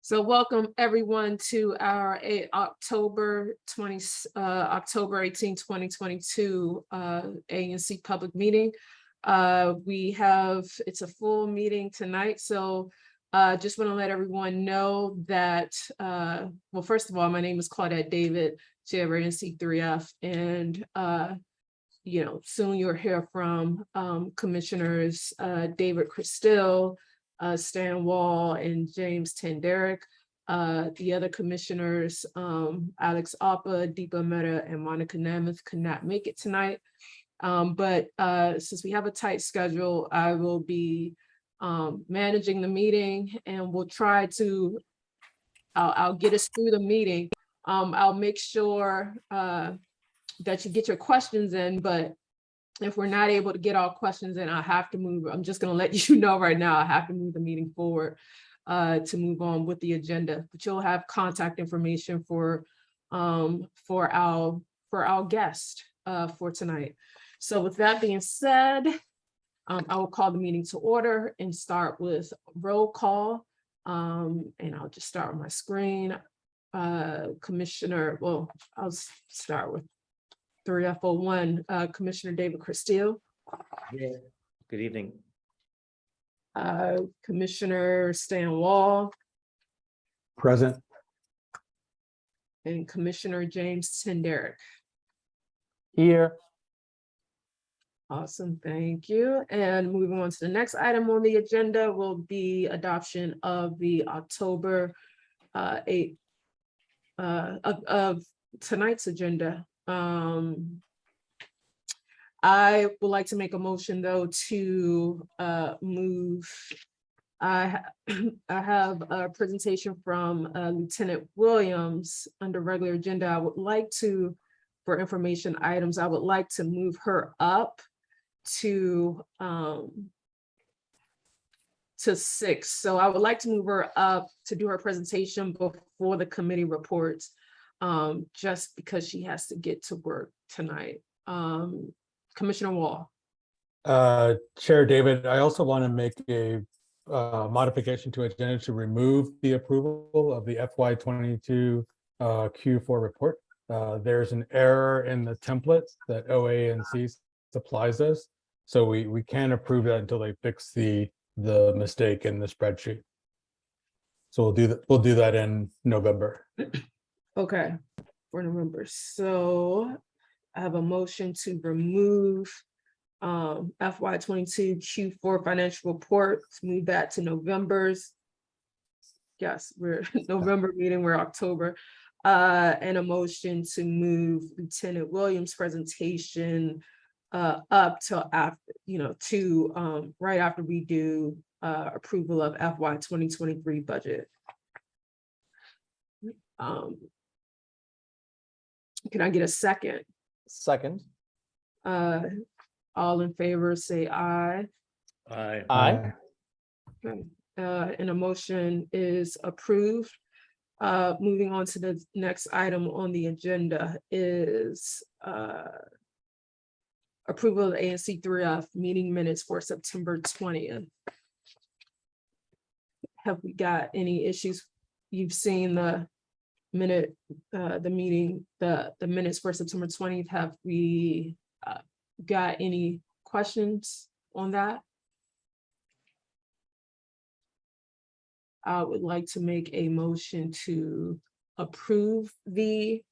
So welcome everyone to our October 18, 2022 ANC public meeting. It's a full meeting tonight, so just want to let everyone know that, well, first of all, my name is Claudette David, chair of ANC3F, and soon you'll hear from Commissioners David Christill, Stan Wall, and James Tenderick. The other commissioners, Alex Appa, Deepa Mehta, and Monica Namath could not make it tonight. But since we have a tight schedule, I will be managing the meeting, and we'll try to, I'll get us through the meeting. I'll make sure that you get your questions in, but if we're not able to get all questions in, I have to move. I'm just going to let you know right now, I have to move the meeting forward to move on with the agenda. But you'll have contact information for our guest for tonight. So with that being said, I will call the meeting to order and start with roll call. And I'll just start on my screen. Commissioner, well, I'll start with 3F01, Commissioner David Christill. Yeah. Good evening. Commissioner Stan Wall. Present. And Commissioner James Tenderick. Here. Awesome, thank you. And moving on to the next item on the agenda will be adoption of the October 8th of tonight's agenda. I would like to make a motion though to move. I have a presentation from Lieutenant Williams under regular agenda. I would like to, for information items, I would like to move her up to 6. So I would like to move her up to do her presentation before the committee reports, just because she has to get to work tonight. Commissioner Wall. Chair David, I also want to make a modification to agenda to remove the approval of the FY22 Q4 report. There's an error in the template that OANC supplies us, so we can't approve that until they fix the mistake in the spreadsheet. So we'll do that in November. Okay, for November. So I have a motion to remove FY22 Q4 financial report, to move that to November's. Yes, we're November meeting, we're October. And a motion to move Lieutenant Williams' presentation up till after, to right after we do approval of FY 2023 budget. Can I get a second? Second. All in favor, say aye. Aye. Aye. Okay. And a motion is approved. Moving on to the next item on the agenda is approval of ANC3F meeting minutes for September 20th. Have we got any issues? You've seen the minute, the minutes for September 20th. Have we got any questions on that? I would like to make a motion to approve the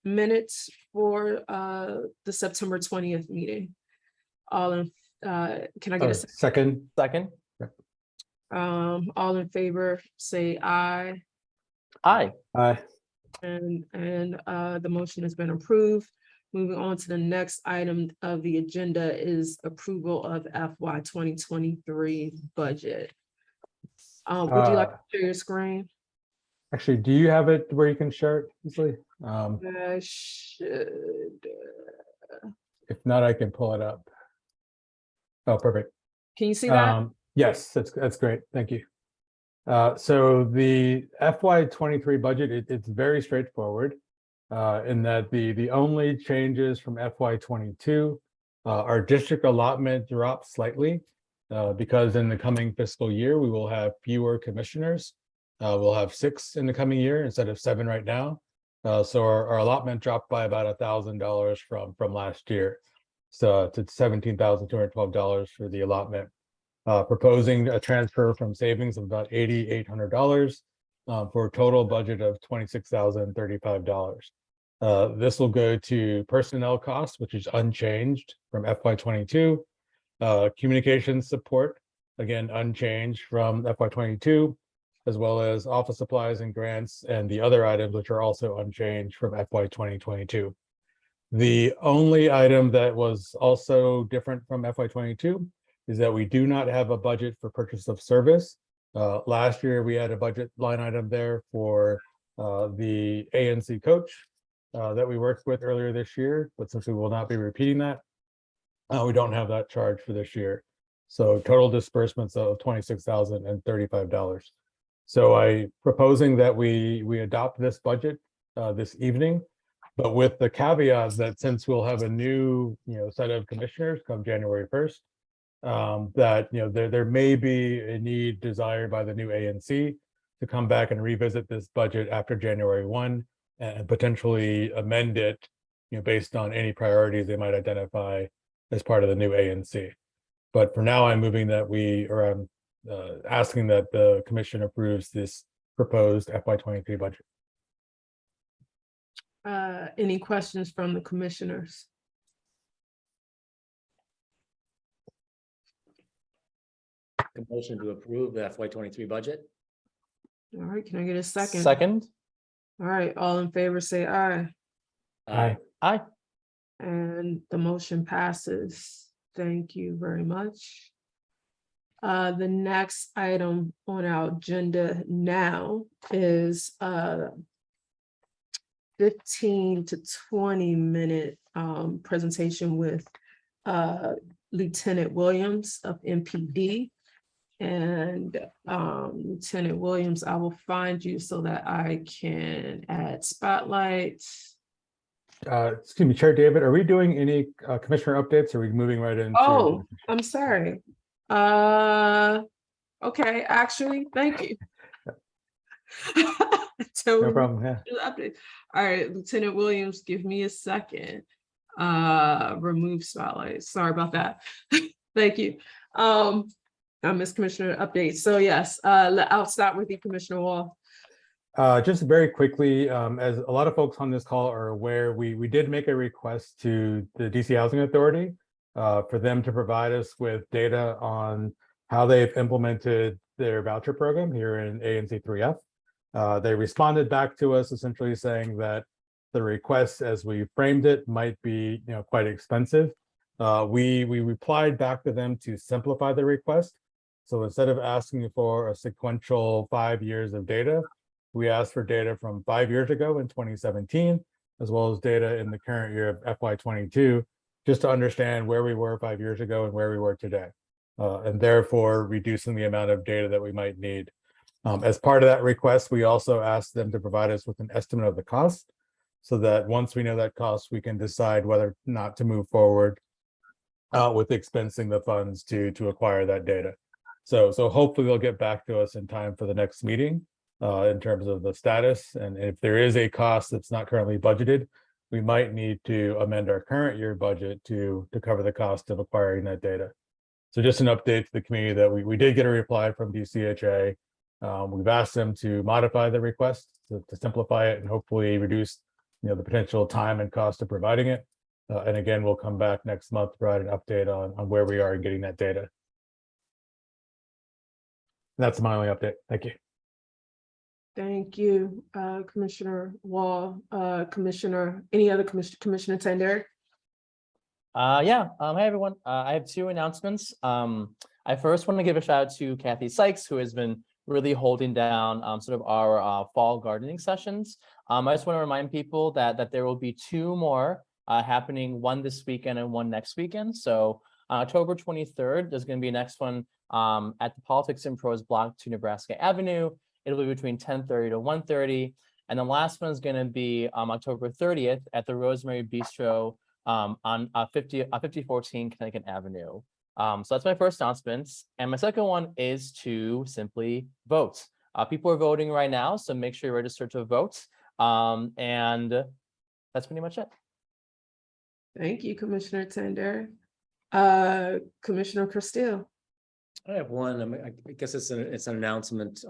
minutes for the September 20th meeting. All in, can I get a second? Second. all in favor, say aye. Aye. Aye. And the motion has been approved. Moving on to the next item of the agenda is approval of FY 2023 budget. Would you like to share your screen? Actually, do you have it where you can share it easily? I should. If not, I can pull it up. Oh, perfect. Can you see that? Yes, that's great. Thank you. So the FY23 budget, it's very straightforward in that the only changes from FY22 Our district allotment dropped slightly because in the coming fiscal year, we will have fewer commissioners. We'll have 6 in the coming year instead of 7 right now. So our allotment dropped by about $1,000 from last year. So to $17,212 for the allotment. Proposing a transfer from savings of about $8,800 for a total budget of $26,035. This will go to personnel costs, which is unchanged from FY22. Communications support, again, unchanged from FY22, as well as office supplies and grants and the other items, which are also unchanged from FY 2022. The only item that was also different from FY22 is that we do not have a budget for purchase of service. Last year, we had a budget line item there for the ANC coach that we worked with earlier this year, but since we will not be repeating that, we don't have that charge for this year. So total disbursements of $26,035. So I proposing that we adopt this budget this evening, but with the caveat that since we'll have a new set of commissioners come January 1st, that there may be a need desired by the new ANC to come back and revisit this budget after January 1 and potentially amend it based on any priorities they might identify as part of the new ANC. But for now, I'm moving that I'm asking that the commission approves this proposed FY23 budget. Any questions from the commissioners? The motion to approve the FY23 budget. All right, can I get a second? Second. All right, all in favor, say aye. Aye. Aye. And the motion passes. Thank you very much. The next item on our agenda now is 15 to 20 minute presentation with Lieutenant Williams of MPD. And Lieutenant Williams, I will find you so that I can add spotlights. Excuse me, Chair David, are we doing any commissioner updates? Or are we moving right into? Oh, I'm sorry. Okay, actually, thank you. No problem. Yeah. Update. All right, Lieutenant Williams, give me a second. Remove spotlight. Sorry about that. Thank you. Ms. Commissioner update. So yes, I'll start with you, Commissioner Wall. Just very quickly, as a lot of folks on this call are aware, we did make a request to the DC Housing Authority for them to provide us with data on how they've implemented their voucher program here in ANC3F. They responded back to us essentially saying that the request as we framed it might be quite expensive. We replied back to them to simplify the request. So instead of asking for a sequential 5 years of data, we asked for data from 5 years ago in 2017, as well as data in the current year of FY22, just to understand where we were 5 years ago and where we were today, and therefore reducing the amount of data that we might need. As part of that request, we also asked them to provide us with an estimate of the cost so that once we know that cost, we can decide whether or not to move forward with expensing the funds to acquire that data. So hopefully they'll get back to us in time for the next meeting in terms of the status. And if there is a cost that's not currently budgeted, we might need to amend our current year budget to cover the cost of acquiring that data. So just an update to the community that we did get a reply from DCHA. We've asked them to modify the request to simplify it and hopefully reduce the potential time and cost of providing it. And again, we'll come back next month to provide an update on where we are in getting that data. That's my only update. Thank you. Thank you, Commissioner Wall. Any other Commissioner Tender? Yeah. Hi, everyone. I have 2 announcements. I first want to give a shout out to Kathy Sykes, who has been really holding down sort of our fall gardening sessions. I just want to remind people that there will be 2 more happening, one this weekend and one next weekend. So October 23rd, there's going to be a next one at the Politics and Prose block to Nebraska Avenue. It'll be between 10:30 to 1:30. And the last one is going to be October 30th at the Rosemary Bistro on 5014 Connecticut Avenue. So that's my first announcement. And my second one is to simply vote. People are voting right now, so make sure you're registered to vote. And that's pretty much it. Thank you, Commissioner Tender. Commissioner Castile. I have one. I guess it's an announcement.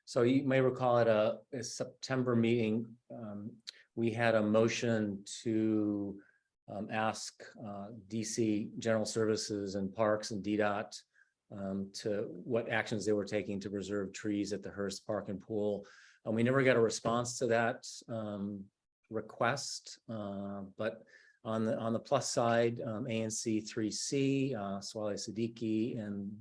So you may recall at a September meeting, we had a motion to ask DC General Services and Parks and DDOT to what actions they were taking to preserve trees at the Hearst Park and Pool. And we never got a response to that request, but on the plus side, ANC3C, Swale Siddiqui, and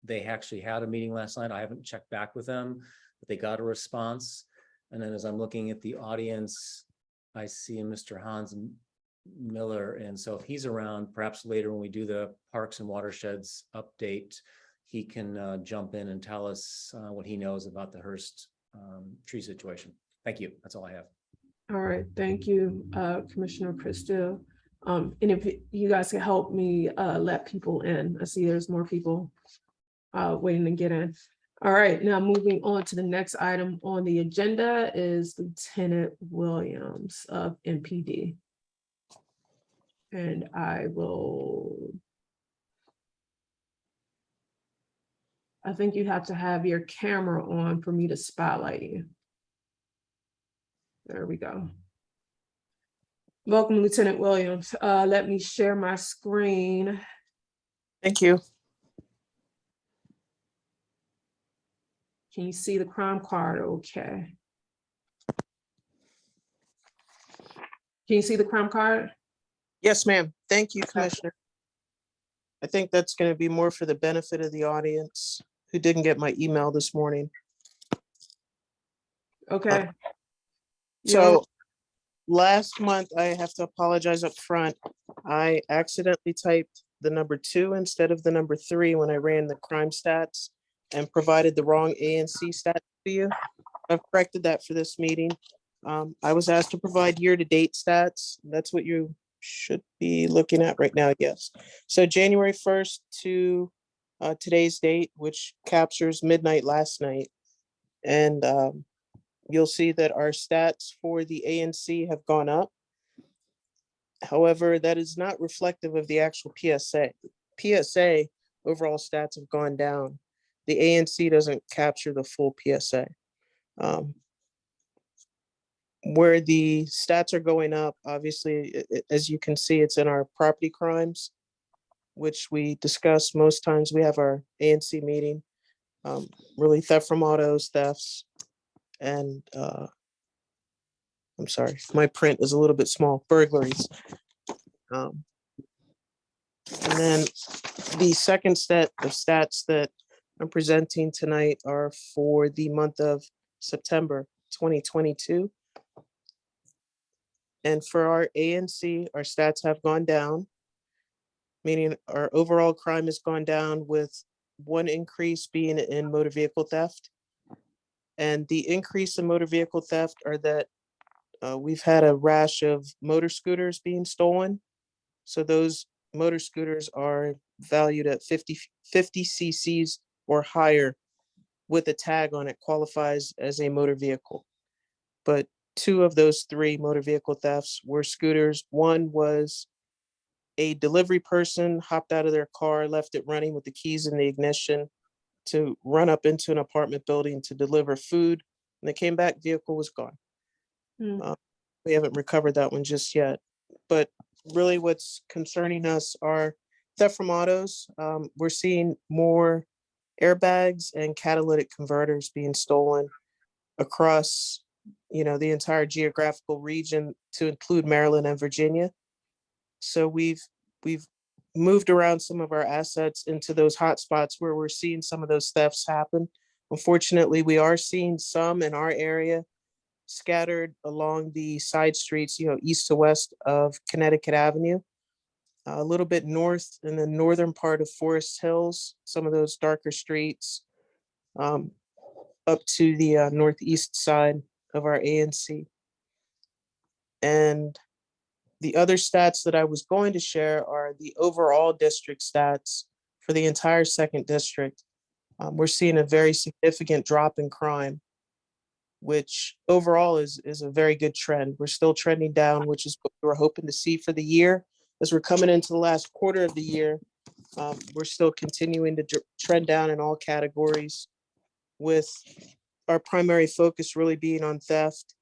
they actually had a meeting last night. I haven't checked back with them, but they got a response. And then as I'm looking at the audience, I see Mr. Hans Miller. And so if he's around, perhaps later when we do the Parks and Watersheds update, he can jump in and tell us what he knows about the Hearst tree situation. Thank you. That's all I have. All right, thank you, Commissioner Castile. And if you guys can help me let people in. I see there's more people waiting to get in. All right, now moving on to the next item on the agenda is Lieutenant Williams of MPD. And I think you have to have your camera on for me to spotlight you. There we go. Welcome, Lieutenant Williams. Let me share my screen. Thank you. Can you see the crime card? Okay. Can you see the crime card? Yes, ma'am. Thank you, Okay. Commissioner. I think that's going to be more for the benefit of the audience who didn't get my email this morning. Okay. So last month, I have to apologize up front. I accidentally typed the number 2 instead of the number 3 when I ran the crime stats and provided the wrong ANC stats to you. I've corrected that for this meeting. I was asked to provide year-to-date stats. That's what you should be looking at right now, yes. So January 1st to today's date, which captures midnight last night. And you'll see that our stats for the ANC have gone up. However, that is not reflective of the actual PSA. PSA overall stats have gone down. The ANC doesn't capture the full PSA. Where the stats are going up, obviously, as you can see, it's in our property crimes, which we discuss most times. We have our ANC meeting, really theft from autos, thefts, and I'm sorry, my print is a little bit small, burglaries. And then the second set of stats that I'm presenting tonight are for the month of September 2022. And for our ANC, our stats have gone down, meaning our overall crime has gone down, with one increase being in motor vehicle theft. And the increase in motor vehicle theft are that we've had a rash of motor scooters being stolen. So those motor scooters are valued at 50 cc's or higher, with a tag on it, qualifies as a motor vehicle. But 2 of those 3 motor vehicle thefts were scooters. One was a delivery person hopped out of their car, left it running with the keys in the ignition to run up into an apartment building to deliver food. When they came back, vehicle was gone. We haven't recovered that one just yet. But really what's concerning us are theft from autos. We're seeing more airbags and catalytic converters being stolen across, the entire geographical region, to include Maryland and Virginia. So we've moved around some of our assets into those hot spots where we're seeing some of those thefts happen. Unfortunately, we are seeing some in our area scattered along the side streets, east to west of Connecticut Avenue, a little bit north in the northern part of Forest Hills, some of those darker streets, up to the northeast side of our ANC. And The other stats that I was going to share are the overall district stats for the entire second district. We're seeing a very significant drop in crime, which overall is a very good trend. We're still trending down, which is what we were hoping to see for the year. As we're coming into the last quarter of the year, we're still continuing to trend down in all categories, with our primary focus really being on theft,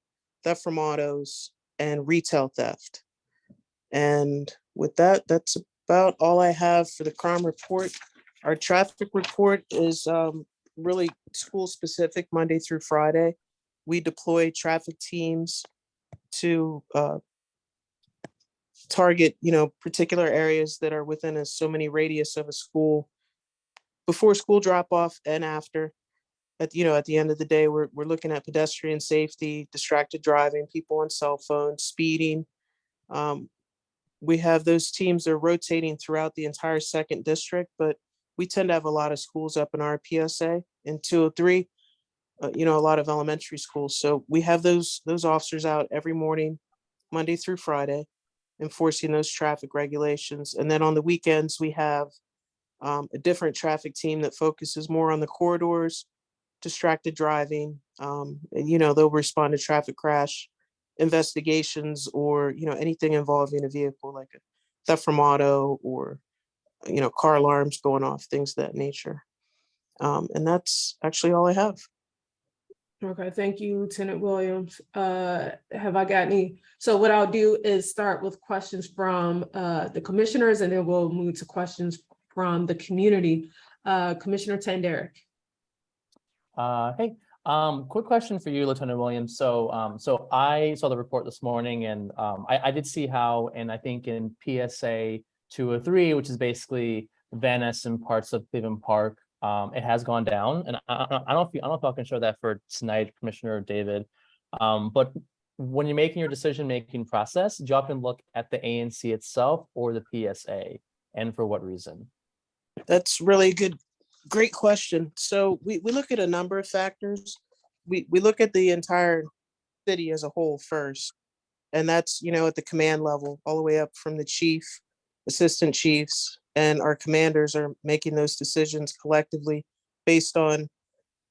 theft from autos, and retail theft. And with that, that's about all I have for the crime report. Our traffic report is really school specific, Monday through Friday. We deploy traffic teams to target, particular areas that are within so many radius of a school before school drop off and after. At the end of the day, we're looking at pedestrian safety, distracted driving, people on cell phones, speeding. We have those teams that are rotating throughout the entire second district, but we tend to have a lot of schools up in our PSA. In 203, a lot of elementary schools. So we have those officers out every morning, Monday through Friday, enforcing those traffic regulations. And then on the weekends, we have a different traffic team that focuses more on the corridors, distracted driving. And, they'll respond to traffic crash investigations, or anything involving a vehicle, like a theft from auto, or car alarms going off, things of that nature. And that's actually all I have. Okay, thank you, Lieutenant Williams. Have I got any? So what I'll do is start with questions from the commissioners, and then we'll move to questions from the community. Commissioner Tanderick. Hey, quick question for you, Lieutenant Williams. So I saw the report this morning, and I did see how, and I think in PSA 203, which is basically Van Ness and parts of Cleveland Park, it has gone down. And I don't know if I can show that for tonight, Commissioner David. But when you're making your decision-making process, do you often look at the ANC itself or the PSA, and for what reason? That's really a great question. So we look at a number of factors. We look at the entire city as a whole first, and that's at the command level, all the way up from the chief, assistant chiefs, and our commanders are making those decisions collectively based on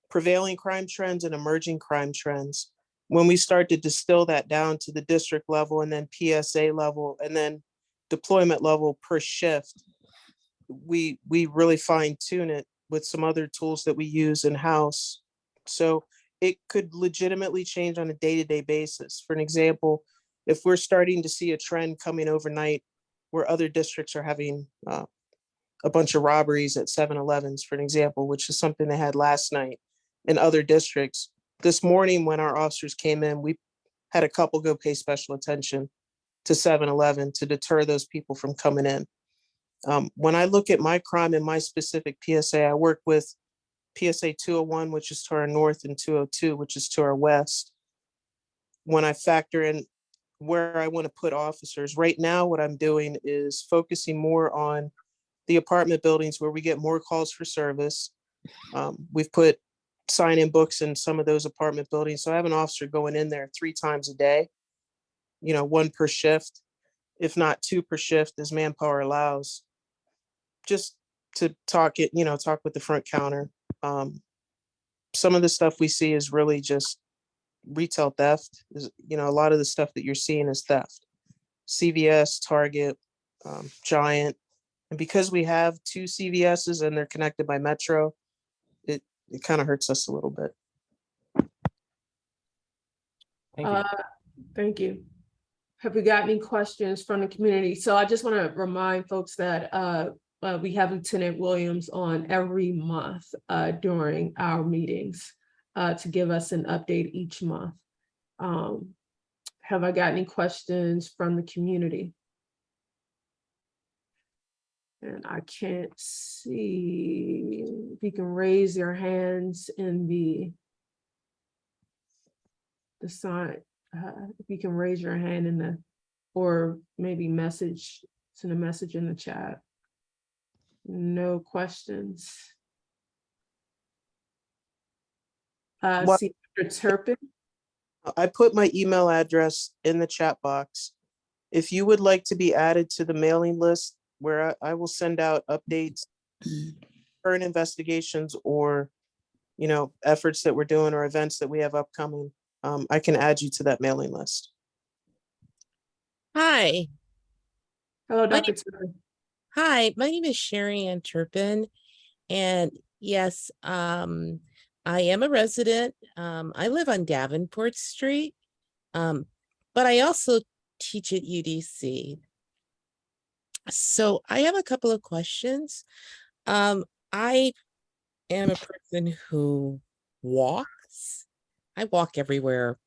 prevailing crime trends and emerging crime trends. When we start to distill that down to the district level, and then PSA level, and then deployment level per shift, we really fine tune it with some other tools that we use in-house. So it could legitimately change on a day-to-day basis. For an example, if we're starting to see a trend coming overnight where other districts are having a bunch of robberies at 7-Elevens, for an example, which is something they had last night in other districts. This morning, when our officers came in, we had a couple go pay special attention to 7-Eleven to deter those people from coming in. When I look at my crime in my specific PSA, I work with PSA 201, which is to our north, and 202, which is to our west. When I factor in where I want to put officers, right now what I'm doing is focusing more on the apartment buildings where we get more calls for service. We've put sign-in books in some of those apartment buildings. So I have an officer going in there 3 times a day, one per shift, if not 2 per shift as manpower allows, just to talk with the front counter. Some of the stuff we see is really just retail theft. A lot of the stuff that you're seeing is theft. CVS, Target, Giant. And because we have 2 CVSs and they're connected by Metro, it kind of hurts us a little bit. Thank you. Thank you. Have we got any questions from the community? So I just want to remind folks that we have Lieutenant Williams on every month during our meetings to give us an update each month. Have I got any questions from the community? And I can't see if you can raise your hands in the sign. If you can raise your hand in the, or maybe send a message in the chat. No questions. See Mr. Turpin. I put my email address in the chat box. If you would like to be added to the mailing list where I will send out updates, current investigations, or, efforts that we're doing or events that we have upcoming, I can add you to that mailing list. Hi, Hello, My Dr. Turner. hi, my name is Sherry Ann Turpin, and yes, I am a resident. I live on Davenport Street, but I also teach at UDC. So I have a couple of questions. I am a person who walks. I walk everywhere.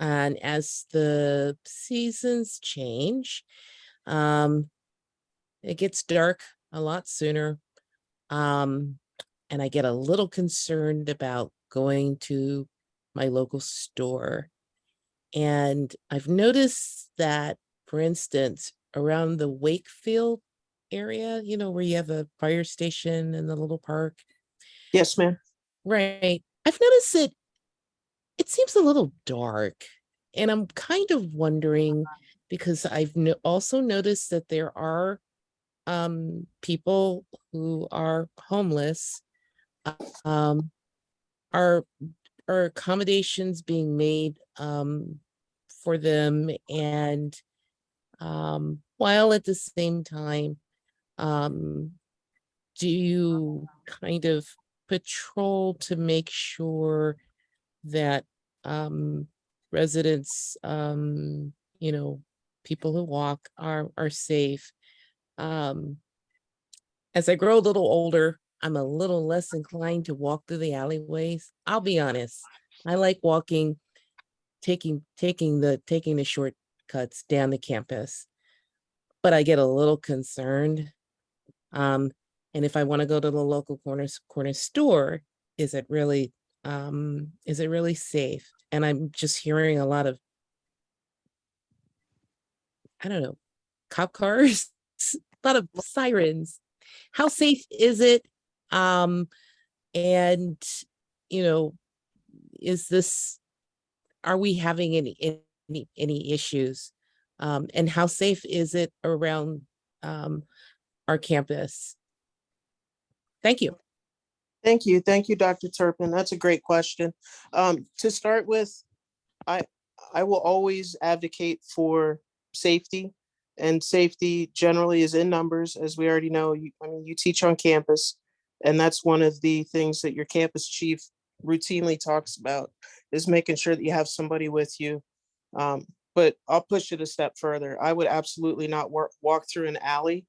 And as the seasons change, it gets dark a lot sooner. And I get a little concerned about going to my local store. And I've noticed that, for instance, around the Wakefield area, where you have a fire station and the little park. Yes, ma'am. Right. I've noticed that it seems a little dark. And I'm kind of wondering, because I've also noticed that there are people who are homeless. Um, are accommodations being made for them, and while at the same time, do you kind of patrol to make sure that residents, people who walk are safe? As I grow a little older, I'm a little less inclined to walk through the alleyways. I'll be honest. I like walking, taking the shortcuts down the campus. But I get a little concerned. And if I want to go to the local corner store, is it really safe? And I'm just hearing a lot of, I don't know, cop cars, a lot of sirens. How safe is it? And is this, are we having any issues? And how safe is it around our campus? Thank you. Thank you. Thank you, Dr. Turpin. That's a great question. To start with, I will always advocate for safety, and safety generally is in numbers, as we already know. You teach on campus, and that's one of the things that your campus chief routinely talks about, is making sure that you have somebody with you. But I'll push it a step further. I would absolutely not walk through an alley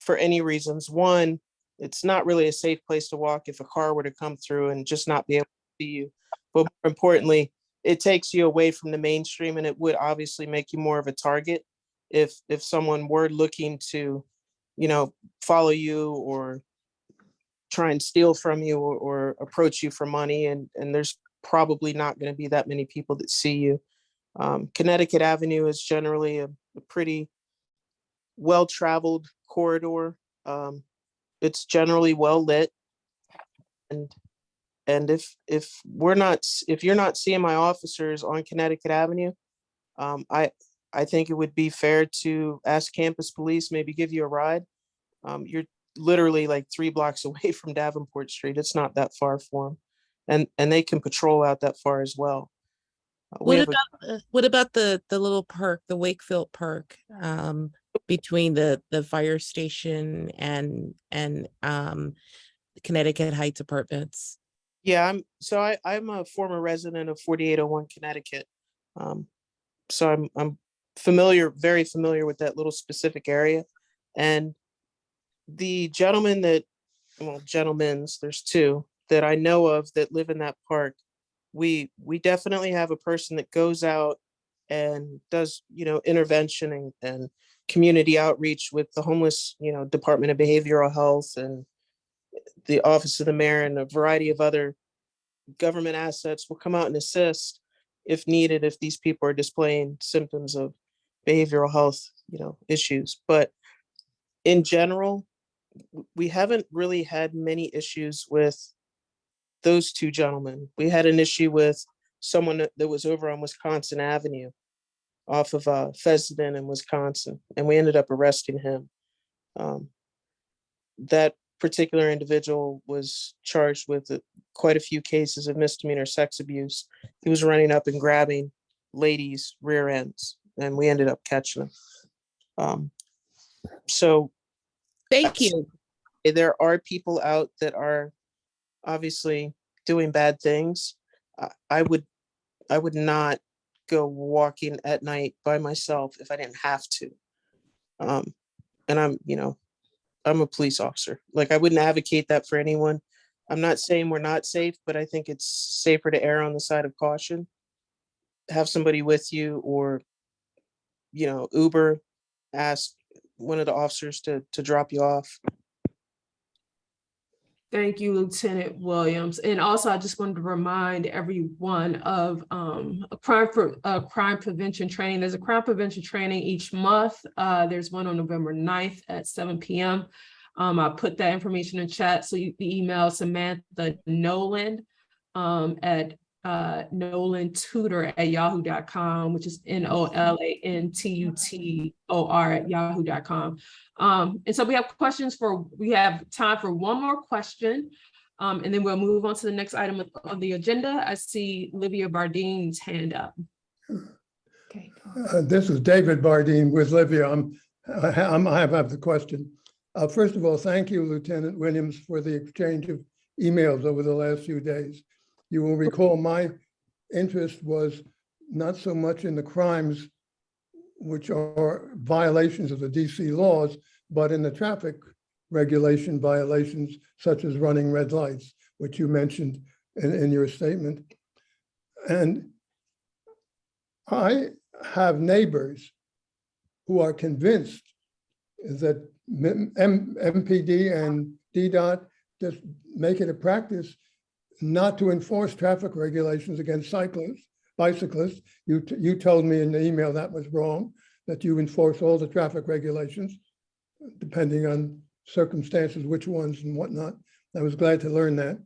for any reasons. One, it's not really a safe place to walk if a car were to come through and just not be able to see you. But more importantly, it takes you away from the mainstream, and it would obviously make you more of a target if someone were looking to, follow you or try and steal from you, or approach you for money. And there's probably not going to be that many people that see you. Connecticut Avenue is generally a pretty well-traveled corridor. It's generally well lit, and if you're not seeing my officers on Connecticut Avenue, I think it would be fair to ask campus police, maybe give you a ride. You're literally like 3 blocks away from Davenport Street. It's not that far for them, and they can patrol out that far as well. What about the little park, the Wakefield Park, between the fire station and Connecticut Heights Apartments? Yeah, I'm a former resident of 4801 Connecticut. So I'm familiar, very familiar with that little specific area. And the gentlemen there's 2 that I know of that live in that park. We definitely have a person that goes out and does, intervention and community outreach with the homeless, Department of Behavioral Health and the Office of the Mayor, and a variety of other government assets will come out and assist if needed, if these people are displaying symptoms of behavioral health, issues. But in general, we haven't really had many issues with those 2 gentlemen. We had an issue with someone that was over on Wisconsin Avenue. off of Fessenden in Wisconsin, and we ended up arresting him. That particular individual was charged with quite a few cases of misdemeanor sex abuse. He was running up and grabbing ladies' rear ends, and we ended up catching him. So Thank you. there are people out that are obviously doing bad things. I would not go walking at night by myself if I didn't have to. And I'm a police officer. Like, I wouldn't advocate that for anyone. I'm not saying we're not safe, but I think it's safer to err on the side of caution. Have somebody with you, or, Uber, ask one of the officers to drop you off. Thank you, Lieutenant Williams. And also, I just wanted to remind everyone of a crime prevention training. There's a crime prevention training each month. There's one on November 9th at 7 p.m. I put that information in chat, so you can email Samantha Nolan at nolantutor@yahoo.com, which is NOLANTUTOR@yahoo.com. And so we have time for one more question, and then we'll move on to the next item on the agenda. I see Livia Bardeen's hand up. Okay. This is David Bardeen with Livia. I have the question. First of all, thank you, Lieutenant Williams, for the exchange of emails over the last few days. You will recall my interest was not so much in the crimes which are violations of the DC laws, but in the traffic regulation violations, such as running red lights, which you mentioned in your statement. And I have neighbors who are convinced that MPD and DDOT just make it a practice not to enforce traffic regulations against bicyclists. You told me in the email that was wrong, that you enforce all the traffic regulations, depending on circumstances, which ones and whatnot. I was glad to learn that.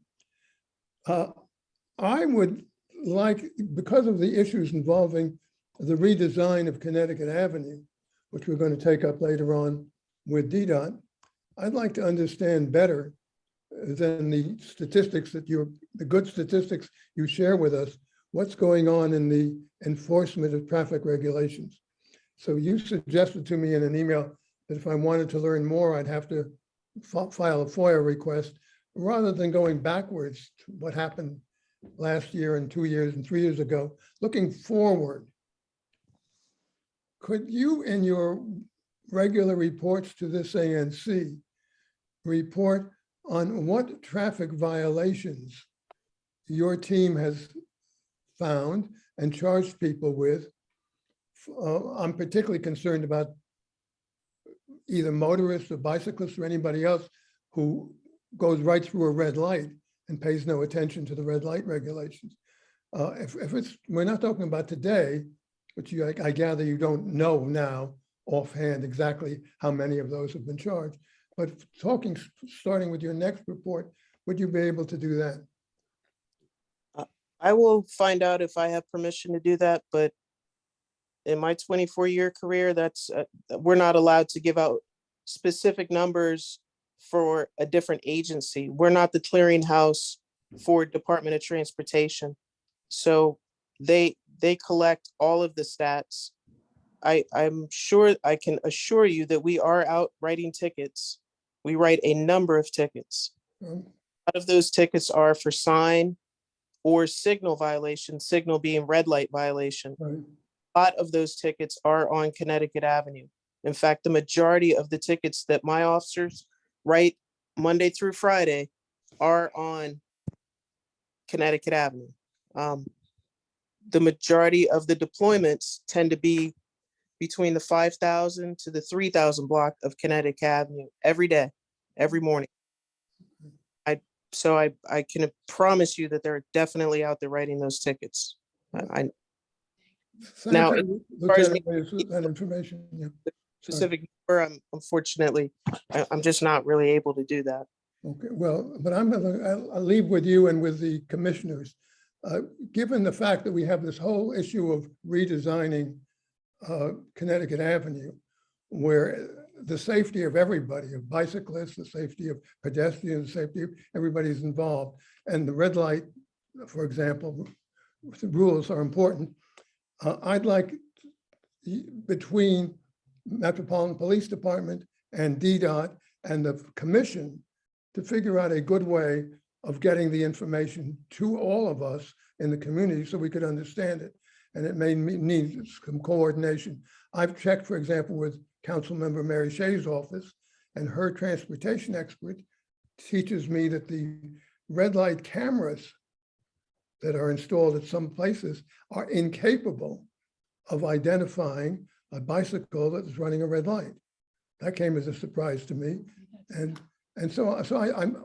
I would like, because of the issues involving the redesign of Connecticut Avenue, which we're going to take up later on with DDOT, I'd like to understand better than the statistics the good statistics you share with us, what's going on in the enforcement of traffic regulations. So you suggested to me in an email that if I wanted to learn more, I'd have to file a FOIA request, rather than going backwards to what happened last year and 2 years and 3 years ago. Looking forward, could you, in your regular reports to this ANC, report on what traffic violations your team has found and charged people with? I'm particularly concerned about either motorists or bicyclists or anybody else who goes right through a red light and pays no attention to the red light regulations. We're not talking about today, which I gather you don't know now offhand exactly how many of those have been charged. But starting with your next report, would you be able to do that? I will find out if I have permission to do that, but in my 24-year career, we're not allowed to give out specific numbers for a different agency. We're not the clearinghouse for Department of Transportation. So they collect all of the stats. I'm sure I can assure you that we are out writing tickets. We write a number of tickets. A lot of those tickets are for sign or signal violation, signal being red light violation. Right. A lot of those tickets are on Connecticut Avenue. In fact, the majority of the tickets that my officers write Monday through Friday are on Connecticut Avenue. The majority of the deployments tend to be between the 5,000 to the 3,000 block of Connecticut Avenue every day, every morning. So I can promise you that they're definitely out there writing those tickets. Now, Lieutenant, that information. Yeah. Specific number, unfortunately, I'm just not really able to do that. Okay, well, but I'll leave with you and with the commissioners. Given the fact that we have this whole issue of redesigning Connecticut Avenue, where the safety of everybody, of bicyclists, the safety of pedestrians, the safety of everybody's involved. And the red light, for example, the rules are important. I'd like between Metropolitan Police Department and DDOT and the commission to figure out a good way of getting the information to all of us in the community so we could understand it. And it may need some coordination. I've checked, for example, with Councilmember Mary Shea's office, and her transportation expert teaches me that the red light cameras that are installed at some places are incapable of identifying a bicycle that's running a red light. That came as a surprise to me. And so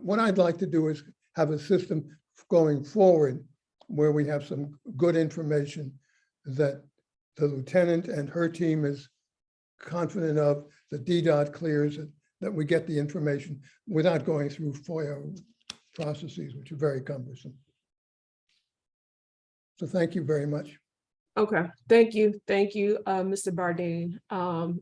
what I'd like to do is have a system going forward where we have some good information that the lieutenant and her team is confident of, the DDOT clears it, that we get the information without going through FOIA processes, which are very cumbersome. So thank you very much. Okay, thank you, Mr. Bardine,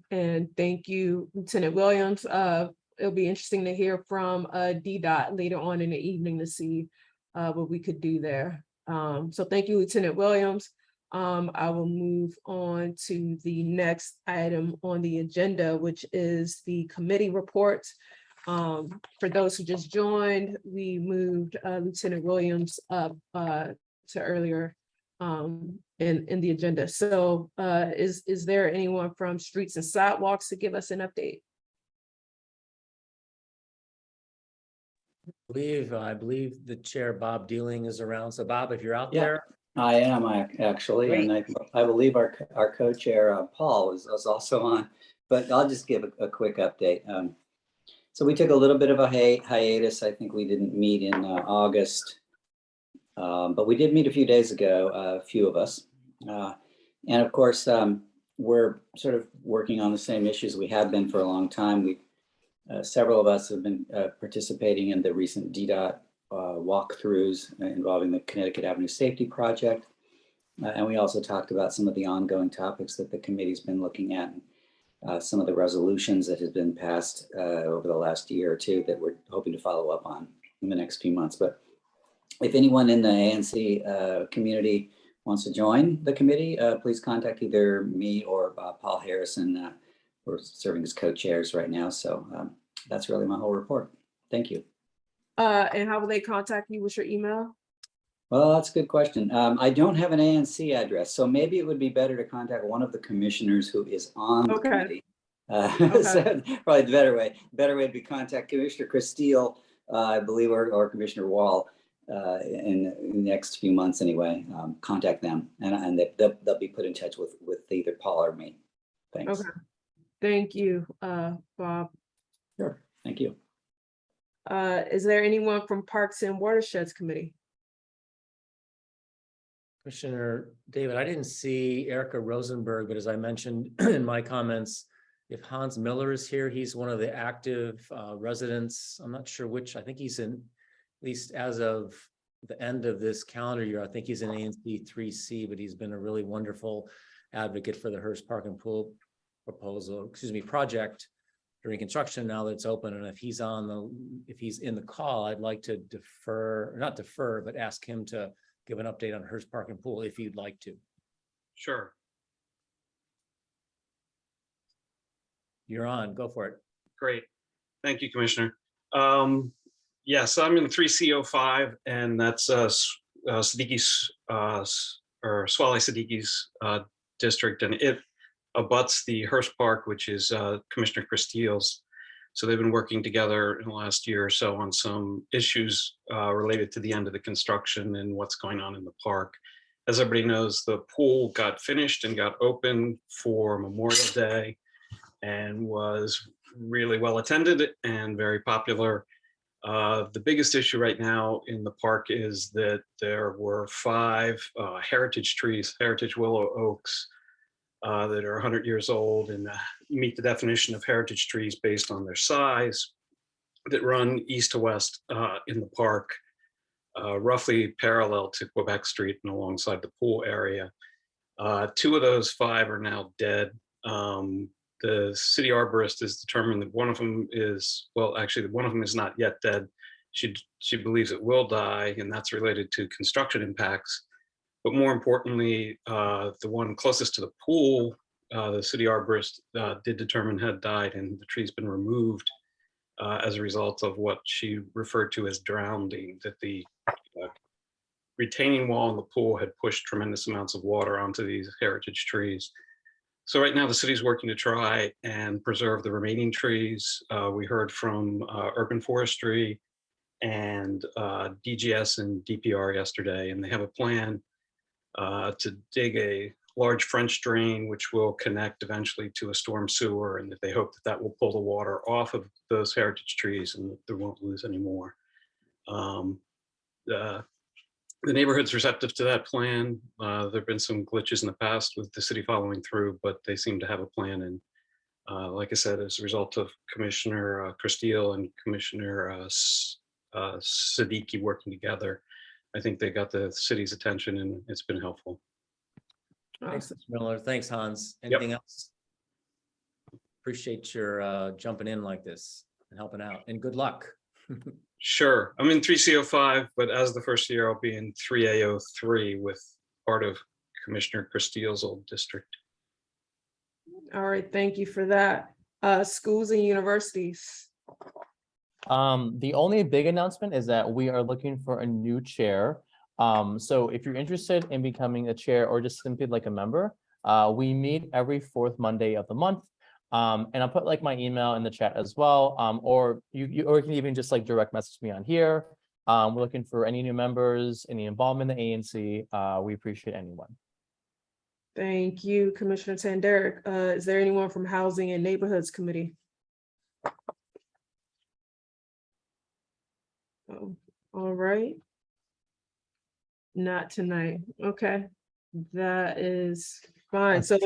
and thank you, Lieutenant Williams. It'll be interesting to hear from DDOT later on in the evening to see what we could do there. So thank you, Lieutenant Williams. I will move on to the next item on the agenda, which is the committee report. For those who just joined, we moved Lieutenant Williams up to earlier in the agenda. So is there anyone from Streets and Sidewalks to give us an update? I believe the chair, Bob Dealing, is around. So Bob, if you're out Yeah. there. I am actually, and I believe our co-chair Paul is also on, but I'll just give a quick update. So we took a little bit of a hiatus. I think we didn't meet in August, but we did meet a few days ago, a few of us. And of course, we're sort of working on the same issues we have been for a long time. Several of us have been participating in the recent DDOT walkthroughs involving the Connecticut Avenue Safety Project. And we also talked about some of the ongoing topics that the committee's been looking at, some of the resolutions that have been passed over the last year or two that we're hoping to follow up on in the next few months. But if anyone in the ANC community wants to join the committee, please contact either me or Paul Harrison. We're serving as co-chairs right now. So that's really my whole report. Thank you. And how will they contact you? What's your email? Well, that's a good question. I don't have an ANC address, so maybe it would be better to contact one of the commissioners who is on the committee. So probably the better way would be contact Commissioner Chris Steele, I believe, or Commissioner Wall in the next few months anyway. Contact them, and they'll be put in touch with either Paul or me. Thanks. Okay. Thank you, Bob. Sure. Thank you. Is there anyone from Parks and Watersheds Committee? Commissioner David, I didn't see Erica Rosenberg, but as I mentioned in my comments, if Hans Miller is here, he's one of the active residents. I'm not sure which. I think he's in, at least as of the end of this calendar year, I think he's in ANC3C, but he's been a really wonderful advocate for the Hearst Park and Pool project during construction now that it's open. And if he's in the call, I'd like to but ask him to give an update on Hearst Park and Pool if you'd like to. Sure. You're on, go for it. Great. Thank you, Commissioner. Yes, I'm in 3C05, and that's Siddiqui's or Swale Siddiqui's district, and it abuts the Hearst Park, which is Commissioner Chris Steele's. So they've been working together in the last year or so on some issues related to the end of the construction and what's going on in the park. As everybody knows, the pool got finished and got open for Memorial Day and was really well attended and very popular. The biggest issue right now in the park is that there were 5 heritage trees, heritage willow oaks, that are 100 years old and meet the definition of heritage trees based on their size, that run east to west in the park, roughly parallel to Quebec Street and alongside the pool area. 2 of those 5 are now dead. The city arborist has determined that one of them is, well, actually, one of them is not yet dead. She believes it will die, and that's related to construction impacts. But more importantly, the one closest to the pool, the city arborist did determine had died, and the tree's been removed as a result of what she referred to as drowning, that the retaining wall in the pool had pushed tremendous amounts of water onto these heritage trees. So right now the city's working to try and preserve the remaining trees. We heard from Urban Forestry and DGS and DPR yesterday, and they have a plan to dig a large French drain, which will connect eventually to a storm sewer, and that they hope that that will pull the water off of those heritage trees and that they won't lose any more. The neighborhood's receptive to that plan. There have been some glitches in the past with the city following through, but they seem to have a plan. And like I said, as a result of Commissioner Castile and Commissioner Siddiqui working together, I think they got the city's attention, and it's been helpful. Thanks, Mr. Miller. Thanks, Hans. Yep. Anything else? Appreciate your jumping in like this and helping out, and good luck. Sure. I'm in 3C05, but as the first year, I'll be in 3A03 with part of Commissioner Castile's old district. All right, thank you for that. Schools and universities. The only big announcement is that we are looking for a new chair. So if you're interested in becoming a chair or just simply like a member, we meet every 4th Monday of the month. And I'll put like my email in the chat as well. Or you can even just like direct message me on here. We're looking for any new members, any involvement in the ANC. We appreciate anyone. Thank you, Commissioner Tanderick. Is there anyone from Housing and Neighborhoods Committee? Oh, all right. Not tonight. Okay, that is fine. So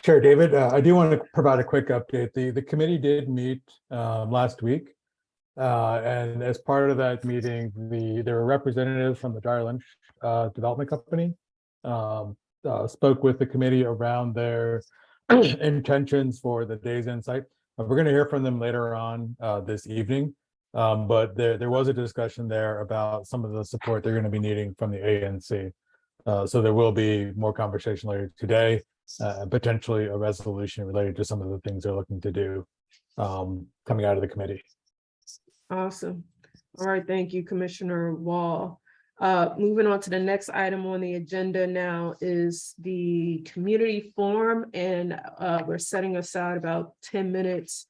Chair David, I do want to provide a quick update. The committee did meet last week. And as part of that meeting, there were representatives from the Dry Lynch Development Company spoke with the committee around their intentions for the Days Inn site. We're going to hear from them later on this evening. But there was a discussion there about some of the support they're going to be needing from the ANC. So there will be more conversation later today, potentially a resolution related to some of the things they're looking to do coming out of the committee. awesome. All right, thank you, Commissioner Wall. Moving on to the next item on the agenda now is the community forum, and we're setting aside about 10 minutes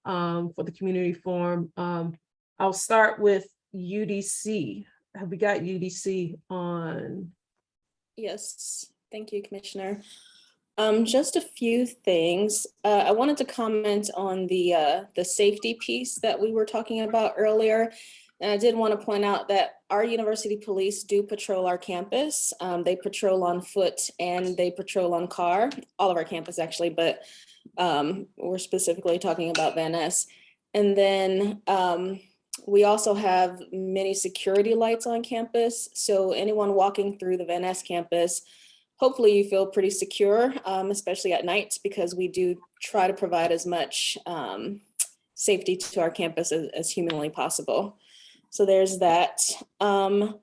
for the community forum. I'll start with UDC. Have we got UDC on? Yes, thank you, Commissioner. Just a few things. I wanted to comment on the safety piece that we were talking about earlier. And I did want to point out that our university police do patrol our campus. They patrol on foot and they patrol on car, all of our campus actually, but we're specifically talking about Van Ness. And then we also have many security lights on campus. So anyone walking through the Van Ness campus, hopefully you feel pretty secure, especially at night, because we do try to provide as much safety to our campus as humanly possible. So there's that. I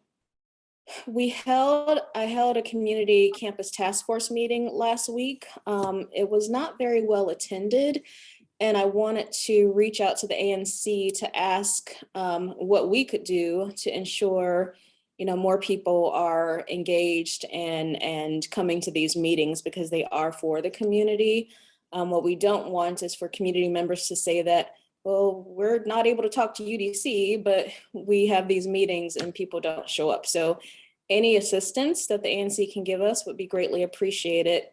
held a community campus task force meeting last week. It was not very well attended. And I wanted to reach out to the ANC to ask what we could do to ensure, more people are engaged and coming to these meetings because they are for the community. What we don't want is for community members to say that, well, we're not able to talk to UDC, but we have these meetings and people don't show up. So any assistance that the ANC can give us would be greatly appreciated.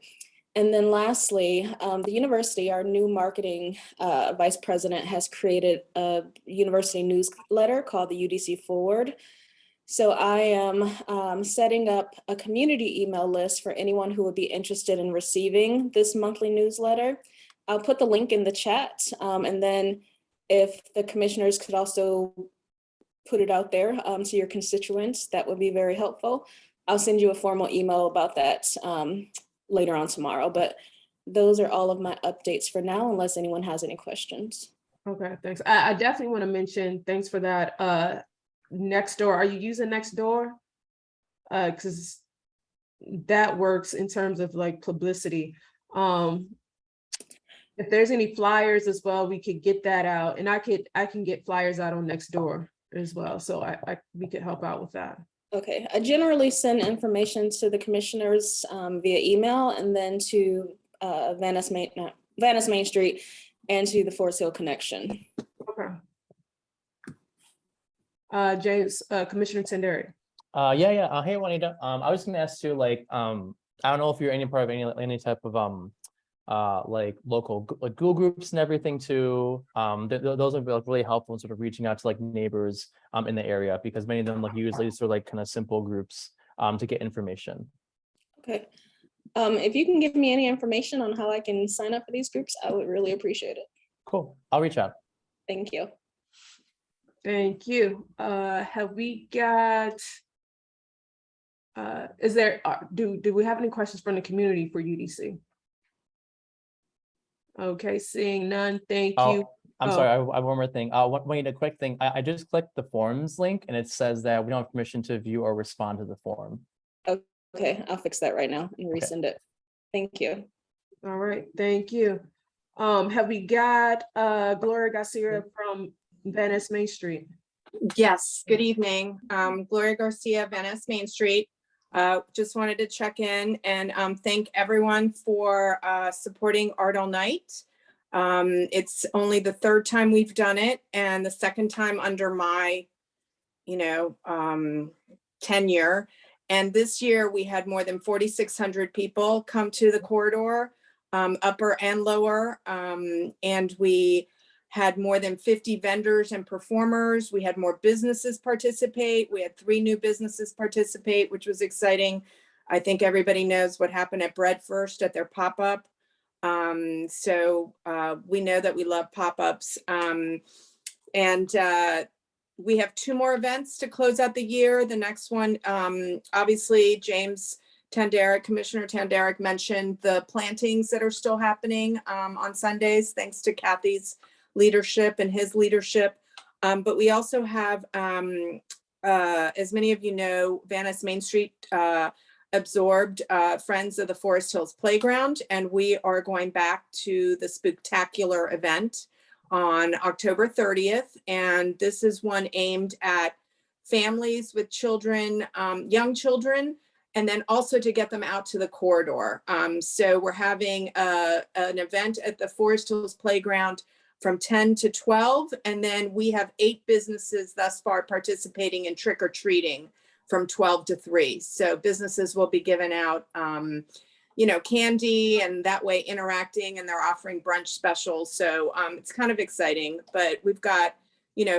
And then lastly, the university, our new marketing vice president, has created a university newsletter called the UDC Forward. So I am setting up a community email list for anyone who would be interested in receiving this monthly newsletter. I'll put the link in the chat. And then if the commissioners could also put it out there to your constituents, that would be very helpful. I'll send you a formal email about that later on tomorrow, but those are all of my updates for now, unless anyone has any questions. Okay, thanks. I definitely want to mention, thanks for that. Nextdoor, are you using Nextdoor? Because that works in terms of like publicity. If there's any flyers as well, we could get that out, and I can get flyers out on Nextdoor as well. So we could help out with that. Okay, I generally send information to the commissioners via email, and then to Venice Main Street and to the Forest Hill Connection. Okay. James, Commissioner Tenderi. Yeah. Hey, Juanita. I was gonna ask you, like, I don't know if you're any part of any type of like local like Google groups and everything too. Those are really helpful in sort of reaching out to like neighbors in the area, because many of them like usually sort of like kind of simple groups to get information. Okay. If you can give me any information on how I can sign up for these groups, I would really appreciate it. Cool. I'll reach out. Thank you. Thank you. Have we got, is there, do we have any questions from the community for UDC? Okay, seeing none, thank you. I'm sorry, I have one more thing. Wait, a quick thing. I just clicked the forms link and it says that we don't have permission to view or respond to the form. Okay, I'll fix that right now and Okay. resend it. Thank you. All right, thank you. Have we got Gloria Garcia from Venice Main Street? Yes, good evening. Gloria Garcia, Venice Main Street. Just wanted to check in and thank everyone for supporting Art All Night. It's only the third time we've done it, and the second time under my, tenure. And this year we had more than 4,600 people come to the corridor, upper and lower. And we had more than 50 vendors and performers. We had more businesses participate. We had 3 new businesses participate, which was exciting. I think everybody knows what happened at Bread First at their pop-up. So we know that we love pop-ups. We have 2 more events to close out the year. The next one, obviously, Commissioner Tanderick mentioned the plantings that are still happening on Sundays, thanks to Kathy's leadership and his leadership. But we also have, as many of you know, Venice Main Street absorbed Friends of the Forest Hills Playground, and we are going back to the Spooktacular event on October 30th. And this is one aimed at families with children, young children, and then also to get them out to the corridor. So we're having an event at the Forest Hills Playground from 10 to 12. And then we have 8 businesses thus far participating in trick or treating from 12 to 3. So businesses will be giving out, candy, and that way interacting, and they're offering brunch specials. So it's kind of exciting, but we've got,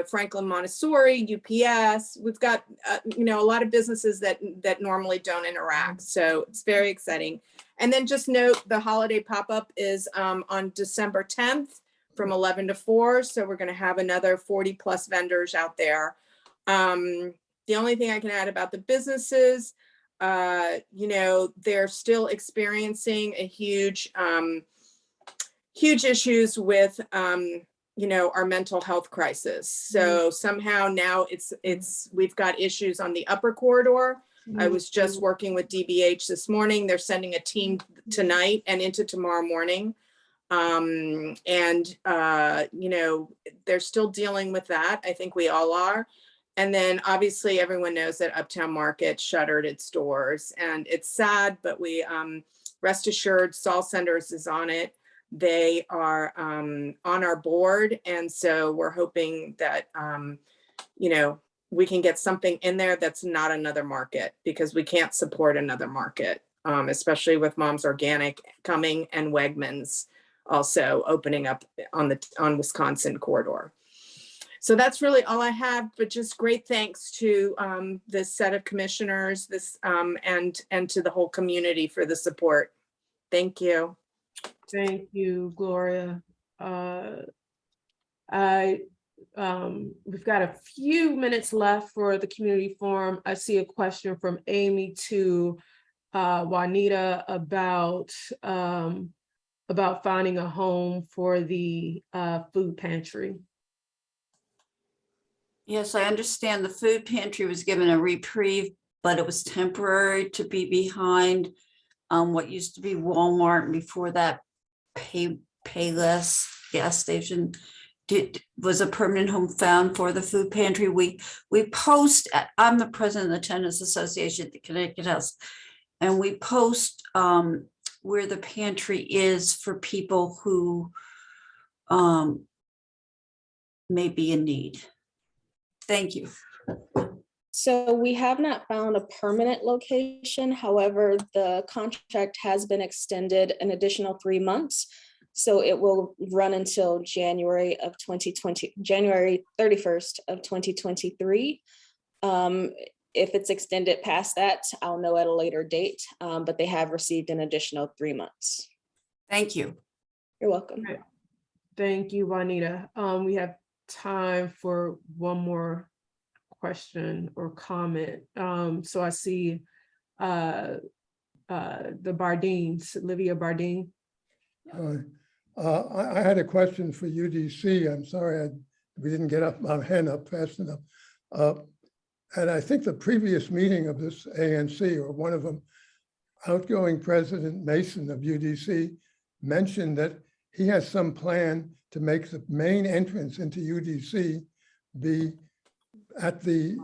Franklin Montessori, UPS, we've got, a lot of businesses that normally don't interact. So it's very exciting. And then just note the holiday pop-up is on December 10th from 11 to 4. So we're going to have another 40 plus vendors out there. The only thing I can add about the businesses, they're still experiencing a huge issues with, our mental health crisis. So somehow now we've got issues on the upper corridor. I was just working with DBH this morning. They're sending a team tonight and into tomorrow morning. They're still dealing with that. I think we all are. And then obviously everyone knows that Uptown Market shuttered its doors, and it's sad, but we rest assured Sol Senders is on it. They are on our board. And so we're hoping that, we can get something in there that's not another market, because we can't support another market, especially with Mom's Organic coming and Wegmans also opening up on Wisconsin corridor. So that's really all I have, but just great thanks to this set of commissioners, and to the whole community for the support. Thank you. Thank you, Gloria. we've got a few minutes left for the community forum. I see a question from Amy to Juanita about finding a home for the food pantry. Yes, I understand the food pantry was given a reprieve, but it was temporary to be behind what used to be Walmart, and before that Payless gas station. Was a permanent home found for the food pantry? We post, I'm the president of the Tenants Association at the Connecticut House, and we post where the pantry is for people who may be in need. Thank you. So we have not found a permanent location. However, the contract has been extended an additional 3 months. So it will run until January 31st of 2023. If it's extended past that, I'll know at a later date, but they have received an additional 3 months. Thank you. You're welcome. Right. Thank you, Juanita. We have time for one more question or comment. So I see the Bardines, Olivia Bardine. I had a question for UDC. I'm sorry we didn't get up my hand up fast enough. And I think the previous meeting of this ANC, or one of them, outgoing President Mason of UDC mentioned that he has some plan to make the main entrance into UDC be at the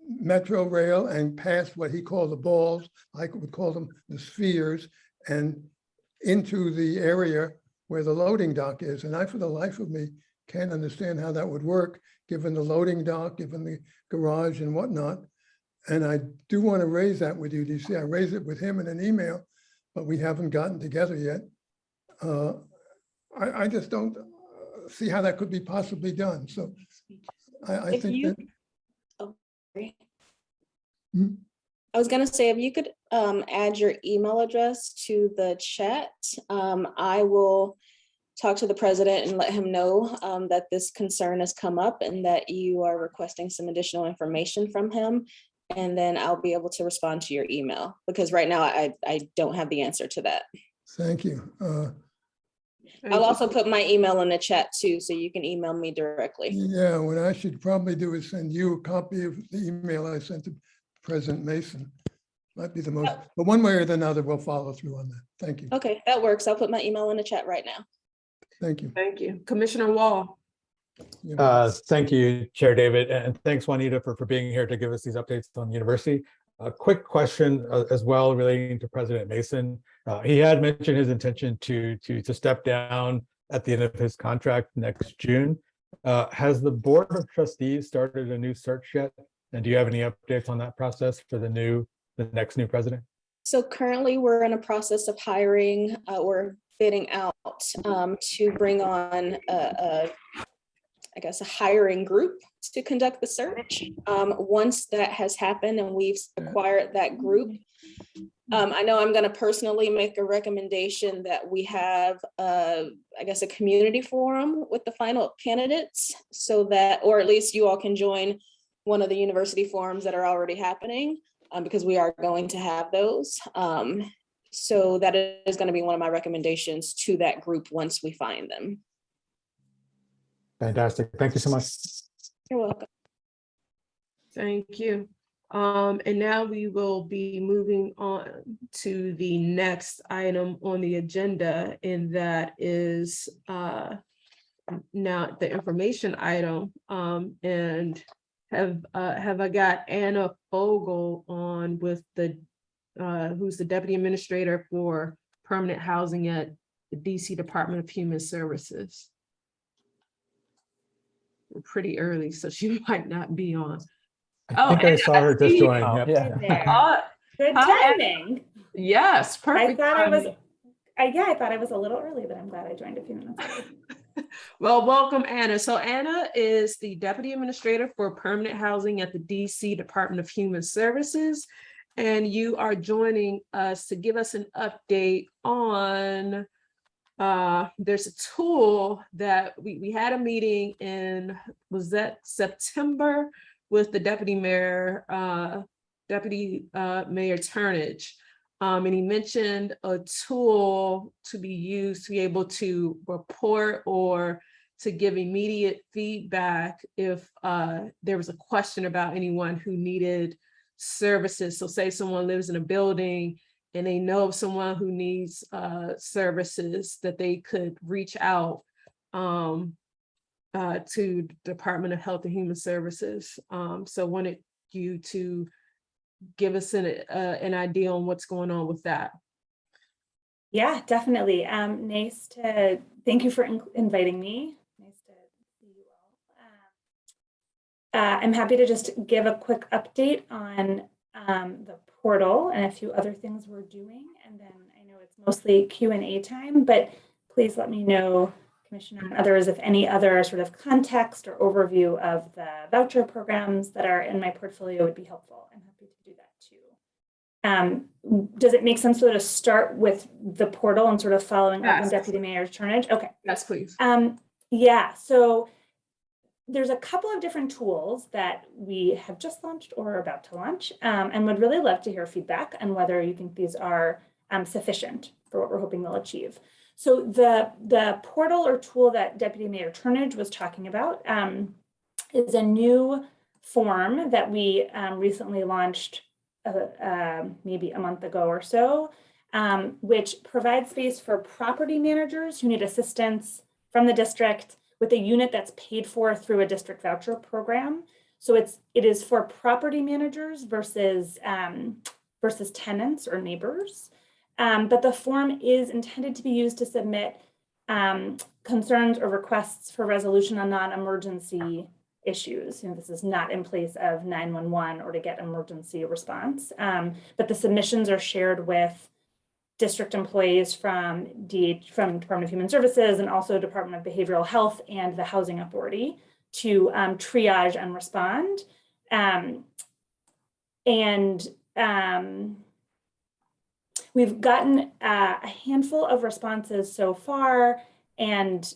Metro Rail and past what he called the balls, I would call them the spheres, and into the area where the loading dock is. And I, for the life of me, can't understand how that would work, given the loading dock, given the garage and whatnot. And I do want to raise that with UDC. I raised it with him in an email, but we haven't gotten together yet. I just don't see how that could be possibly done. So I think that. Oh, sorry. Hmm? I was gonna say, if you could add your email address to the chat, I will talk to the president and let him know that this concern has come up and that you are requesting some additional information from him. And then I'll be able to respond to your email, because right now I don't have the answer to that. Thank you. I'll also put my email in the chat too, so you can email me directly. Yeah, what I should probably do is send you a copy of the email I sent to President Mason. Might be the most, but one way or another, we'll follow through on that. Thank you. Okay, that works. I'll put my email in the chat right now. Thank you. Thank you. Commissioner Wall. Thank you, Chair David, and thanks, Juanita, for being here to give us these updates on the university. A quick question as well relating to President Mason. He had mentioned his intention to step down at the end of his contract next June. Has the Board of Trustees started a new search yet? And do you have any updates on that process for the next new president? So currently we're in a process of hiring, we're bidding out to bring on I guess a hiring group to conduct the search. Once that has happened and we've acquired that group, I know I'm going to personally make a recommendation that we have, I guess, a community forum with the final candidates, so that, or at least you all can join one of the university forums that are already happening, because we are going to have those. So that is going to be one of my recommendations to that group once we find them. Fantastic. Thank you so much. You're welcome. Thank you. And now we will be moving on to the next item on the agenda, and that is now the information item. And have I got Anna Fogel on with the who's the Deputy Administrator for Permanent Housing at the DC Department of Human Services. We're pretty early, so she might not be on. I think I saw her just join. Yep. Yeah. Good timing. Yes, perfect. I thought I was a little early, but I'm glad I joined a few minutes early. Well, welcome, Anna. So Anna is the Deputy Administrator for Permanent Housing at the DC Department of Human Services. And you are joining us to give us an update on there's a tool that we had a meeting in, was that September, with the Deputy Mayor Turnage. And he mentioned a tool to be used to be able to report or to give immediate feedback if there was a question about anyone who needed services. So say someone lives in a building and they know of someone who needs services, that they could reach out to the Department of Health and Human Services. So wanted you to give us an idea on what's going on with that. Yeah, definitely. Thank you for inviting me. Nice to see you all. I'm happy to just give a quick update on the portal and a few other things we're doing. And then I know it's mostly Q&A time, but please let me know, Commissioner and others, if any other sort of context or overview of the voucher programs that are in my portfolio would be helpful. I'm happy to do that too. Does it make sense to start with the portal and sort of following up on Deputy Mayor Turnage? Okay. Yes, please. Yeah, so there's a couple of different tools that we have just launched or are about to launch, and would really love to hear feedback on whether you think these are sufficient for what we're hoping they'll achieve. So the portal or tool that Deputy Mayor Turnage was talking about is a new form that we recently launched maybe a month ago or so, which provides space for property managers who need assistance from the district with a unit that's paid for through a district voucher program. So it is for property managers versus tenants or neighbors. But the form is intended to be used to submit concerns or requests for resolution on non-emergency issues. This is not in place of 911 or to get emergency response. But the submissions are shared with district employees from Department of Human Services and also Department of Behavioral Health and the Housing Authority to triage and respond. We've gotten a handful of responses so far, and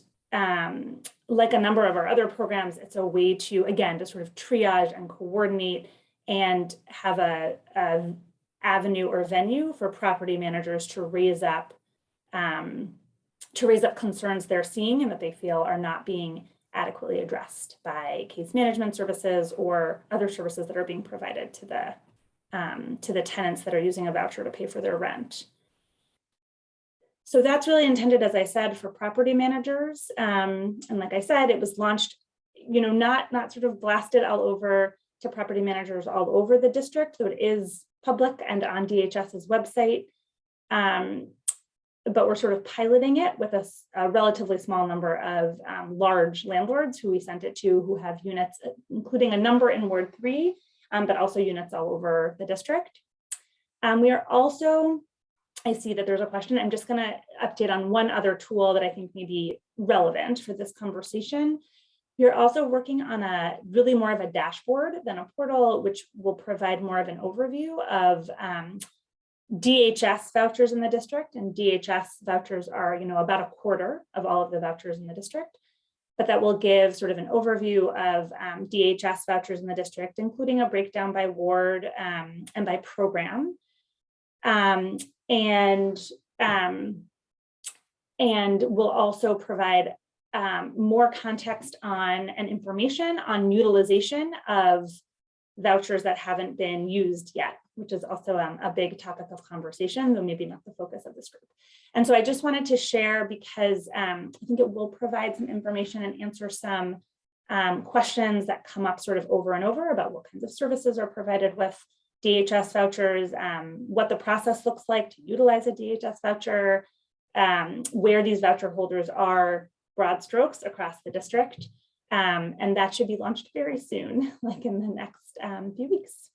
like a number of our other programs, it's a way to, again, to sort of triage and coordinate and have a avenue or venue for property managers to raise up concerns they're seeing and that they feel are not being adequately addressed by case management services or other services that are being provided to the tenants that are using a voucher to pay for their rent. So that's really intended, as I said, for property managers. And like I said, it was launched, not sort of blasted all over to property managers all over the district. So it is public and on DHS's website. But we're sort of piloting it with a relatively small number of large landlords who we sent it to, who have units, including a number in Ward 3, but also units all over the district. We are also, I see that there's a question. I'm just going to update on one other tool that I think may be relevant for this conversation. We're also working on a really more of a dashboard than a portal, which will provide more of an overview of DHS vouchers in the district. And DHS vouchers are, about a quarter of all of the vouchers in the district. But that will give sort of an overview of DHS vouchers in the district, including a breakdown by ward and by program. And we'll also provide more context on and information on utilization of vouchers that haven't been used yet, which is also a big topic of conversation, though maybe not the focus of this group. And so I just wanted to share because I think it will provide some information and answer some questions that come up sort of over and over about what kinds of services are provided with DHS vouchers, what the process looks like to utilize a DHS voucher, where these voucher holders are, broad strokes across the district. And that should be launched very soon, like in the next few weeks.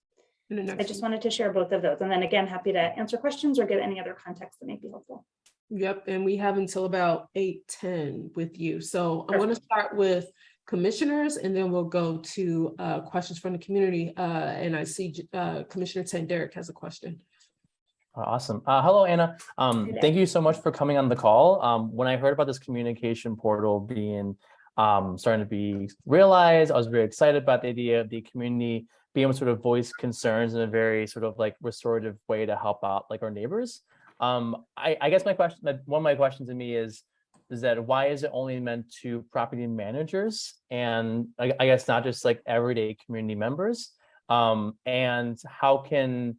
I just wanted to share both of those. And then again, happy to answer questions or get any other context that may be helpful. Yep, and we have until about 8:10 with you. So I want to start with commissioners and then we'll go to questions from the community. And I see Commissioner Tanderick has a question. Awesome. Hello, Anna. there. Thank you so much for coming on the call. When I heard about this communication portal being starting to be realized, I was very excited about the idea of the community being able to sort of voice concerns in a very sort of like restorative way to help out like our neighbors. I guess my question, one of my questions to me is that why is it only meant to property managers and I guess not just like everyday community members? And how can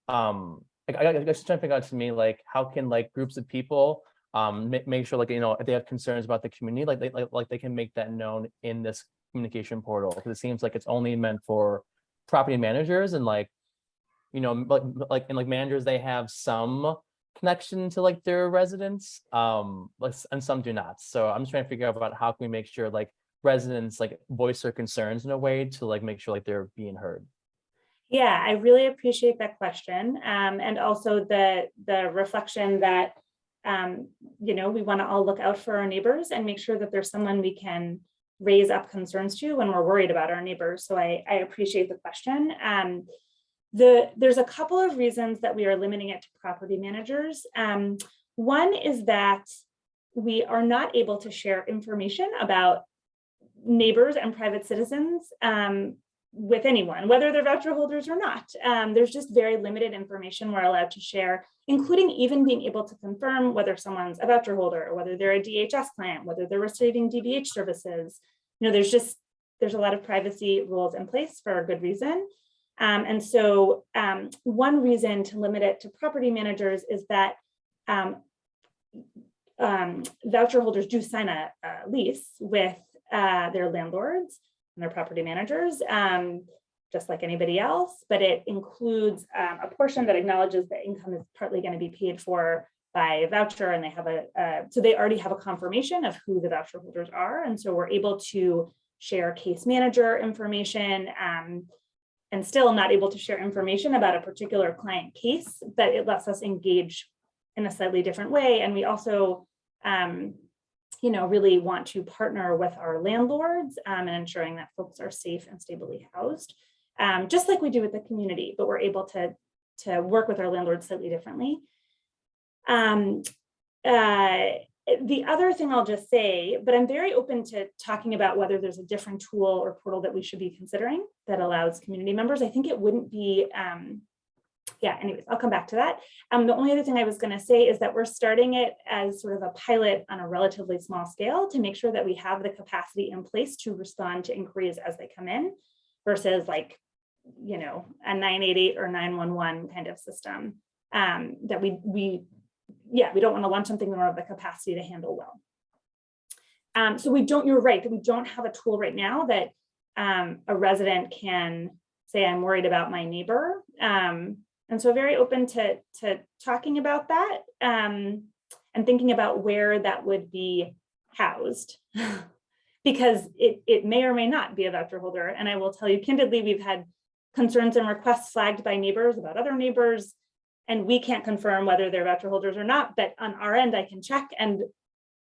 I guess trying to figure out to me like how can like groups of people make sure like if they have concerns about the community like they can make that known in this communication portal, because it seems like it's only meant for property managers and like managers, they have some connection to like their residents and some do not. So I'm just trying to figure out about how can we make sure like residents like voice their concerns in a way to like make sure like they're being heard. Yeah, I really appreciate that question. And also the reflection that, we want to all look out for our neighbors and make sure that there's someone we can raise up concerns to when we're worried about our neighbors. So I appreciate the question. There's a couple of reasons that we are limiting it to property managers. One is that we are not able to share information about neighbors and private citizens with anyone, whether they're voucher holders or not. There's just very limited information we're allowed to share, including even being able to confirm whether someone's a voucher holder or whether they're a DHS client, whether they're receiving DBH services. There's a lot of privacy rules in place for a good reason. And so one reason to limit it to property managers is that voucher holders do sign a lease with their landlords and their property managers, just like anybody else, but it includes a portion that acknowledges that income is partly going to be paid for by a voucher, and they have so they already have a confirmation of who the voucher holders are, and so we're able to share case manager information, and still not able to share information about a particular client case, but it lets us engage in a slightly different way, and we also really want to partner with our landlords and ensuring that folks are safe and stably housed, just like we do with the community, but we're able to work with our landlords slightly differently. The other thing I'll just say, but I'm very open to talking about whether there's a different tool or portal that we should be considering that allows community members. I think it wouldn't be, anyways, I'll come back to that. The only other thing I was going to say is that we're starting it as sort of a pilot on a relatively small scale to make sure that we have the capacity in place to respond to inquiries as they come in versus like, a 988 or 911 kind of system that we don't want to launch something we don't have the capacity to handle well. So you're right, that we don't have a tool right now that a resident can say, I'm worried about my neighbor. And so very open to talking about that and thinking about where that would be housed, because it may or may not be a voucher holder. And I will tell you candidly, we've had concerns and requests flagged by neighbors about other neighbors, and we can't confirm whether they're voucher holders or not, but on our end, I can check, and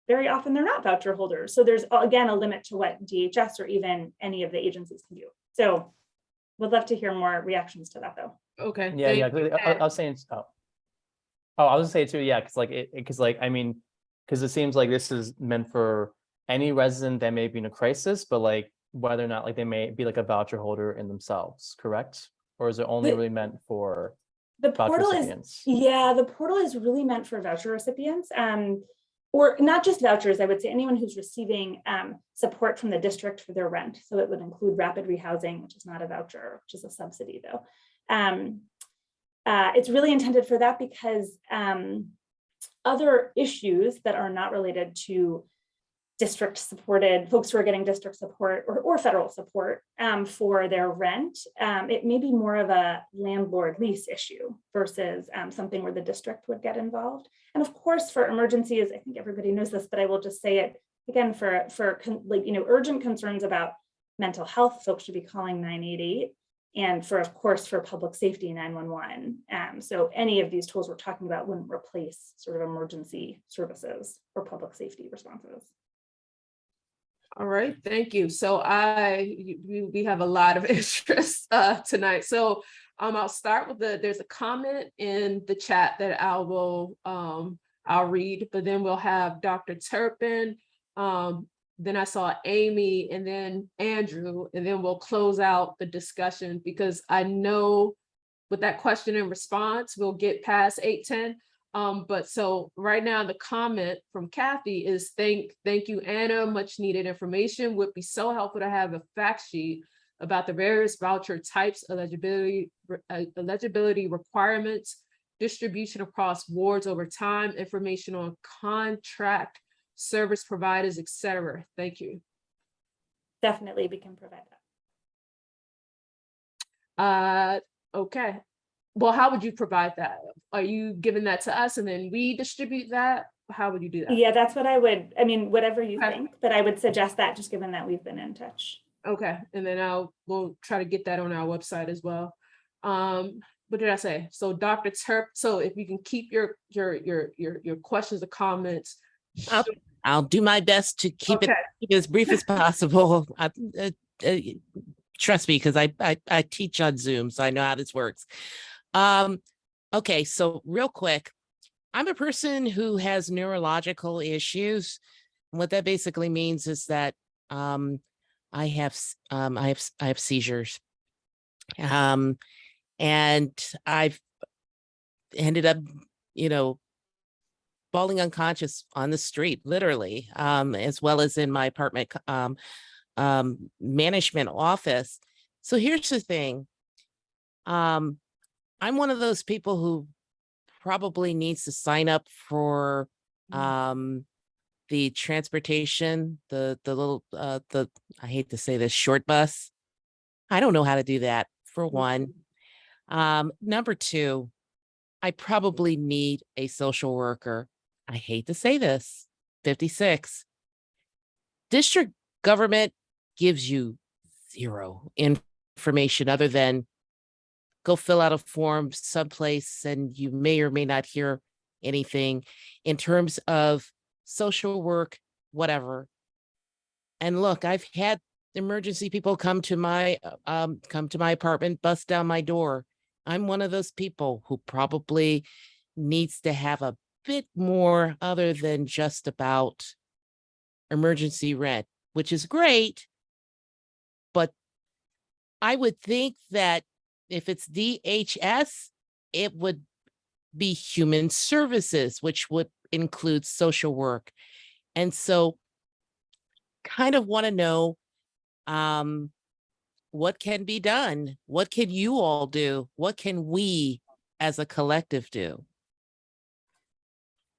very often they're not voucher holders. So there's, again, a limit to what DHS or even any of the agencies can do. So would love to hear more reactions to that though. Okay. Yeah. I was saying, I was gonna say too, yeah, because it seems like this is meant for any resident that may be in a crisis, but like whether or not like they may be like a voucher holder in themselves, correct? Or is it only really meant for the voucher portal recipients? The portal is really meant for voucher recipients, or not just vouchers. I would say anyone who's receiving support from the district for their rent. So it would include rapid rehousing, which is not a voucher, which is a subsidy though. It's really intended for that because other issues that are not related to district supported folks who are getting district support or federal support for their rent, it may be more of a landlord lease issue versus something where the district would get involved. And of course, for emergencies, I think everybody knows this, but I will just say it again, for urgent concerns about mental health, folks should be calling 988. And of course, for public safety, 911. So any of these tools we're talking about wouldn't replace sort of emergency services or public safety responses. All right, thank you. So we have a lot of interest tonight. So I'll start with there's a comment in the chat that I'll read, but then we'll have Dr. Turpin, then I saw Amy and then Andrew, and then we'll close out the discussion because I know with that question and response, we'll get past 8:10. But so right now the comment from Kathy is thank you, Anna, much needed information. Would be so helpful to have a fact sheet about the various voucher types, eligibility requirements, distribution across wards over time, information on contract service providers, etc. Thank you. Definitely, we can provide that. Okay. Well, how would you provide that? Are you giving that to us and then we distribute that? How would you do that? Yeah, that's what I would, I mean, whatever you Okay. think, but I would suggest that just given that we've been in touch. Okay, and then we'll try to get that on our website as well. What did I say? So Dr. Terp, so if you can keep your questions or comments. I'll do my best to keep Okay. it as brief as possible. Trust me, because I teach on Zoom, so I know how this works. Okay, so real quick, I'm a person who has neurological issues. What that basically means is that I have seizures, and I've ended up, falling unconscious on the street, literally, as well as in my apartment management office. So here's the thing. I'm one of those people who probably needs to sign up for the transportation, the little I hate to say this, short bus. I don't know how to do that, for one. Number two, I probably need a social worker. I hate to say this, 56. District government gives you zero information other than go fill out a form someplace and you may or may not hear anything in terms of social work, whatever. And look, I've had emergency people come to my apartment, bust down my door. I'm one of those people who probably needs to have a bit more other than just about emergency rent, which is great. But I would think that if it's DHS, it would be human services, which would include social work. And so kind of want to know what can be done? What can you all do? What can we as a collective do?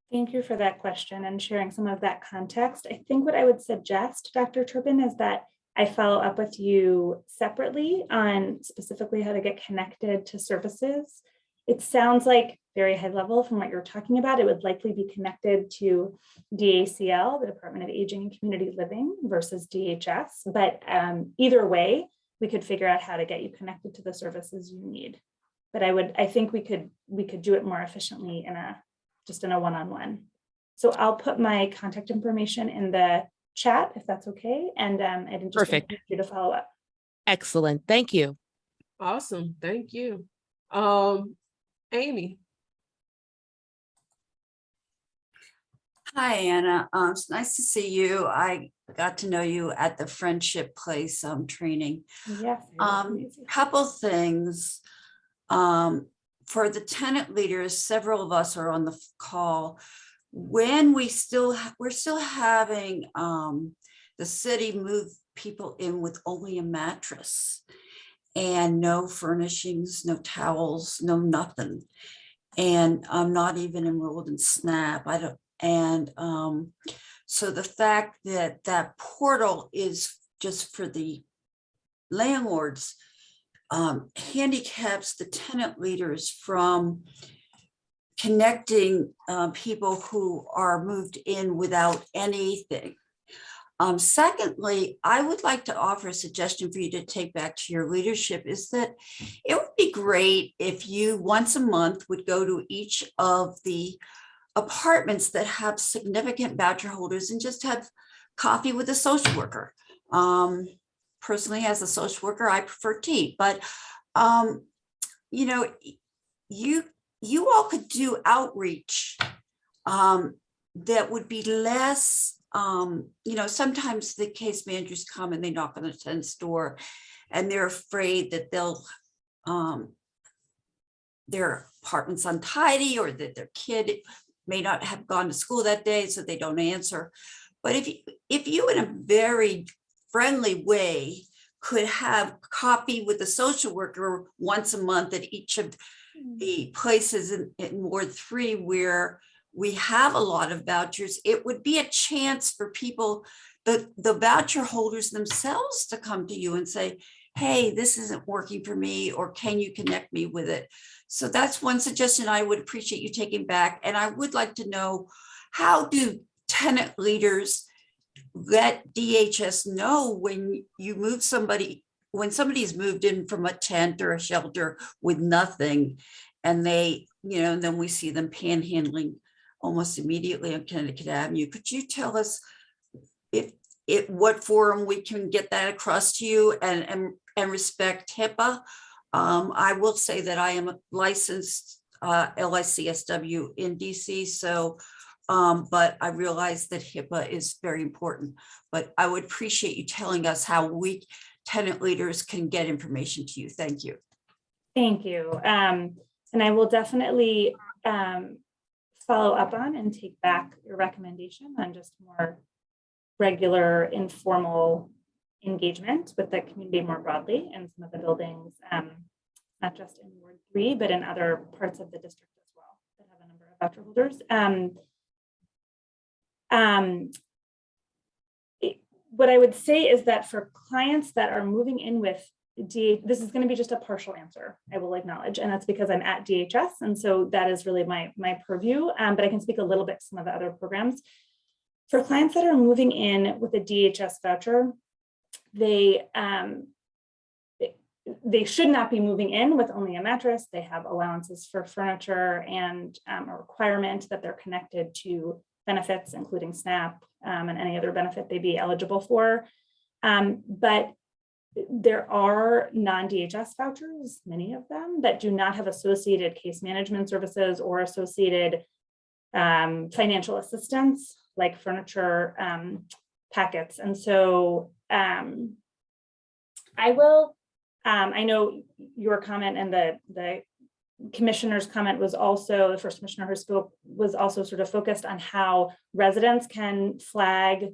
Thank you for that question and sharing some of that context. I think what I would suggest, Dr. Turpin, is that I follow up with you separately on specifically how to get connected to services. It sounds like very high level from what you're talking about. It would likely be connected to DACL, the Department of Aging and Community Living, versus DHS. But either way, we could figure out how to get you connected to the services you need. But I think we could do it more efficiently in a one-on-one. So I'll put my contact information in the chat if that's okay. And I just Perfect. encourage you to follow up. Excellent. Thank you. Awesome. Thank you. Amy. Hi, Anna. It's nice to see you. I got to know you at the Friendship Place training. Yes. Couple things. For the tenant leaders, several of us are on the call. When we're still having the city move people in with only a mattress and no furnishings, no towels, no nothing. And I'm not even enrolled in SNAP. So the fact that that portal is just for the landlords handicaps the tenant leaders from connecting people who are moved in without anything. Secondly, I would like to offer a suggestion for you to take back to your leadership is that it would be great if you once a month would go to each of the apartments that have significant voucher holders and just have coffee with a social worker. Personally, as a social worker, I prefer tea, but you know, you all could do outreach that would be less, you know, sometimes the case managers come and they knock on the tenant's door and they're afraid that their apartment's untidy or that their kid may not have gone to school that day, so they don't answer. But if you in a very friendly way could have coffee with a social worker once a month at each of the places in Ward 3 where we have a lot of vouchers, it would be a chance for people, the voucher holders themselves, to come to you and say, hey, this isn't working for me, or can you connect me with it? So that's one suggestion I would appreciate you taking back. And I would like to know, how do tenant leaders let DHS know when you move somebody, when somebody's moved in from a tent or a shelter with nothing, and they, you know, and then we see them panhandling almost immediately on Connecticut Avenue? Could you tell us what forum we can get that across to you and respect HIPAA? I will say that I am a licensed LICSW in DC, so but I realize that HIPAA is very important. But I would appreciate you telling us how we tenant leaders can get information to you. Thank you. Thank you. And I will definitely follow up on and take back your recommendation on just more regular informal engagement with the community more broadly in some of the buildings, not just in Ward 3, but in other parts of the district as well that have a number of voucher holders. What I would say is that for clients that are moving in with this is going to be just a partial answer, I will acknowledge, and that's because I'm at DHS, and so that is really my purview, but I can speak a little bit to some of the other programs. For clients that are moving in with a DHS voucher, they should not be moving in with only a mattress. They have allowances for furniture and a requirement that they're connected to benefits, including SNAP and any other benefit they'd be eligible for. But there are non-DHS vouchers, many of them, that do not have associated case management services or associated financial assistance like furniture packets. And so I will, I know your comment and the commissioner's comment was also, the first commissioner who spoke was also sort of focused on how residents can flag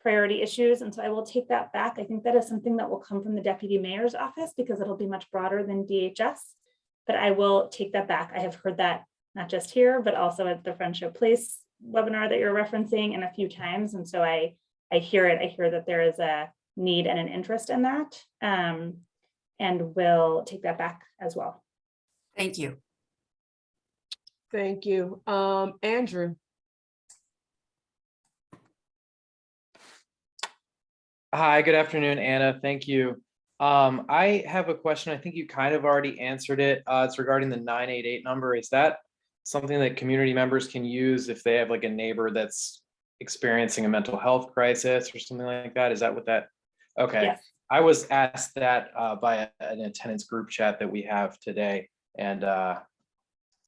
priority issues. And so I will take that back. I think that is something that will come from the deputy mayor's office because it'll be much broader than DHS, but I will take that back. I have heard that not just here, but also at the Friendship Place webinar that you're referencing and a few times. And so I hear it. I hear that there is a need and an interest in that, and will take that back as well. Thank you. Thank you. Andrew. Hi, good afternoon, Anna. Thank you. I have a question. I think you kind of already answered it. It's regarding the 988 number. Is that something that community members can use if they have like a neighbor that's experiencing a mental health crisis or something like that? Is that what that? Okay. Yes. I was asked that by an attendance group chat that we have today, and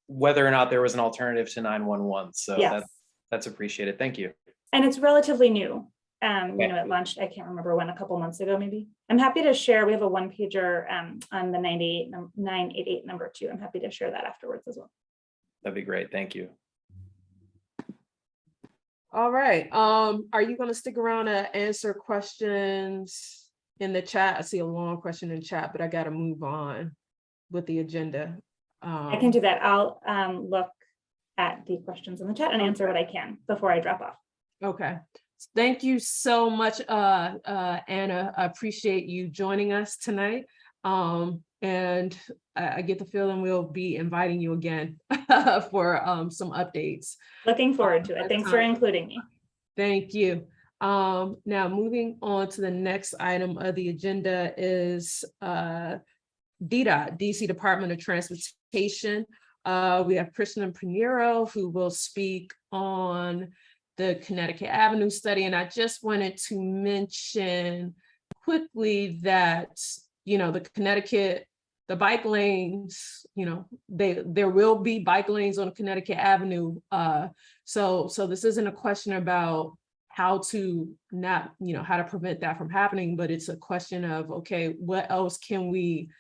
whether or not there was an alternative to 911. So yes, that's appreciated. Thank you. And it's relatively new. Okay. You know, it launched, I can't remember when, a couple months ago, maybe. I'm happy to share. We have a one pager on the 988 number too. I'm happy to share that afterwards as well. That'd be great. Thank you. All right. Are you going to stick around to answer questions in the chat? I see a long question in chat, but I got to move on with the agenda. I can do that. I'll look at the questions in the chat and answer what I can before I drop off. Okay. Thank you so much, Anna. I appreciate you joining us tonight. And I get the feeling we'll be inviting you again for some updates. Looking forward to it. Thanks for including me. Thank you. Now moving on to the next item of the agenda is DDOT, DC Department of Transportation. We have Krishna Pinheiro who will speak on the Connecticut Avenue study. And I just wanted to mention quickly that, the bike lanes, there will be bike lanes on Connecticut Avenue. So this isn't a question about how to how to prevent that from happening, but it's a question of, okay, what else can we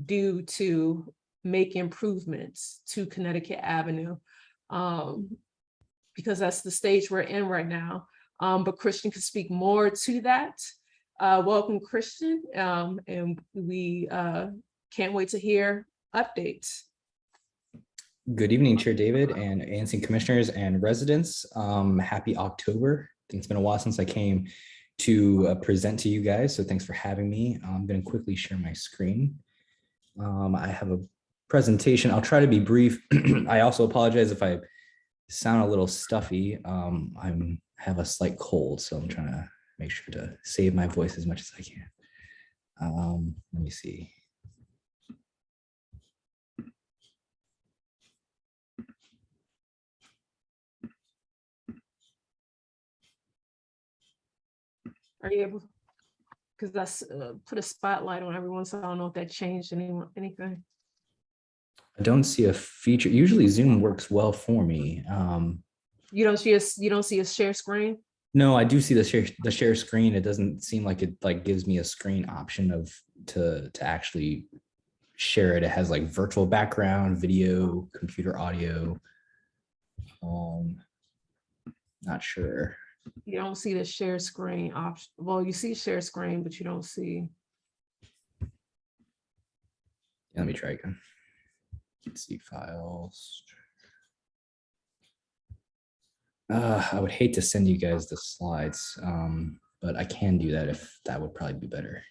do to make improvements to Connecticut Avenue? Because that's the stage we're in right now. But Christian can speak more to that. Welcome, Christian. And we can't wait to hear updates. Good evening, Chair David and ANC commissioners and residents. Happy October. I think it's been a while since I came to present to you guys, so thanks for having me. I'm going to quickly share my screen. I have a presentation. I'll try to be brief. I also apologize if I sound a little stuffy. I have a slight cold, so I'm trying to make sure to save my voice as much as I can. Let me see. Are you able, because that's put a spotlight on everyone, so I don't know if that changed anything. I don't see a feature. Usually Zoom works well for me. You don't see a share screen? No, I do see the share screen. It doesn't seem like it gives me a screen option to actually share it. It has like virtual background, video, computer audio. Not sure. You don't see the share screen option. Well, you see share screen, but you don't see. Let me try again. Let's see files. I would hate to send you guys the slides, but I can do that if that would probably be better.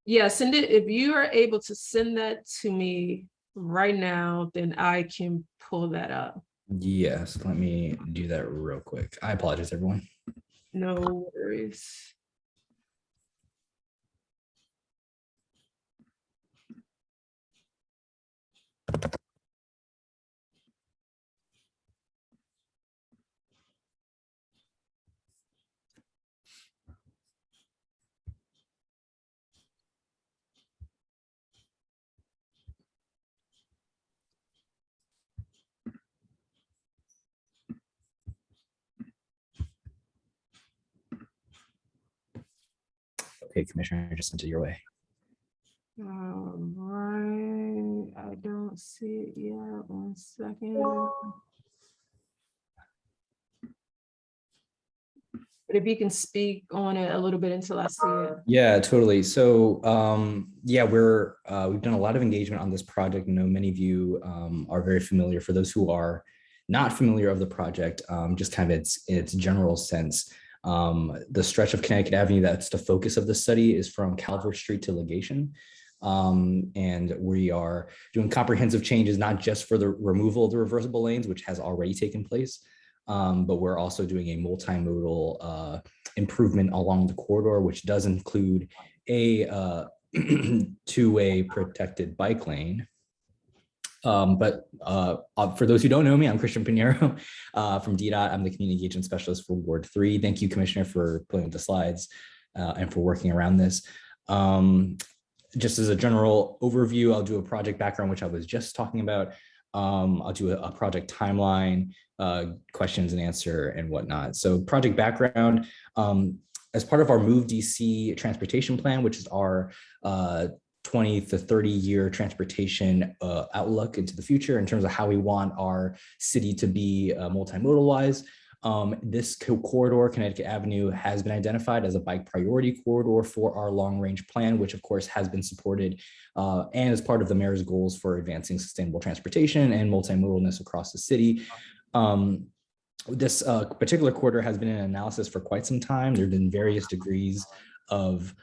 Yeah, send it. If you are able to send that to me right now, then I can pull that up. Yes, let me do that real quick. I apologize, everyone. No worries. Okay, Commissioner, I just sent it your way. Right, I don't see it yet. 1 second. But if you can speak on it a little bit until I see it. Yeah, totally. So yeah, we've done a lot of engagement on this project. I know many of you are very familiar. For those who are not familiar of the project, just kind of its general sense. The stretch of Connecticut Avenue that's the focus of the study is from Calvert Street to Legation. And we are doing comprehensive changes, not just for the removal of the reversible lanes, which has already taken place, but we're also doing a multimodal improvement along the corridor, which does include a two-way protected bike lane. But for those who don't know me, I'm Christian Pinheiro from DDOT. I'm the Community Engagement Specialist for Ward 3. Thank you, Commissioner, for putting up the slides and for working around this. Just as a general overview, I'll do a project background, which I was just talking about. I'll do a project timeline, questions and answer and whatnot. So project background, as part of our Move DC transportation plan, which is our 20 to 30 year transportation outlook into the future in terms of how we want our city to be multimodal wise. This corridor, Connecticut Avenue, has been identified as a bike priority corridor for our long range plan, which of course has been supported and is part of the mayor's goals for advancing sustainable transportation and multimodalness across the city. This particular corridor has been in analysis for quite some time. There have been various degrees of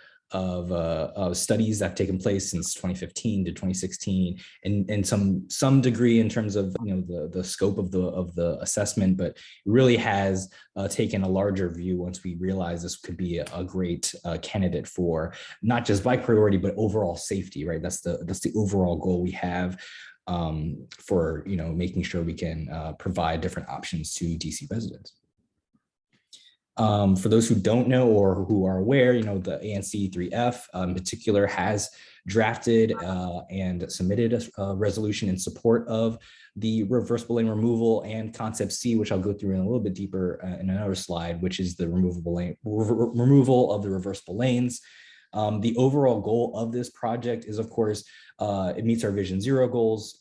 studies that have taken place since 2015 to 2016, and some degree in terms of the scope of the assessment, but really has taken a larger view once we realized this could be a great candidate for not just bike priority but overall safety. Right, that's the overall goal we have. for making sure we can provide different options to DC residents. For those who don't know or who are aware, the ANC3F in particular has drafted and submitted a resolution in support of the reversible lane removal and concept C, which I'll go through in a little bit deeper in another slide, which is the removal of the reversible lanes. The overall goal of this project is, of course, it meets our Vision Zero goals.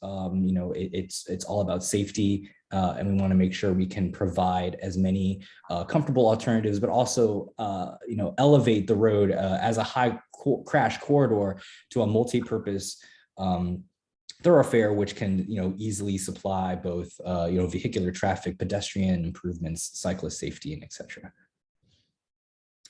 It's all about safety, and we want to make sure we can provide as many comfortable alternatives, but also, elevate the road as a high crash corridor to a multi-purpose thoroughfare, which can, easily supply both, vehicular traffic, pedestrian improvements, cyclist safety, and etc.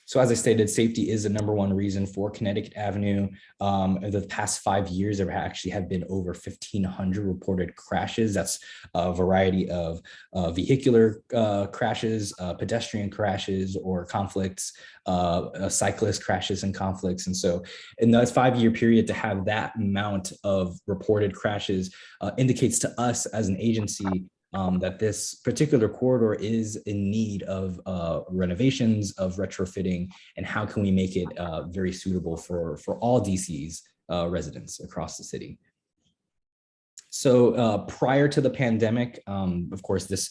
So as I stated, safety is the #1 reason for Connecticut Avenue. In the past 5 years, there actually have been over 1,500 reported crashes. That's a variety of vehicular crashes, pedestrian crashes or conflicts, cyclist crashes and conflicts. And so in that 5-year period, to have that amount of reported crashes indicates to us as an agency that this particular corridor is in need of renovations, of retrofitting, and how can we make it very suitable for all DC's residents across the city. So prior to the pandemic, of course, this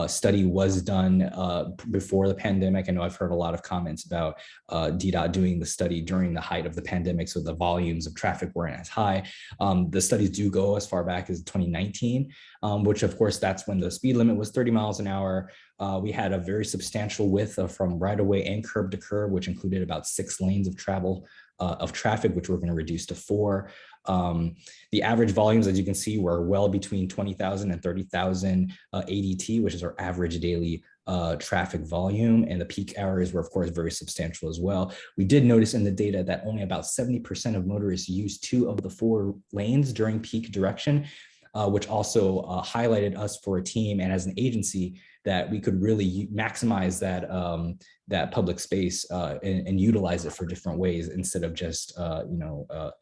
study was done before the pandemic. I know I've heard a lot of comments about DDOT doing the study during the height of the pandemic, so the volumes of traffic weren't as high. The studies do go as far back as 2019, which of course, that's when the speed limit was 30 miles an hour. We had a very substantial width from right-of-way and curb to curb, which included about 6 lanes of travel of traffic, which we're going to reduce to 4. The average volumes, as you can see, were well between 20,000 and 30,000 ADT, which is our average daily traffic volume. And the peak hours were, of course, very substantial as well. We did notice in the data that only about 70% of motorists use 2 of the 4 lanes during peak direction, which also highlighted us for a team and as an agency that we could really maximize that that public space and utilize it for different ways instead of just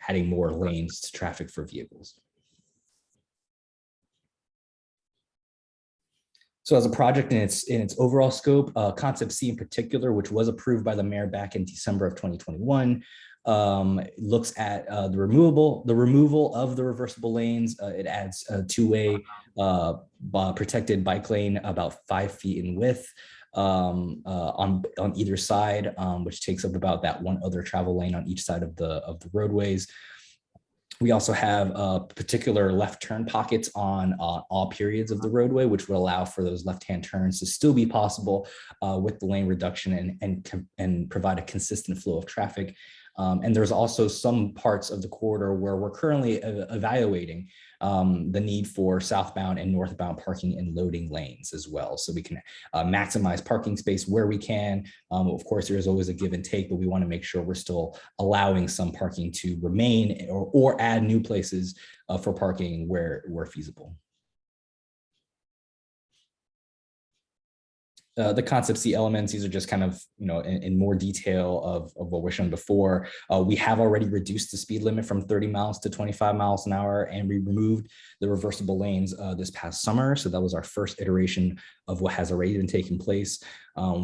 adding more lanes to traffic for vehicles. So as a project in its overall scope, Concept C in particular, which was approved by the mayor back in December of 2021, looks at the removal of the reversible lanes. It adds a 2-way protected bike lane about 5 feet in width on either side, which takes up about that 1 other travel lane on each side of the roadways. We also have particular left turn pockets on all periods of the roadway, which would allow for those left-hand turns to still be possible with the lane reduction and provide a consistent flow of traffic. And there's also some parts of the corridor where we're currently evaluating the need for southbound and northbound parking and loading lanes as well. So we can maximize parking space where we can. Of course, there's always a give and take, but we want to make sure we're still allowing some parking to remain or add new places for parking where feasible. The Concept C elements, these are just kind of, in more detail of what we're shown before. We have already reduced the speed limit from 30 miles to 25 miles an hour, and we removed the reversible lanes this past summer. So that was our first iteration of what has already been taking place.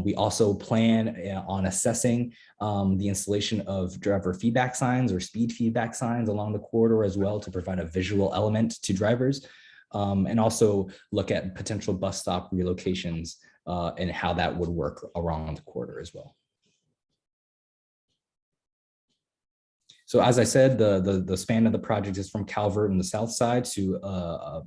We also plan on assessing the installation of driver feedback signs or speed feedback signs along the corridor as well to provide a visual element to drivers, and also look at potential bus stop relocations and how that would work around the corridor as well. So as I said, the span of the project is from Calvert on the south side to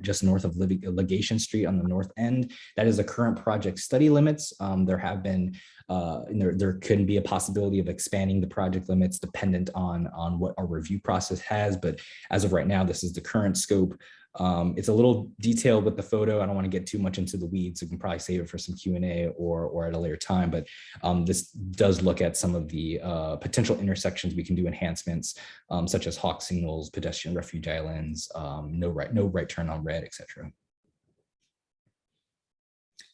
just north of Legation Street on the north end. That is the current project study limits. There have been, there could be a possibility of expanding the project limits dependent on what our review process has. But as of right now, this is the current scope. It's a little detailed with the photo. I don't want to get too much into the weeds. So we can probably save it for some Q&A or at a later time. But this does look at some of the potential intersections we can do enhancements, such as hawk signals, pedestrian refuge islands, no right turn on red, etc.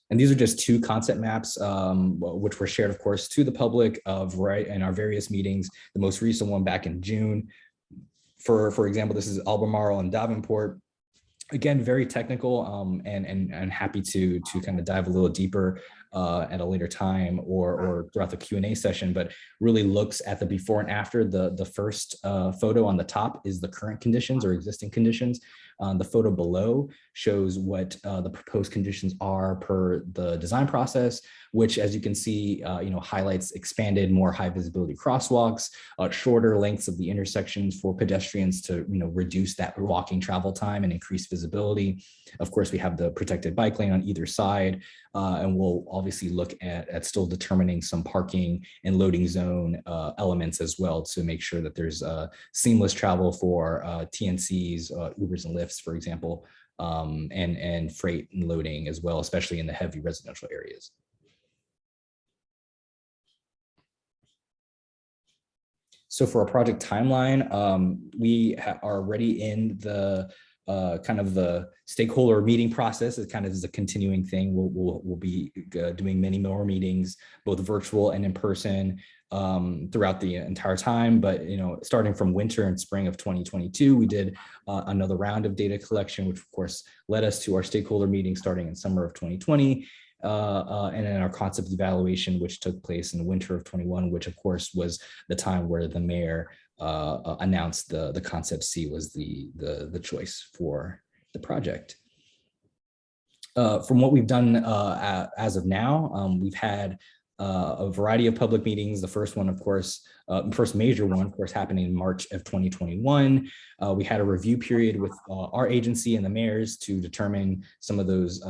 And these are just 2 concept maps, which were shared, of course, to the public in our various meetings. The most recent one back in June. For example, this is Albemarle and Davenport. Again, very technical, and happy to kind of dive a little deeper at a later time or throughout the Q&A session, but really looks at the before and after. The first photo on the top is the current conditions or existing conditions. The photo below shows what the proposed conditions are per the design process, which, as you can see, highlights expanded, more high visibility crosswalks, shorter lengths of the intersections for pedestrians to reduce that walking travel time and increase visibility. Of course, we have the protected bike lane on either side, and we'll obviously look at still determining some parking and loading zone elements as well to make sure that there's seamless travel for TNCs, Ubers and Lyfts, for example, and freight and loading as well, especially in the heavy residential areas. So for our project timeline, we are already in the kind of the stakeholder meeting process. It kind of is a continuing thing. We'll be doing many more meetings, both virtual and in person, throughout the entire time. But starting from winter and spring of 2022, we did another round of data collection, which of course led us to our stakeholder meeting starting in summer of 2020. And then our concept evaluation, which took place in the winter of 21, which of course was the time where the mayor announced the concept C was the choice for the project. From what we've done as of now, we've had a variety of public meetings. The first one, of course, first major one, of course, happening in March of 2021. We had a review period with our agency and the mayors to determine some of those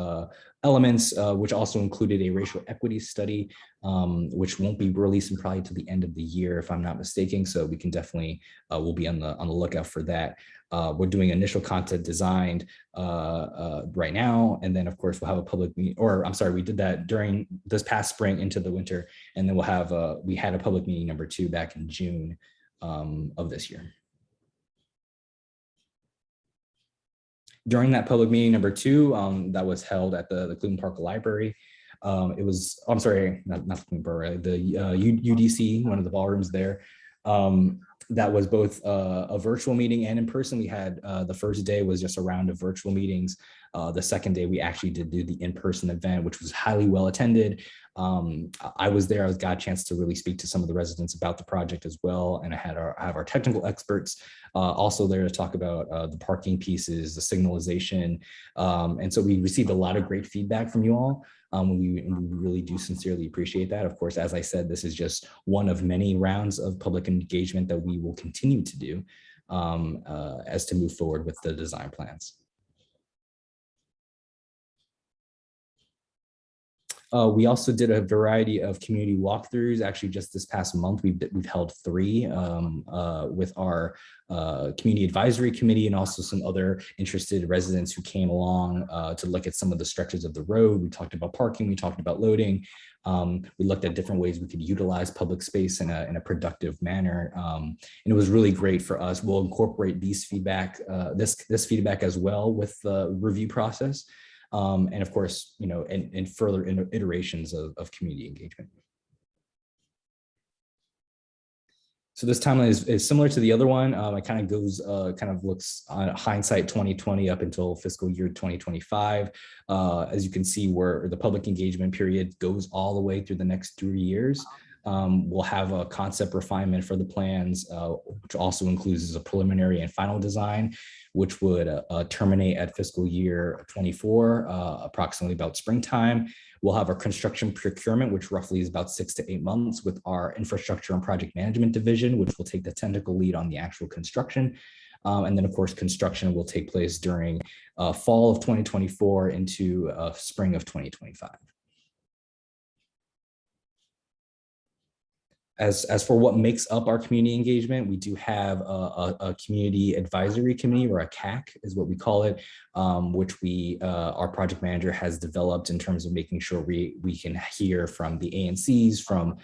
elements, which also included a racial equity study, which won't be released probably to the end of the year, if I'm not mistaken. So we can definitely, we'll be on the lookout for that. We're doing initial content designed right now. And then of course we'll have a public meeting, or I'm sorry, we did that during this past spring into the winter. And then we'll have, we had a public meeting number 2 back in June of this year. During that public meeting number 2, that was held at the Cleveland Park Library. It was, I'm sorry, not the Cleveland Park, the UDC, one of the ballrooms there. That was both a virtual meeting and in person. We had the first day was just a round of virtual meetings. The second day we actually did do the in-person event, which was highly well attended. I was there. I got a chance to really speak to some of the residents about the project as well. And I have our technical experts also there to talk about the parking pieces, the signalization. And so we received a lot of great feedback from you all. We really do sincerely appreciate that. Of course, as I said, this is just one of many rounds of public engagement that we will continue to do as to move forward with the design plans. We also did a variety of community walkthroughs. Actually, just this past month, we've held 3 with our community advisory committee and also some other interested residents who came along to look at some of the stretches of the road. We talked about parking, we talked about loading. We looked at different ways we could utilize public space in a productive manner. And it was really great for us. We'll incorporate these feedback, this feedback as well with the review process. And of course, and further iterations of community engagement. So this timeline is similar to the other one. It kind of goes, kind of looks on hindsight 2020 up until fiscal year 2025. As you can see, where the public engagement period goes all the way through the next 3 years. We'll have a concept refinement for the plans, which also includes a preliminary and final design, which would terminate at fiscal year 24, approximately about springtime. We'll have our construction procurement, which roughly is about 6 to 8 months, with our infrastructure and project management division, which will take the technical lead on the actual construction. And then of course, construction will take place during fall of 2024 into spring of 2025. As for what makes up our community engagement, we do have a community advisory committee, or a CAC is what we call it, which our project manager has developed in terms of making sure we can hear from the ANCs, from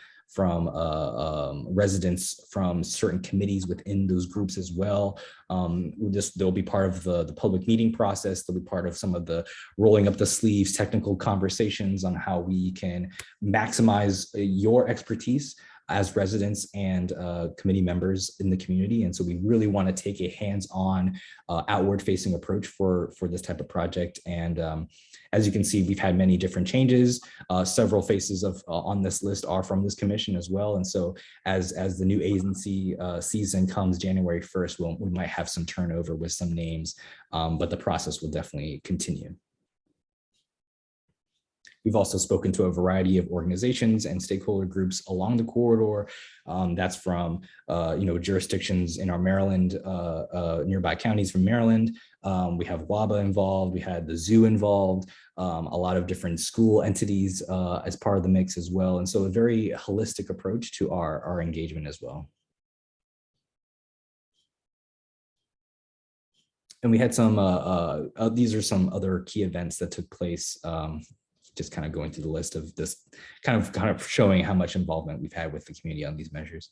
residents from certain committees within those groups as well. They'll be part of the public meeting process. They'll be part of some of the rolling up the sleeves technical conversations on how we can maximize your expertise as residents and committee members in the community. And so we really want to take a hands-on, outward-facing approach for this type of project. And as you can see, we've had many different changes. Several faces of on this list are from this commission as well. And so as the new agency season comes January 1st, we might have some turnover with some names, but the process will definitely continue. We've also spoken to a variety of organizations and stakeholder groups along the corridor. That's from jurisdictions in our Maryland, nearby counties from Maryland. We have WABA involved, we had the zoo involved, a lot of different school entities as part of the mix as well. And so a very holistic approach to our engagement as well. And we had some, these are some other key events that took place, just kind of going through the list of this, kind of showing how much involvement we've had with the community on these measures.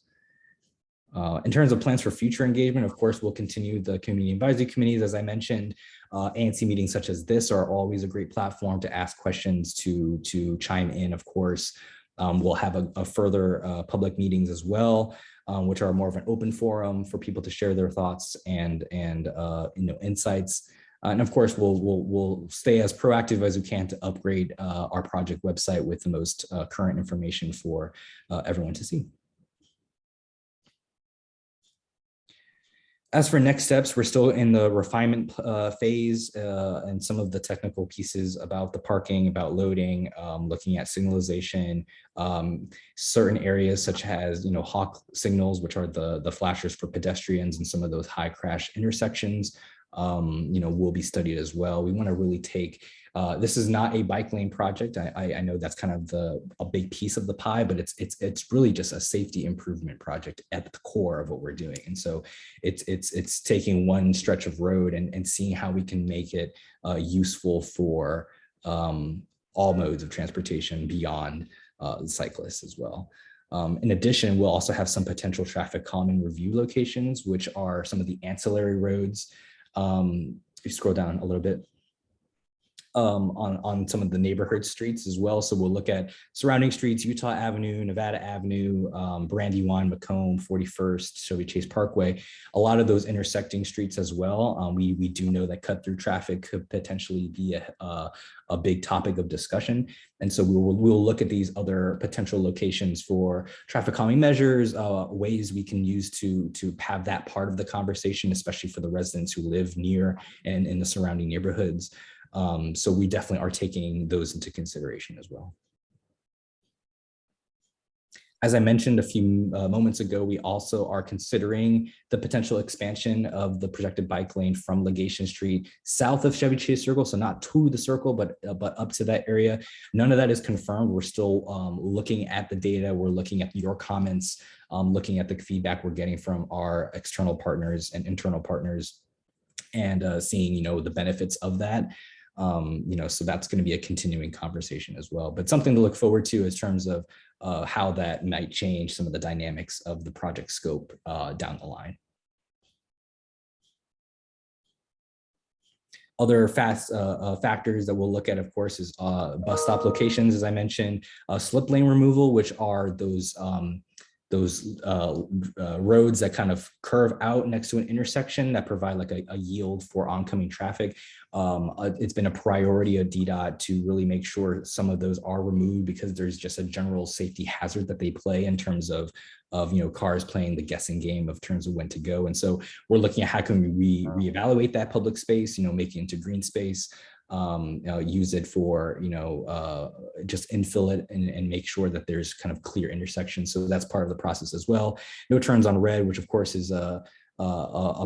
In terms of plans for future engagement, of course, we'll continue the community advisory committees. As I mentioned, ANC meetings such as this are always a great platform to ask questions, to chime in, of course. We'll have a further public meetings as well, which are more of an open forum for people to share their thoughts and insights. And of course, we'll stay as proactive as we can to upgrade our project website with the most current information for everyone to see. As for next steps, we're still in the refinement phase and some of the technical pieces about the parking, about loading, looking at signalization, certain areas such as hawk signals, which are the flashers for pedestrians and some of those high crash intersections. Will be studied as well. We want to really take, this is not a bike lane project. I know that's kind of a big piece of the pie, but it's really just a safety improvement project at the core of what we're doing. And so it's taking one stretch of road and seeing how we can make it useful for all modes of transportation beyond the cyclists as well. In addition, we'll also have some potential traffic calming review locations, which are some of the ancillary roads. If you scroll down a little bit, on some of the neighborhood streets as well. So we'll look at surrounding streets, Utah Avenue, Nevada Avenue, Brandywine, Macomb, 41st, Chevy Chase Parkway, a lot of those intersecting streets as well. We do know that cut through traffic could potentially be a big topic of discussion. And so we'll look at these other potential locations for traffic calming measures, ways we can use to have that part of the conversation, especially for the residents who live near and in the surrounding neighborhoods. So we definitely are taking those into consideration as well. As I mentioned a few moments ago, we also are considering the potential expansion of the projected bike lane from Legation Street south of Chevy Chase Circle. So not to the circle, but up to that area. None of that is confirmed. We're still looking at the data. We're looking at your comments, looking at the feedback we're getting from our external partners and internal partners, and seeing the benefits of that. So that's going to be a continuing conversation as well, but something to look forward to in terms of how that might change some of the dynamics of the project scope down the line. Other factors that we'll look at, of course, is bus stop locations, as I mentioned, slip lane removal, which are those roads that kind of curve out next to an intersection that provide like a yield for oncoming traffic. It's been a priority of DDOT to really make sure some of those are removed because there's just a general safety hazard that they play in terms of cars playing the guessing game of terms of when to go. And so we're looking at how can we reevaluate that public space, make it into green space, use it for, just infill it and make sure that there's kind of clear intersections. So that's part of the process as well. No turns on red, which of course is a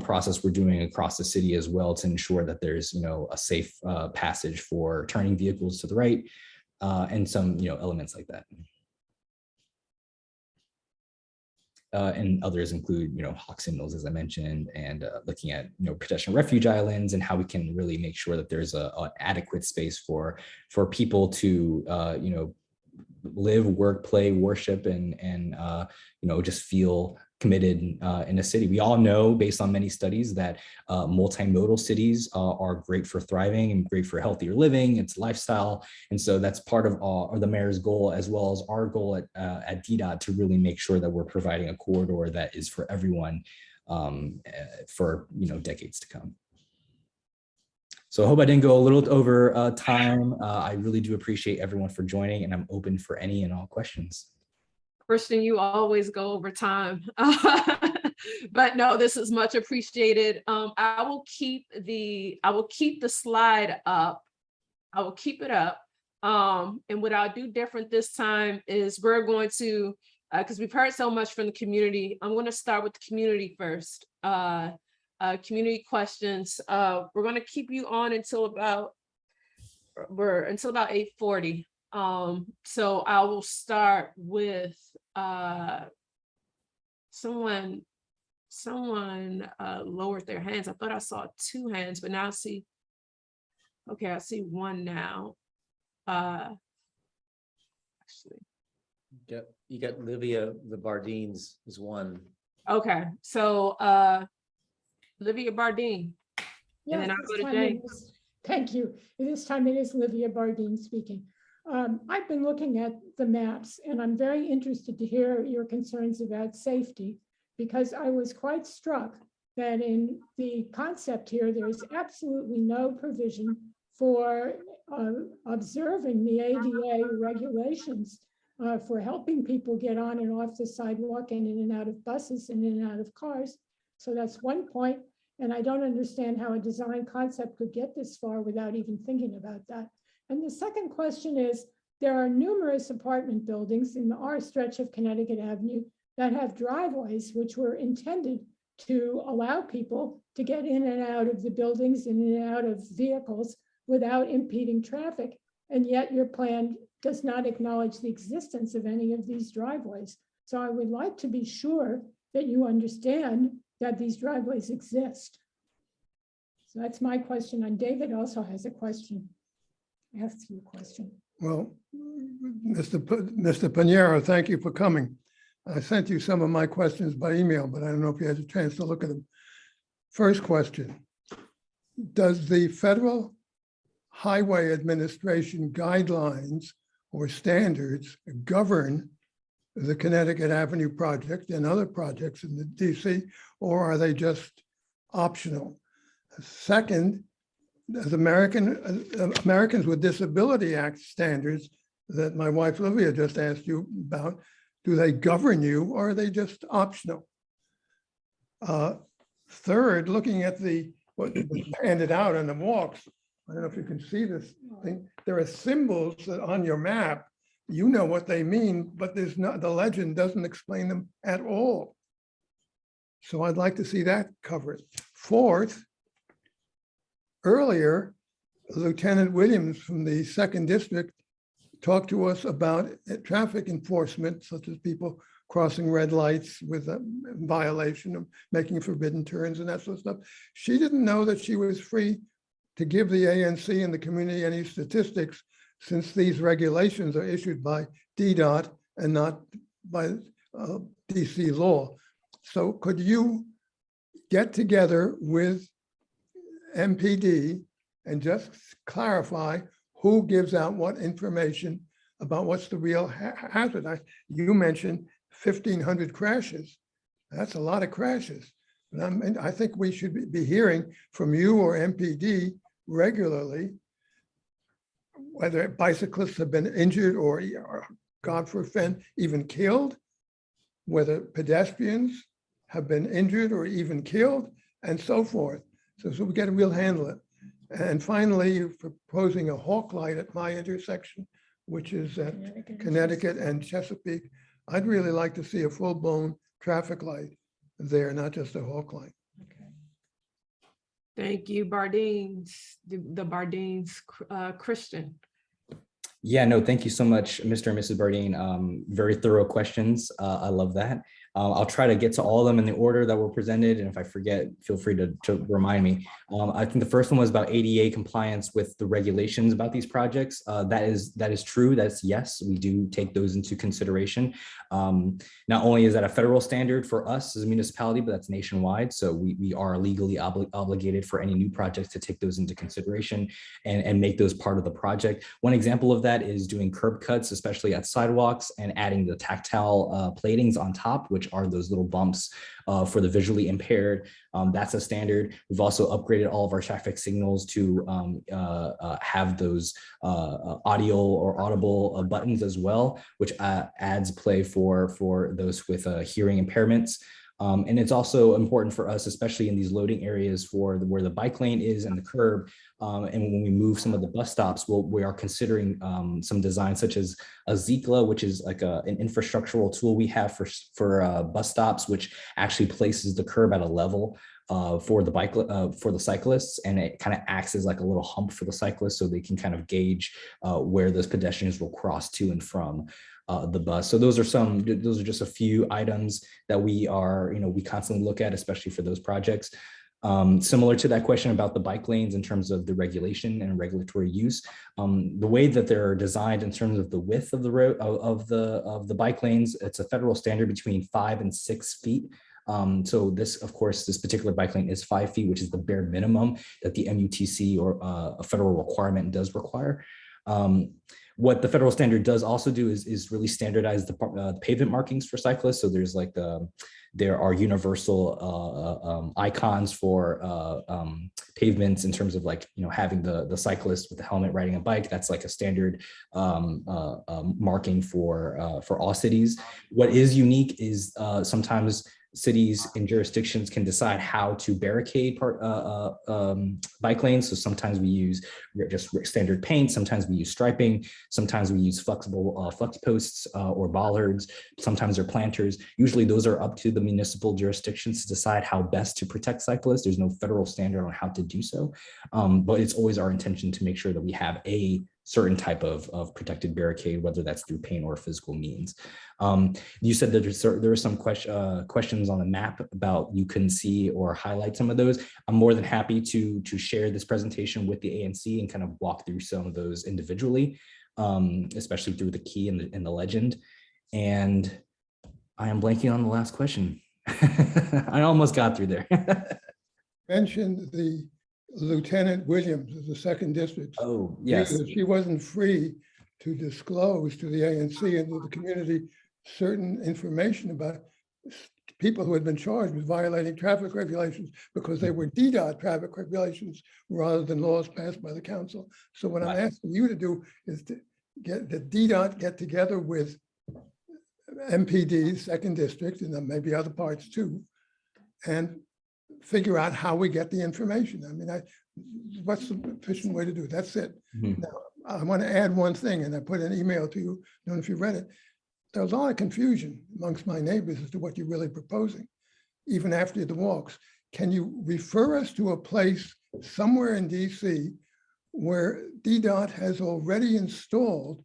process we're doing across the city as well to ensure that there's, a safe passage for turning vehicles to the right and some, elements like that. And others include, hawk signals, as I mentioned, and looking at, pedestrian refuge islands and how we can really make sure that there's an adequate space for people to, live, work, play, worship, and just feel committed in a city. We all know, based on many studies, that multimodal cities are great for thriving and great for healthier living. It's lifestyle, and so that's part of the mayor's goal, as well as our goal at DDOT, to really make sure that we're providing a corridor that is for everyone for decades to come. So I hope I didn't go a little over time. I really do appreciate everyone for joining, and I'm open for any and all questions. Christian, you always go over time. But no, this is much appreciated. I will keep the slide up. I will keep it up. And what I'll do different this time is we're going to, because we've heard so much from the community, I'm going to start with the community first. Community questions. We're going to keep you on until about 8:40. So I will start with someone lowered their hands. I thought I saw 2 hands, but now I see, okay, I see 1 now. Actually, You got Livia, the Bardines is 1. okay, so Livia Bardine. And then I'll go to James. Thank you. This time it is Livia Bardine speaking. I've been looking at the maps, and I'm very interested to hear your concerns about safety, because I was quite struck that in the concept here, there's absolutely no provision for observing the ADA regulations for helping people get on and off the sidewalk and in and out of buses and in and out of cars. So that's one point. And I don't understand how a design concept could get this far without even thinking about that. And the second question is, there are numerous apartment buildings in our stretch of Connecticut Avenue that have driveways which were intended to allow people to get in and out of the buildings, in and out of vehicles without impeding traffic. And yet your plan does not acknowledge the existence of any of these driveways. So I would like to be sure that you understand that these driveways exist. So that's my question. And David also has a question. Ask you a question. Well, Mr. Pinheiro, thank you for coming. I sent you some of my questions by email, but I don't know if you had a chance to look at them. First question, does the Federal Highway Administration guidelines or standards govern the Connecticut Avenue project and other projects in the DC, or are they just optional? Second, as Americans with Disability Act standards that my wife Livia just asked you about, do they govern you or are they just optional? Third, looking at what was handed out on the walks, I don't know if you can see this thing, there are symbols that on your map, you know what they mean, but there's not, the legend doesn't explain them at all. So I'd like to see that covered. Fourth, earlier, Lieutenant Williams from the 2nd District talked to us about traffic enforcement, such as people crossing red lights with a violation of making forbidden turns and that sort of stuff. She didn't know that she was free to give the ANC and the community any statistics, since these regulations are issued by DDOT and not by DC law. So could you get together with MPD and just clarify who gives out what information about what's the real hazard? You mentioned 1,500 crashes. That's a lot of crashes. And I think we should be hearing from you or MPD regularly whether bicyclists have been injured or God forbid, even killed, whether pedestrians have been injured or even killed, and so forth. So we get a real handle it. And finally, you're proposing a hawk light at my intersection, which is at Connecticut and Chesapeake. I'd really like to see a full-blown traffic light there, not just a hawk light. Thank you, Bardines, the Bardines, Christian. Yeah, no, thank you so much, Mr. and Mrs. Bardine. Very thorough questions. I love that. I'll try to get to all of them in the order that were presented, and if I forget, feel free to remind me. I think the first one was about ADA compliance with the regulations about these projects. That is true. That's yes, we do take those into consideration. Not only is that a federal standard for us as a municipality, but that's nationwide. So we are legally obligated for any new projects to take those into consideration and make those part of the project. One example of that is doing curb cuts, especially at sidewalks, and adding the tactile platings on top, which are those little bumps for the visually impaired. That's a standard. We've also upgraded all of our traffic signals to have those audio or audible buttons as well, which adds play for those with hearing impairments. And it's also important for us, especially in these loading areas for where the bike lane is and the curb. And when we move some of the bus stops, we are considering some designs such as a Zikla, which is like an infrastructural tool we have for bus stops, which actually places the curb at a level for the cyclists, and it kind of acts as like a little hump for the cyclists, so they can kind of gauge where those pedestrians will cross to and from the bus. So those are just a few items that we constantly look at, especially for those projects. Similar to that question about the bike lanes in terms of the regulation and regulatory use, the way that they're designed in terms of the width of the road of the bike lanes, it's a federal standard between 5 and 6 feet. So this particular bike lane is 5 feet, which is the bare minimum that the MUTC or a federal requirement does require. What the federal standard does also do is really standardize the pavement markings for cyclists. So there's like there are universal icons for pavements in terms of having the cyclist with the helmet riding a bike. That's like a standard marking for all cities. What is unique is sometimes cities and jurisdictions can decide how to barricade bike lanes. So sometimes we use just standard paint, sometimes we use striping, sometimes we use flexible flex posts or bollards, sometimes they're planters. Usually those are up to the municipal jurisdictions to decide how best to protect cyclists. There's no federal standard on how to do so, but it's always our intention to make sure that we have a certain type of protected barricade, whether that's through paint or physical means. You said that there were some questions on the map about you couldn't see or highlight some of those. I'm more than happy to share this presentation with the ANC and kind of walk through some of those individually, especially through the key and the legend. And I am blanking on the last question. I almost got through there. Mentioned the Lieutenant Williams of the 2nd District. Oh, yes. She wasn't free to disclose to the ANC and to the community certain information about people who had been charged with violating traffic regulations because they were DDOT traffic regulations rather than laws passed by the council. So what I'm asking you to do is to get the DDOT get together with MPD, 2nd District, and then maybe other parts too, and figure out how we get the information. I mean, what's the efficient way to do it? That's it. Mm-hmm. Now, I want to add one thing, and I put an email to you. I don't know if you read it. There's a lot of confusion amongst my neighbors as to what you're really proposing, even after the walks. Can you refer us to a place somewhere in DC where DDOT has already installed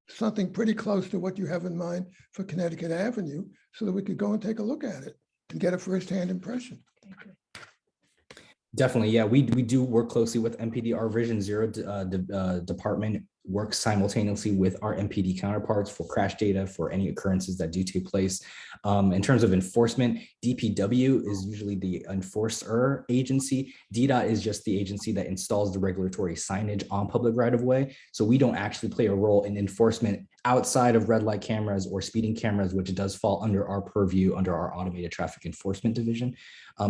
something pretty close to what you have in mind for Connecticut Avenue so that we could go and take a look at it and get a firsthand impression? Definitely, yeah. We do work closely with MPD. Our Vision Zero department works simultaneously with our MPD counterparts for crash data for any occurrences that do take place. In terms of enforcement, DPW is usually the enforcer agency. DDOT is just the agency that installs the regulatory signage on public right-of-way. So we don't actually play a role in enforcement outside of red light cameras or speeding cameras, which does fall under our purview under our automated traffic enforcement division.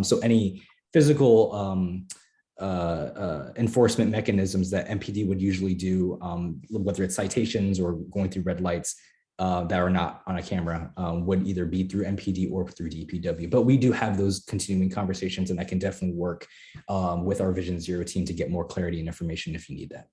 So any physical enforcement mechanisms that MPD would usually do, whether it's citations or going through red lights that are not on a camera, would either be through MPD or through DPW. But we do have those continuing conversations, and I can definitely work with our Vision Zero team to get more clarity and information if you need that.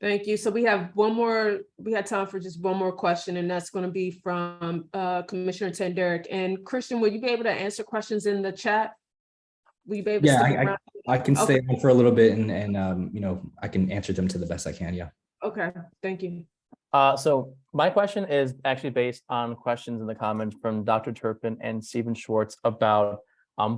Thank you. So we have we had time for just one more question, and that's going to be from Commissioner Tanderick. And Christian, will you be able to answer questions in the chat? Will you be able to stick around? I can stay on for a little bit and I can answer them to the best I can. Yeah. Okay, thank you. So my question is actually based on questions in the comments from Dr. Turpin and Stephen Schwartz about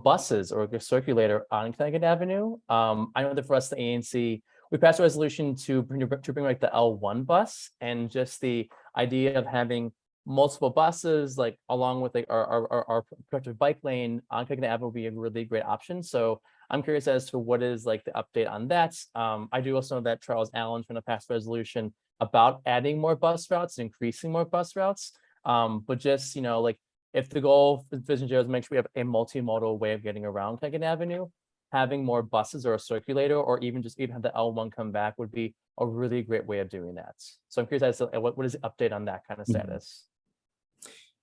buses or the circulator on Connecticut Avenue. I know that for us, the ANC, we passed a resolution to bring like the L1 bus, and just the idea of having multiple buses, like along with like our productive bike lane on Connecticut Avenue would be a really great option. So I'm curious as to what is like the update on that. I do also know that Charles Allen's going to pass a resolution about adding more bus routes, increasing more bus routes. But just, like if the goal for Vision Zero is to make sure we have a multimodal way of getting around Connecticut Avenue, having more buses or a circulator, or even have the L1 come back would be a really great way of doing that. So I'm curious as to what is the update on that kind of status?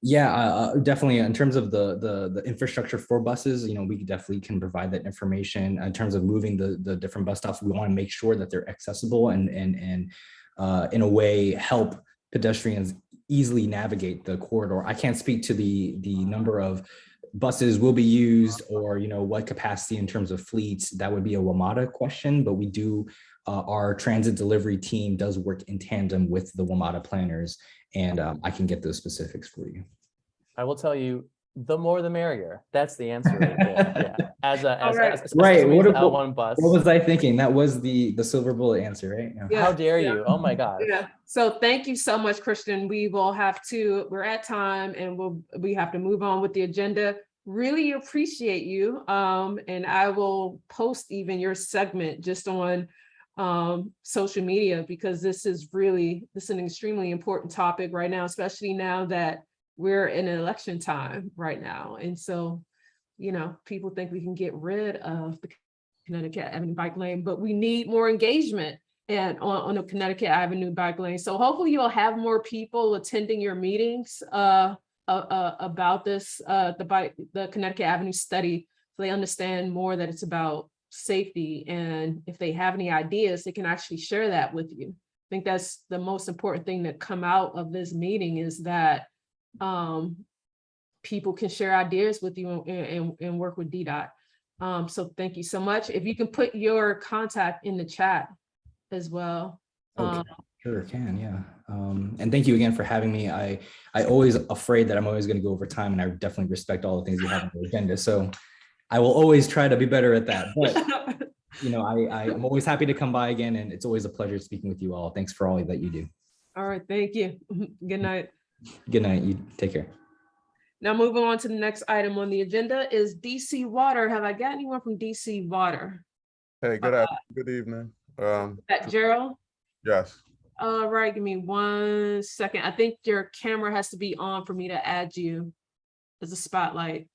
Yeah, definitely. In terms of the infrastructure for buses, we definitely can provide that information. In terms of moving the different bus stops, we want to make sure that they're accessible and in a way help pedestrians easily navigate the corridor. I can't speak to the number of buses will be used, or what capacity in terms of fleets. That would be a WMATA question, but we do. Our transit delivery team does work in tandem with the WMATA planners, and I can get those specifics for you. I will tell you, the more the merrier. That's the answer right there. Yeah. As right. What L1 bus. What was I thinking? That was the silver bullet answer, right? Yeah. How dare you? Oh my God. Yeah. So thank you so much, Christian. We're at time, and we have to move on with the agenda. Really appreciate you. And I will post even your segment just on social media, because this is an extremely important topic right now, especially now that we're in an election time right now. And so, people think we can get rid of the Connecticut Avenue bike lane, but we need more engagement on the Connecticut Avenue bike lane. So hopefully you'll have more people attending your meetings about this, the Connecticut Avenue study, so they understand more that it's about safety, and if they have any ideas, they can actually share that with you. I think that's the most important thing that come out of this meeting, is that people can share ideas with you and work with DDOT. So thank you so much. If you can put your contact in the chat as well. Okay. Sure can, yeah. And thank you again for having me. I always afraid that I'm always going to go over time, and I definitely respect all the things you have on the agenda. So I will always try to be better at that. But I'm always happy to come by again, and it's always a pleasure speaking with you all. Thanks for all that you do. All right, thank you. Good night. Good night. You take care. Now moving on to the next item on the agenda is DC Water. Have I got anyone from DC Water? Hey, good evening. That Gerald? Yes. All right, give me 1 second. I think your camera has to be on for me to add you as a spotlight,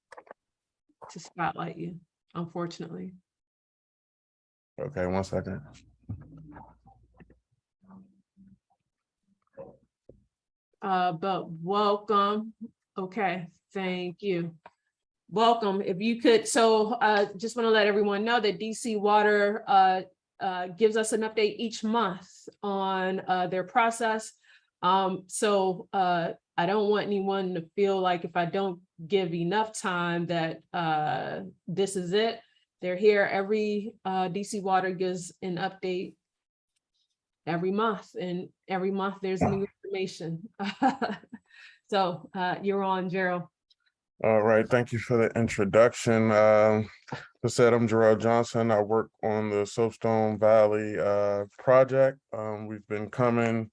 to spotlight you, unfortunately. Okay, 1 second. But welcome. Okay, thank you. Welcome. If you could, so just want to let everyone know that DC Water gives us an update each month on their process. So I don't want anyone to feel like if I don't give enough time that this is it. They're here every, DC Water gives an update every month, and every month there's new information. So you're on, Gerald. All right, thank you for the introduction. As I said, I'm Gerald Johnson. I work on the Soapstone Valley project. We've been coming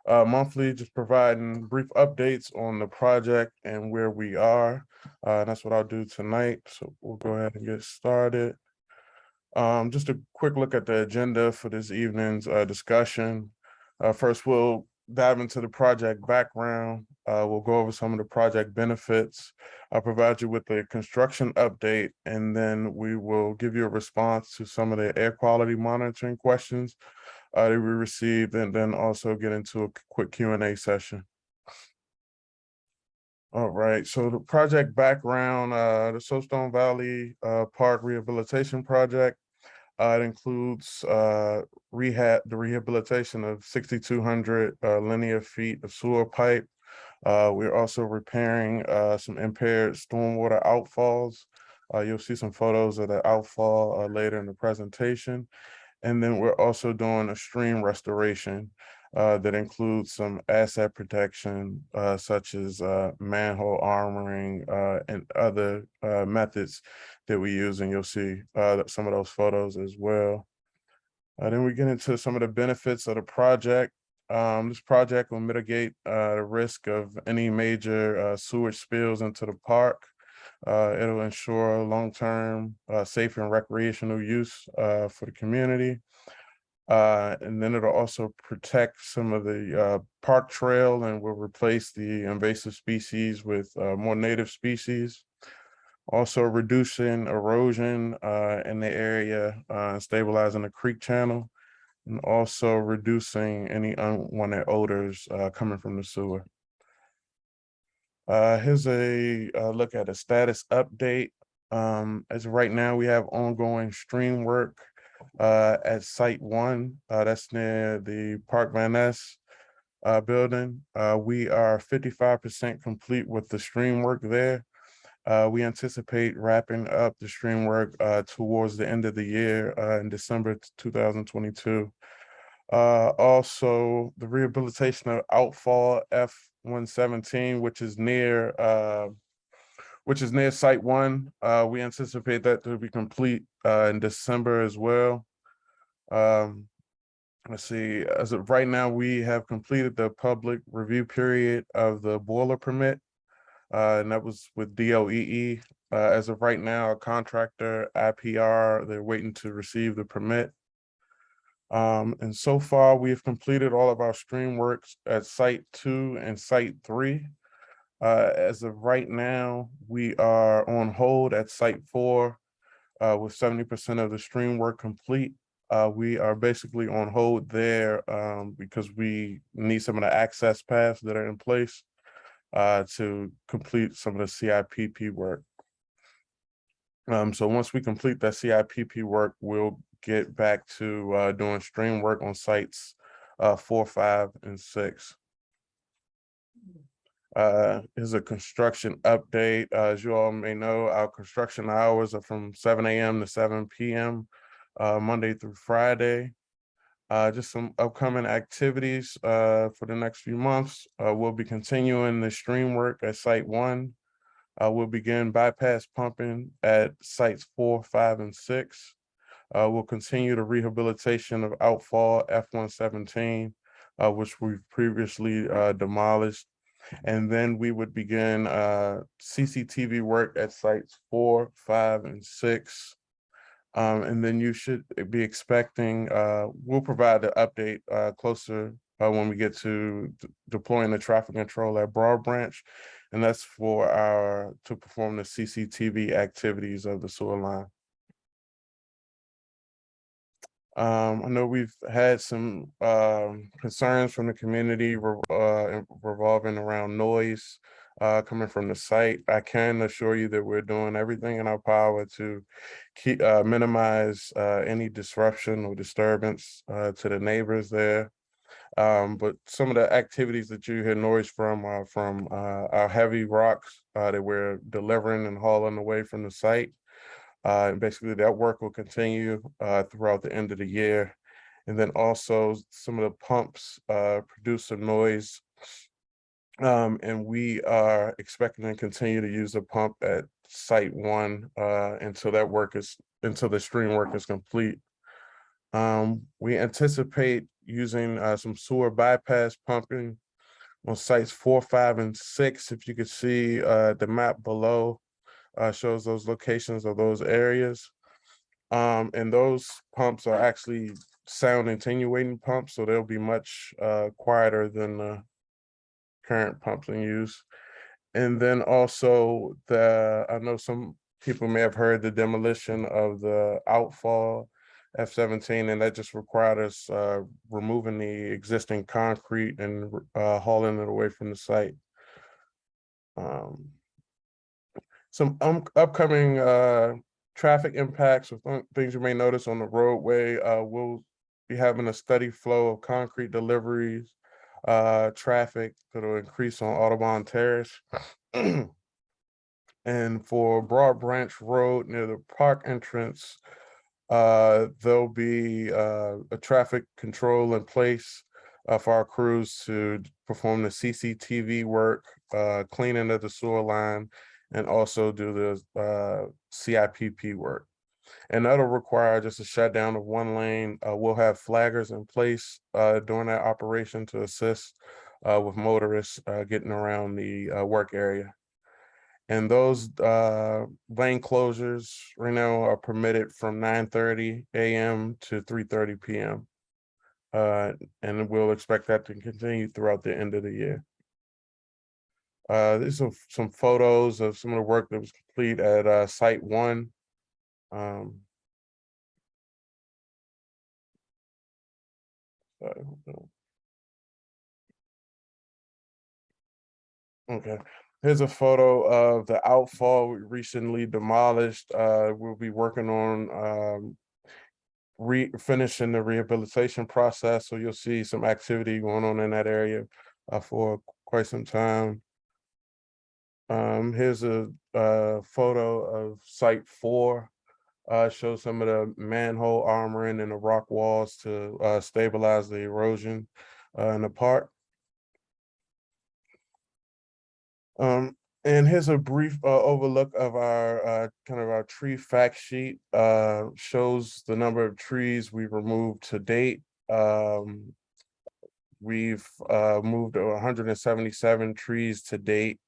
monthly, just providing brief updates on the project and where we are. That's what I'll do tonight. So we'll go ahead and get started. Just a quick look at the agenda for this evening's discussion. First, we'll dive into the project background. We'll go over some of the project benefits. I'll provide you with a construction update, and then we will give you a response to some of the air quality monitoring questions that we received, and then also get into a quick Q&A session. All right, so the project background, the Soapstone Valley Park Rehabilitation Project. It includes the rehabilitation of 6,200 linear feet of sewer pipe. We're also repairing some impaired stormwater outfalls. You'll see some photos of the outfall later in the presentation. And then we're also doing a stream restoration. that includes some asset protection, such as manhole armoring and other methods that we use, and you'll see some of those photos as well. Then we get into some of the benefits of the project. This project will mitigate the risk of any major sewage spills into the park. It'll ensure long-term safe and recreational use for the community. And then it'll also protect some of the park trail and will replace the invasive species with more native species. Also reducing erosion in the area, stabilizing the creek channel, and also reducing any unwanted odors coming from the sewer. Here's a look at a status update. As of right now, we have ongoing stream work at Site 1. That's near the Park Van Ness building. We are 55% complete with the stream work there. We anticipate wrapping up the stream work towards the end of the year in December 2022. Also, the rehabilitation of outfall F117, which is near Site 1. We anticipate that to be complete in December as well. Let's see, as of right now, we have completed the public review period of the boiler permit. And that was with DOEE. As of right now, a contractor, IPR, they're waiting to receive the permit. And so far, we have completed all of our stream works at Site 2 and Site 3. As of right now, we are on hold at Site 4 with 70% of the stream work complete. We are basically on hold there because we need some of the access paths that are in place to complete some of the CIPP work. So once we complete that CIPP work, we'll get back to doing stream work on sites 4, 5, and 6. Here's a construction update. As you all may know, our construction hours are from 7 a.m. to 7 p.m. Monday through Friday. Just some upcoming activities for the next few months. We'll be continuing the stream work at Site 1. We'll begin bypass pumping at Sites 4, 5, and 6. We'll continue the rehabilitation of outfall F117, which we've previously demolished. And then we would begin CCTV work at Sites 4, 5, and 6. And then you should be expecting, we'll provide the update closer when we get to deploying the traffic control at Broad Branch. And that's for to perform the CCTV activities of the sewer line. I know we've had some concerns from the community revolving around noise coming from the site. I can assure you that we're doing everything in our power to keep minimize any disruption or disturbance to the neighbors there. But some of the activities that you hear noise from are from our heavy rocks that we're delivering and hauling away from the site. And basically that work will continue throughout the end of the year. And then also some of the pumps produce some noise. And we are expecting to continue to use the pump at Site 1 until the stream work is complete. We anticipate using some sewer bypass pumping on Sites 4, 5, and 6. If you could see the map below, shows those locations of those areas. And those pumps are actually sound attenuating pumps, so they'll be much quieter than the current pumps in use. And then also I know some people may have heard the demolition of the outfall F-17, and that just required us removing the existing concrete and hauling it away from the site. Some upcoming traffic impacts or things you may notice on the roadway. We'll be having a steady flow of concrete deliveries, traffic that'll increase on Audubon Terrace. And for Broad Branch Road near the park entrance, there'll be a traffic control in place for our crews to perform the CCTV work, cleaning of the sewer line, and also do the CIPP work. And that'll require just a shutdown of one lane. We'll have flaggers in place during that operation to assist with motorists getting around the work area. And those lane closures right now are permitted from 9:30 a.m. to 3:30 p.m. And we'll expect that to continue throughout the end of the year. These are some photos of some of the work that was complete at Site 1. Okay, here's a photo of the outfall we recently demolished. We'll be working on finishing the rehabilitation process, so you'll see some activity going on in that area for quite some time. Here's a photo of Site 4. Shows some of the manhole armoring and the rock walls to stabilize the erosion in the park. And here's a brief overlook of our kind of our tree fact sheet. Shows the number of trees we've removed to date. We've moved 177 trees to date.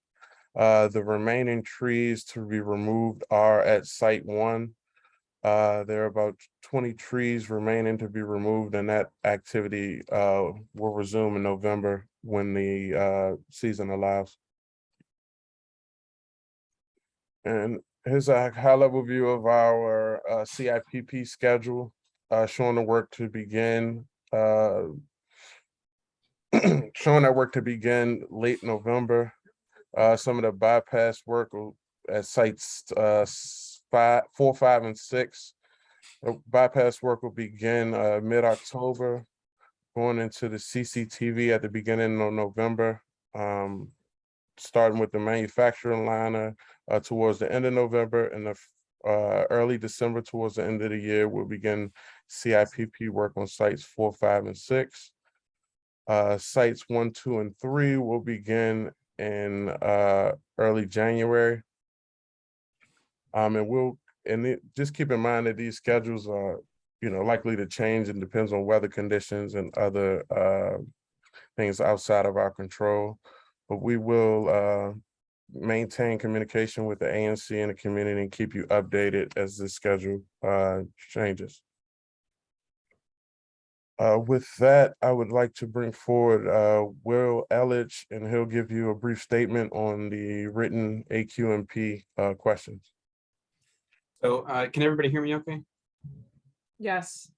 The remaining trees to be removed are at Site 1. There are about 20 trees remaining to be removed, and that activity will resume in November when the season allows. And here's a high-level view of our CIPP schedule, showing the work to begin, showing that work to begin late November. Some of the bypass work at sites 4, 5, and 6. Bypass work will begin mid-October, going into the CCTV at the beginning of November, starting with the manufacturing liner towards the end of November, and the early December towards the end of the year, we'll begin CIPP work on sites 4, 5, and 6. Sites 1, 2, and 3 will begin in early January. Just keep in mind that these schedules are, likely to change and depends on weather conditions and other things outside of our control. But we will maintain communication with the ANC and the community and keep you updated as the schedule changes. With that, I would like to bring forward Will Elledge, and he'll give you a brief statement on the written AQMP questions. So can everybody hear me okay? Yes.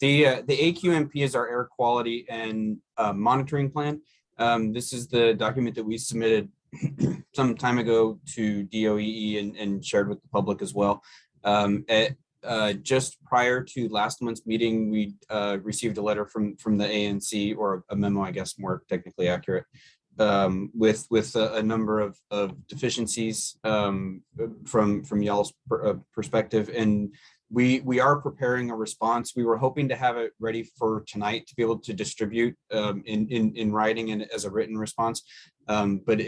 The AQMP is our air quality and monitoring plan. This is the document that we submitted some time ago to DOEE and shared with the public as well. Just prior to last month's meeting, we received a letter from the ANC, or a memo, I guess, more technically accurate, with a number of deficiencies from y'all's perspective, and we are preparing a response. We were hoping to have it ready for tonight to be able to distribute in writing and as a written response, but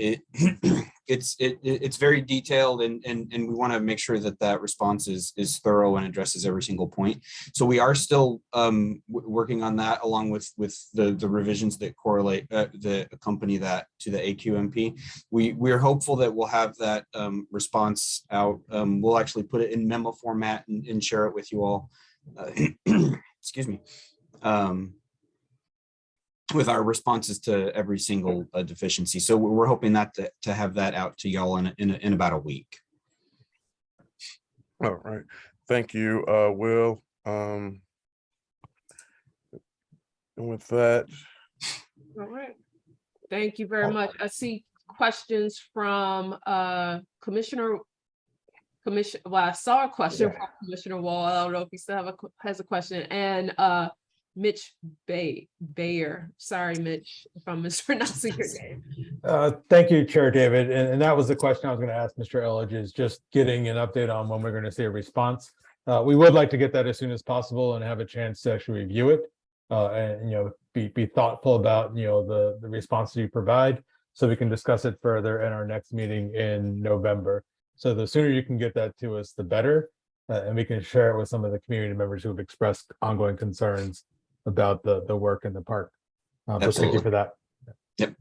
it's very detailed, and we want to make sure that response is thorough and addresses every single point. So we are still working on that, along with the revisions that correlate that accompany that to the AQMP. We're hopeful that we'll have that response out. We'll actually put it in memo format and share it with you all. Excuse me. With our responses to every single deficiency. So we're hoping that to have that out to y'all in about a week. All right, thank you, Will. And with that. All right. Thank you very much. I see questions from Commissioner. Well, I saw a question from Commissioner Wall. I don't know if he still has a question, and Mitch Bayer. Sorry, Mitch, if I'm mispronouncing your name. Thank you, Chair David. And that was the question I was going to ask Mr. Elledge, is just getting an update on when we're going to see a response. We would like to get that as soon as possible and have a chance to actually review it. and be thoughtful about the response you provide, so we can discuss it further in our next meeting in November. So the sooner you can get that to us, the better, and we can share it with some of the community members who have expressed ongoing concerns about the work in the park. So thank you for that. Yep.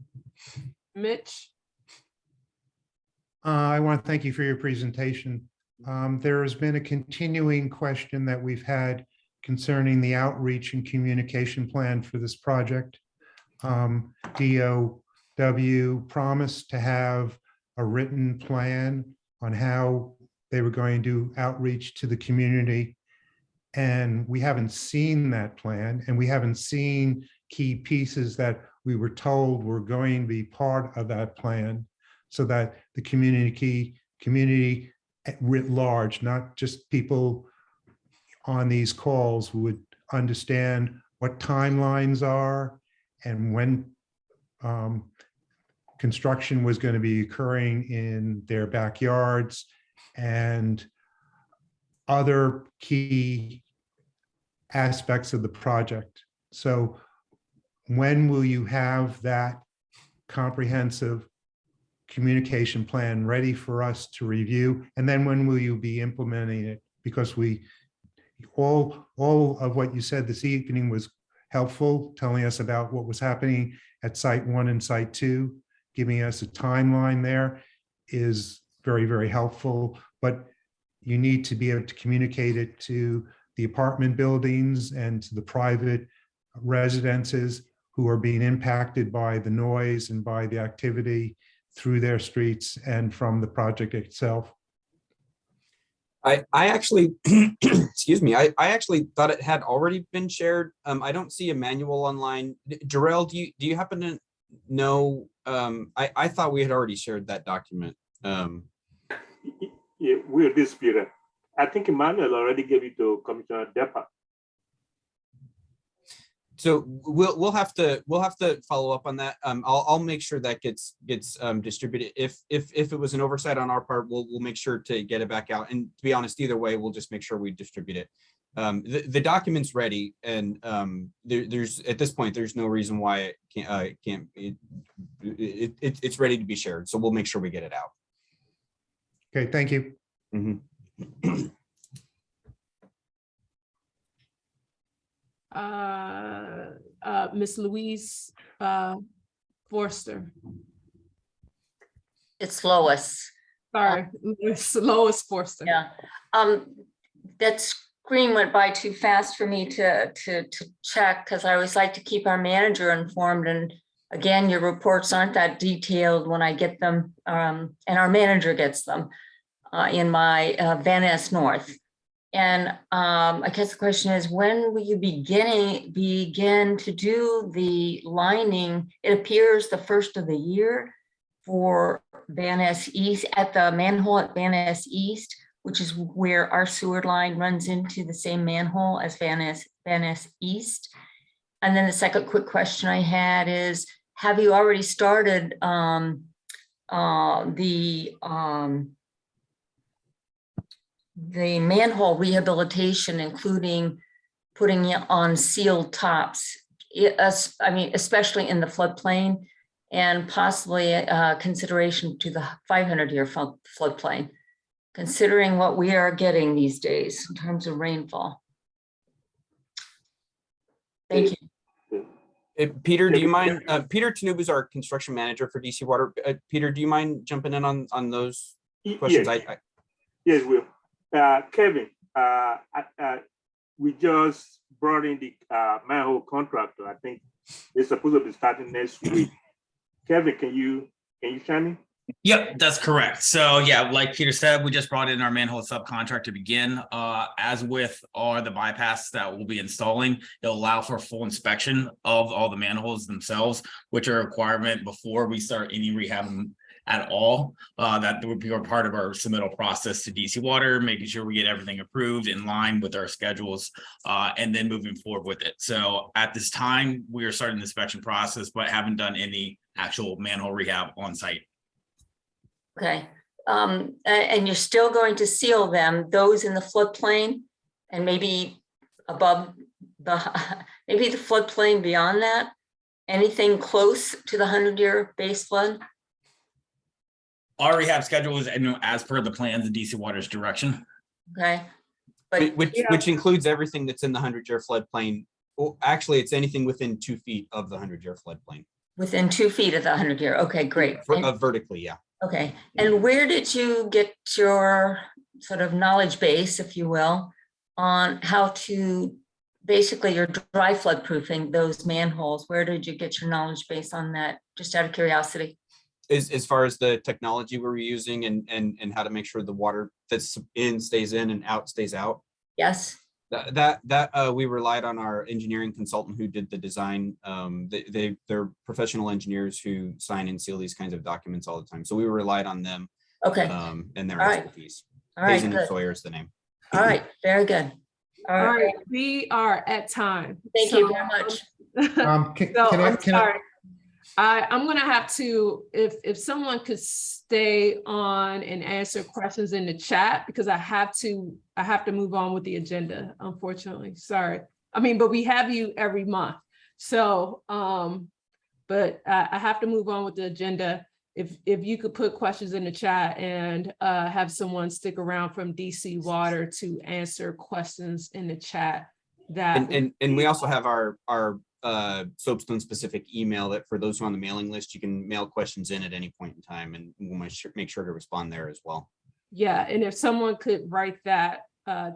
Mitch? I want to thank you for your presentation. There has been a continuing question that we've had concerning the outreach and communication plan for this project. DOW promised to have a written plan on how they were going to do outreach to the community. And we haven't seen that plan, and we haven't seen key pieces that we were told were going to be part of that plan, so that the community writ large, not just people on these calls, would understand what timelines are and when construction was going to be occurring in their backyards and other key aspects of the project. So when will you have that comprehensive communication plan ready for us to review? And then when will you be implementing it? Because all of what you said this evening was helpful, telling us about what was happening at Site 1 and Site 2, giving us a timeline there is very, very helpful. But you need to be able to communicate it to the apartment buildings and to the private residences who are being impacted by the noise and by the activity through their streets and from the project itself. I actually, excuse me, I actually thought it had already been shared. I don't see a manual online. Jarrell, do you happen to know? I thought we had already shared that document. Yeah, we'll dispute it. I think Emmanuel already gave it to Commissioner Depa. So we'll have to follow up on that. I'll make sure that gets distributed. If it was an oversight on our part, we'll make sure to get it back out. And to be honest, either way, we'll just make sure we distribute it. The document's ready, and there's at this point there's no reason why it can't. It's ready to be shared. So we'll make sure we get it out. Okay, thank you. Mm-hmm. Miss Louise Forster. It's Lois. Sorry, Miss Lois Forster. Yeah. That screen went by too fast for me to check, because I always like to keep our manager informed. And again, your reports aren't that detailed when I get them, and our manager gets them in my Van Ness North. And I guess the question is, when will you begin to do the lining? It appears the first of the year for Van Ness East, at the manhole at Van Ness East, which is where our sewer line runs into the same manhole as Van Ness East. And then the second quick question I had is, have you already started the manhole rehabilitation, including putting it on sealed tops, I mean, especially in the floodplain, and possibly consideration to the 500-year floodplain, considering what we are getting these days in terms of rainfall? Thank you. Peter, do you mind? Peter Tanub is our construction manager for DC Water. Peter, do you mind jumping in on those questions? Yes, yes, Will. Kevin, we just brought in the manhole contractor. I think they're supposed to be starting next week. Kevin, can you chime in? Yep, that's correct. So yeah, like Peter said, we just brought in our manhole subcontract to begin. As with all the bypass that we'll be installing, it'll allow for full inspection of all the manholes themselves, which are a requirement before we start any rehab at all. That would be a part of our submittal process to DC Water, making sure we get everything approved in line with our schedules, and then moving forward with it. So at this time, we are starting the inspection process, but haven't done any actual manhole rehab on site. Okay, and you're still going to seal them, those in the floodplain and maybe above maybe the floodplain beyond that? Anything close to the 100-year base flood? Our rehab schedule is, as per the plans and DC Water's direction. Okay. But Which includes everything that's in the 100-year floodplain. Well, actually, it's anything within 2 feet of the 100-year floodplain. within 2 feet of the 100-year. Okay, great. And- Vertically, yeah. Okay, and where did you get your sort of knowledge base, if you will, on how to basically your dry flood proofing those manholes? Where did you get your knowledge base on that? Just out of curiosity. As far as the technology we're using and how to make sure the water that's in stays in and out stays out. Yes. That we relied on our engineering consultant who did the design. They're professional engineers who sign and seal these kinds of documents all the time. So we relied on them. Okay. And their All right. expertise. All right, Hazen and good. Sawyer is the name. All right, very good. All right, we are at time. Thank you very much. I'm sorry. I'm gonna have to, if someone could stay on and answer questions in the chat, because I have to move on with the agenda, unfortunately. Sorry. I mean, but we have you every month. So, but I have to move on with the agenda. If you could put questions in the chat and have someone stick around from DC Water to answer questions in the chat. And we also have our soapstone specific email that for those who are on the mailing list, you can mail questions in at any point in time, and we'll make sure to respond there as well. Yeah, and if someone could write that,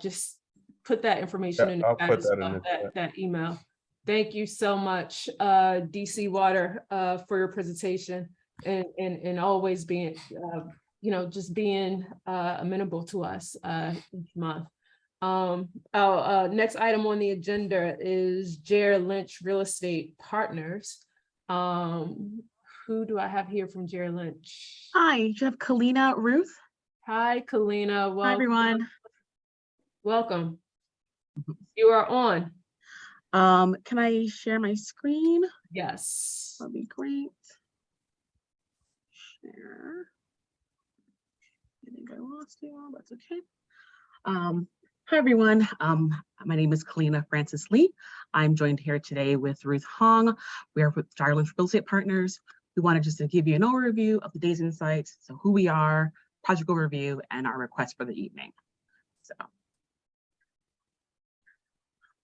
just put that information in the I'll chat put as that in well, the chat. that email. Thank you so much, DC Water, for your presentation and always being, just being amenable to us each month. Our next item on the agenda is Jared Lynch Real Estate Partners. Who do I have here from Jared Lynch? Hi, you have Kalina Ruth. Hi, Kalina. Welcome. Hi, everyone. Welcome. You are on. Can I share my screen? Yes. That'd be great. Share. I think I lost you all, that's okay. Hi, everyone. My name is Kalina Francis Lee. I'm joined here today with Ruth Hong. We are with Jared Lynch Real Estate Partners. We wanted just to give you an overview of the day's insights, so who we are, project overview, and our request for the evening. So.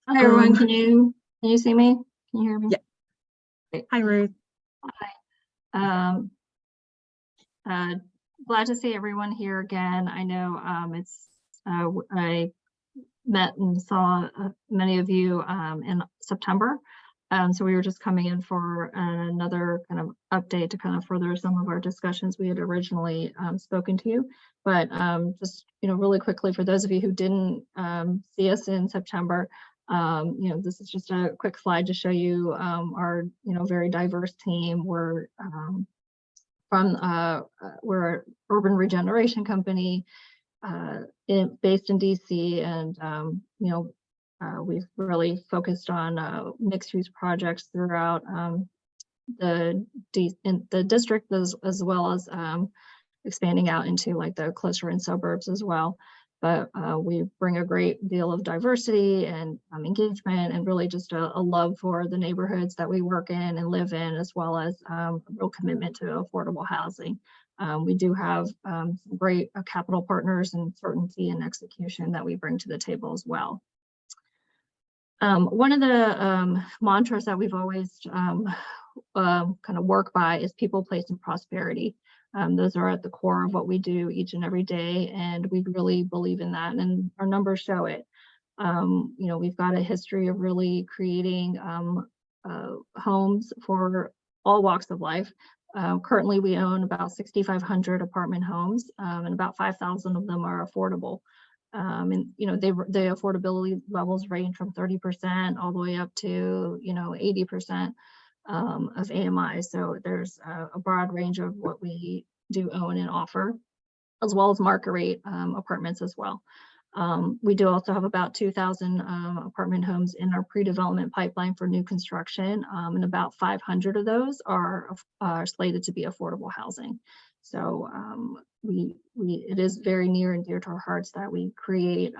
Hi, everyone. Can you see me? Can you hear me? Yeah. Great. Hi, Ruth. Hi. Glad to see everyone here again. I know I met and saw many of you in September. So we were just coming in for another kind of update to kind of further some of our discussions we had originally spoken to you. But just, really quickly, for those of you who didn't see us in September, this is just a quick slide to show you our, very diverse team. We're we're an urban regeneration company based in DC, and we've really focused on mixed use projects throughout the district, as well as expanding out into like the closer in suburbs as well. But we bring a great deal of diversity and engagement, and really just a love for the neighborhoods that we work in and live in, as well as a real commitment to affordable housing. We do have some great capital partners and certainty and execution that we bring to the table as well. One of the mantras that we've always kind of work by is people, place, and prosperity. Those are at the core of what we do each and every day, and we really believe in that, and our numbers show it. We've got a history of really creating homes for all walks of life. Currently, we own about 6,500 apartment homes, and about 5,000 of them are affordable. And the affordability levels range from 30% all the way up to 80% of AMI. So there's a broad range of what we do own and offer, as well as market rate apartments as well. We do also have about 2,000 apartment homes in our pre-development pipeline for new construction, and about 500 of those are slated to be affordable housing. So it is very near and dear to our hearts that we create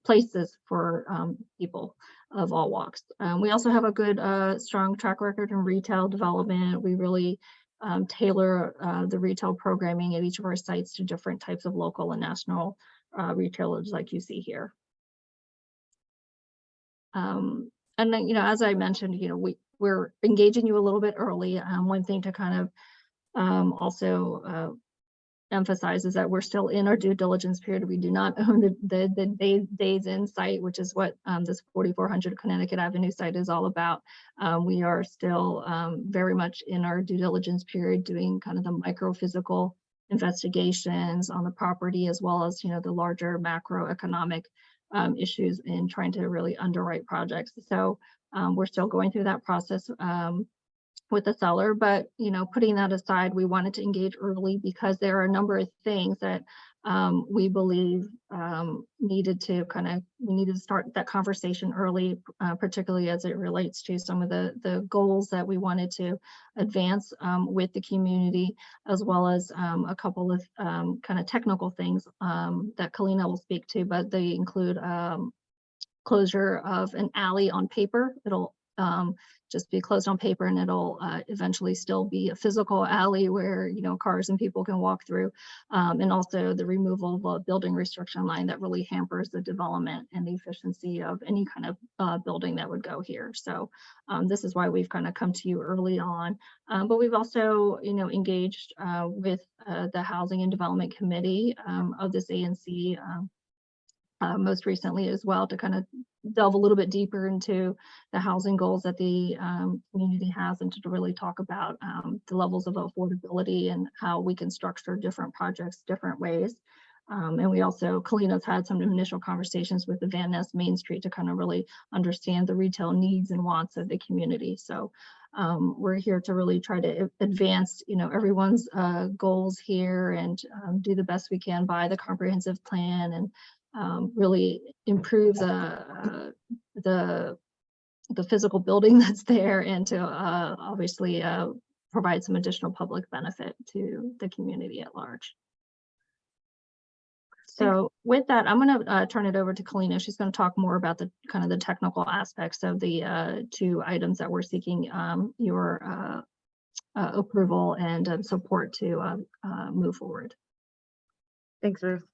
places for people of all walks. We also have a good, strong track record in retail development. We really tailor the retail programming at each of our sites to different types of local and national retailers like you see here. And then, you know, as I mentioned, you know, we're engaging you a little bit early. One thing to kind of also emphasize is that we're still in our due diligence period. We do not own the days in site, which is what this 4400 Connecticut Avenue site is all about. We are still very much in our due diligence period, doing kind of the micro-physical investigations on the property, as well as, you know, the larger macroeconomic issues in trying to really underwrite projects. So we're still going through that process with the seller, but, you know, putting that aside, we wanted to engage early because there are a number of things that we believe needed to start that conversation early, particularly as it relates to some of the goals that we wanted to advance with the community, as well as a couple of kind of technical things that Kalina will speak to, but they include closure of an alley on paper. It'll just be closed on paper, and it'll eventually still be a physical alley where, you know, cars and people can walk through, and also the removal of a building restriction line that really hampers the development and the efficiency of any kind of building that would go here. So this is why we've kind of come to you early on, but we've also, you know, engaged with the Housing and Development Committee of this ANC most recently as well, to kind of delve a little bit deeper into the housing goals that the community has, and to really talk about the levels of affordability and how we can structure different projects different ways. And we also, Kalina's had some initial conversations with the Van Ness Main Street to kind of really understand the retail needs and wants of the community. So we're here to really try to advance, you know, everyone's goals here, and do the best we can by the comprehensive plan, and really improve the physical building that's there, and to obviously provide some additional public benefit to the community at large. So with that, I'm going to turn it over to Kalina. She's going to talk more about the kind of the technical aspects of the two items that we're seeking your approval and support to move forward. Thanks, Ruth.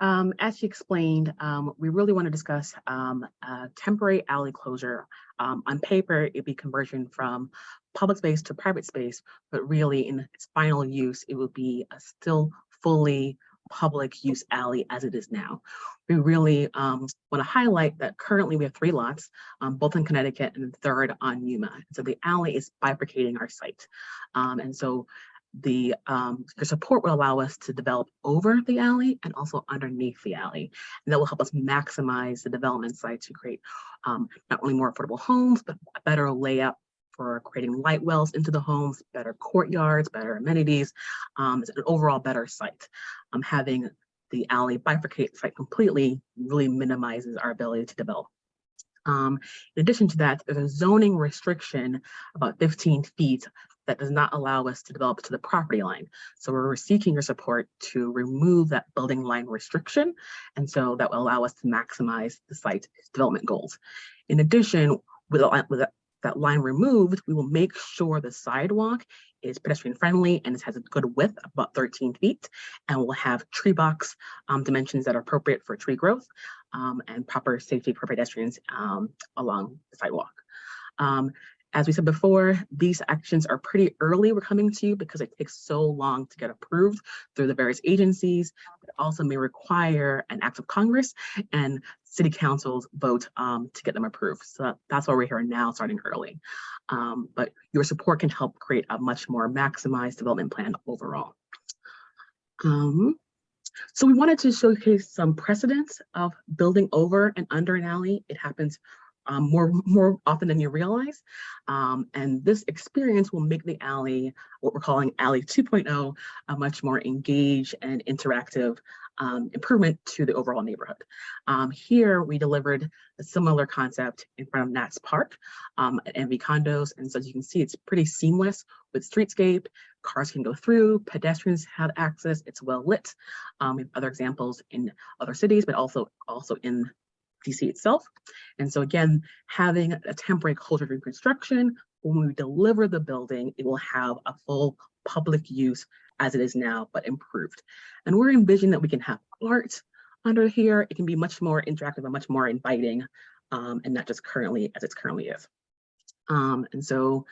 As she explained, we really want to discuss temporary alley closure. On paper, it'd be conversion from public space to private space, but really in its final use, it would be a still fully public use alley as it is now. We really want to highlight that currently we have 3 lots, both in Connecticut and the third on Yuma. So the alley is bifurcating our site. And so the support will allow us to develop over the alley and also underneath the alley. And that will help us maximize the development site to create not only more affordable homes, but a better layout for creating light wells into the homes, better courtyards, better amenities, it's an overall better site. Having the alley bifurcate the site completely really minimizes our ability to develop. In addition to that, there's a zoning restriction about 15 feet that does not allow us to develop to the property line. So we're seeking your support to remove that building line restriction. And so that will allow us to maximize the site's development goals. In addition, with that line removed, we will make sure the sidewalk is pedestrian friendly and it has a good width, about 13 feet, and we'll have tree box dimensions that are appropriate for tree growth and proper safety for pedestrians along the sidewalk. As we said before, these actions are pretty early. We're coming to you because it takes so long to get approved through the various agencies, but also may require an act of Congress and city council's vote to get them approved. So that's why we're here now, starting early. But your support can help create a much more maximized development plan overall. So we wanted to showcase some precedents of building over and under an alley. It happens more often than you realize. And this experience will make the alley, what we're calling Alley 2.0, a much more engaged and interactive improvement to the overall neighborhood. Here we delivered a similar concept in front of Nats Park at MV Condos. And so as you can see, it's pretty seamless with streetscape. Cars can go through, pedestrians have access, it's well lit. We have other examples in other cities, but also in DC itself. And so again, having a temporary closure during construction, when we deliver the building, it will have a full public use as it is now, but improved. And we're envisioning that we can have art under here. It can be much more interactive and much more inviting, and not just currently as it currently is. And so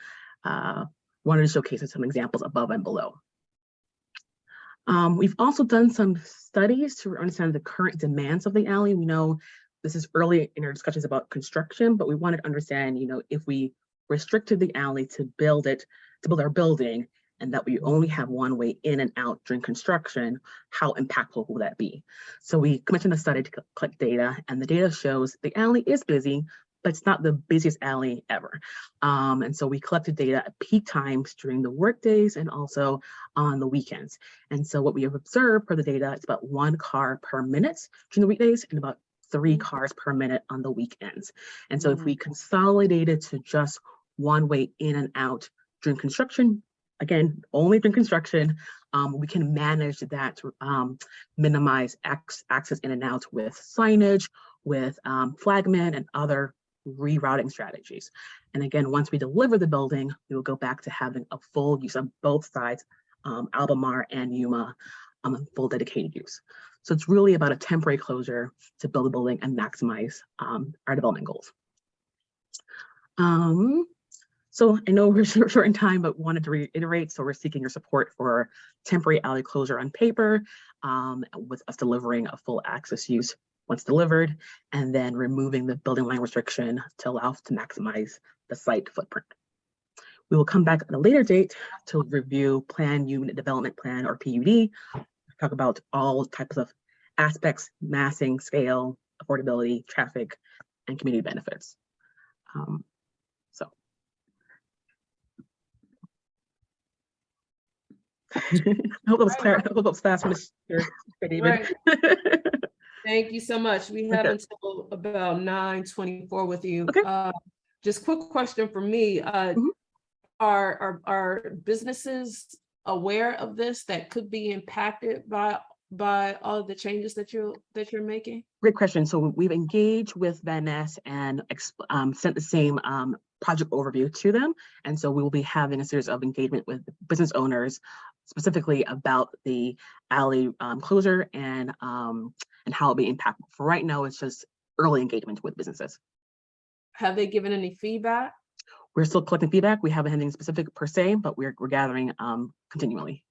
wanted to showcase some examples above and below. We've also done some studies to understand the current demands of the alley. We know this is early in our discussions about construction, but we wanted to understand, if we restricted the alley to build our building, and that we only have one way in and out during construction, how impactful will that be? So we commissioned a study to collect data, and the data shows the alley is busy, but it's not the busiest alley ever. And so we collected data at peak times during the work days and also on the weekends. And so what we have observed per the data, it's about 1 car per minute during the weekdays and about 3 cars per minute on the weekends. And so if we consolidated to just one way in and out during construction, again, only during construction, we can manage that to minimize access in and out with signage, with flagmen and other rerouting strategies. And again, once we deliver the building, we will go back to having a full use on both sides, Albemarle and Yuma, full dedicated use. So it's really about a temporary closure to build a building and maximize our development goals. So I know we're short in time, but wanted to reiterate, so we're seeking your support for temporary alley closure on paper, with us delivering a full access use once delivered, and then removing the building line restriction to allow us to maximize the site footprint. We will come back at a later date to review Planned Unit Development Plan, or PUD, talk about all types of aspects, massing, scale, affordability, traffic, and community benefits. I hope that was clear. I hope that was fast, Mr. David. Right. Thank you so much. We have Okay. until about 9:24 with you. Okay. Just quick question for me. Are businesses aware of this that could be impacted by all the changes that you're making? Great question. So we've engaged with Van Ness and sent the same project overview to them. And so we will be having a series of engagement with business owners specifically about the alley closure and how it will be impactful. For right now, it's just early engagement with businesses. Have they given any feedback? We're still collecting feedback. We haven't had anything specific per se, but we're gathering continually.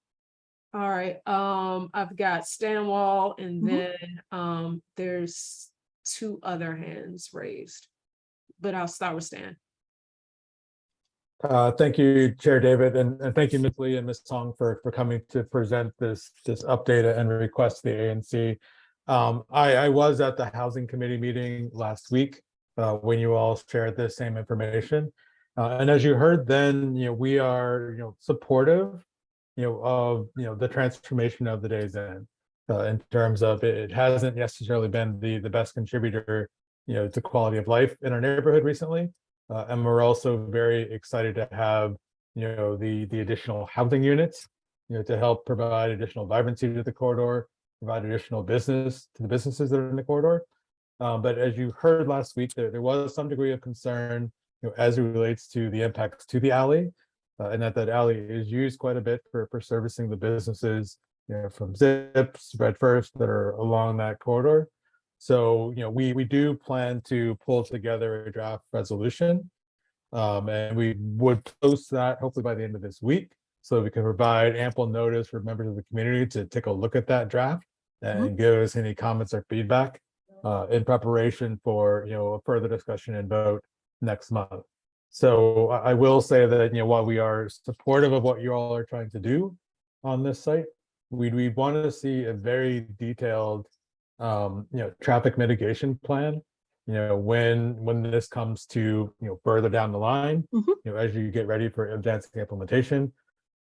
All right. I've got Stanwall, and then there's 2 other hands raised, but I'll start with Stan. Thank you, Chair David, and thank you, Ms. Lee and Ms. Song for coming to present this update and request to the ANC. I was at the Housing Committee meeting last week when you all shared this same information. And as you heard then, we are, supportive, of, the transformation of the Days Inn in terms of it hasn't necessarily been the best contributor, to quality of life in our neighborhood recently. And we're also very excited to have, the additional housing units, to help provide additional vibrancy to the corridor, provide additional business to the businesses that are in the corridor. But as you heard last week, there was some degree of concern, as it relates to the impacts to the alley, and that alley is used quite a bit for servicing the businesses, from Zips, Red First that are along that corridor. So, we do plan to pull together a draft resolution, and we would post that hopefully by the end of this week, so we can provide ample notice for members of the community to take a look at that draft and give us any comments or feedback in preparation for, a further discussion and vote next month. So I will say that, while we are supportive of what you all are trying to do on this site, we want to see a very detailed traffic mitigation plan, when this comes to, further down the line, as you get ready for advanced implementation,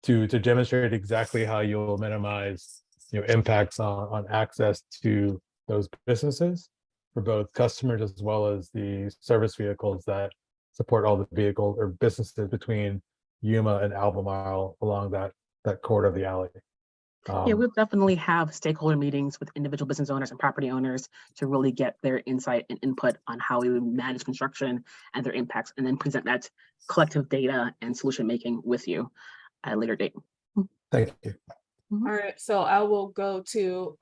to demonstrate exactly how you'll minimize, impacts on access to those businesses for both customers as well as the service vehicles that support all the vehicles or businesses between Yuma and Albemarle along that corridor of the alley. Yeah, we'll definitely have stakeholder meetings with individual business owners and property owners to really get their insight and input on how we would manage construction and their impacts, and then present that collective data and solution making with you at a later date. Thank you. All right, so I will go to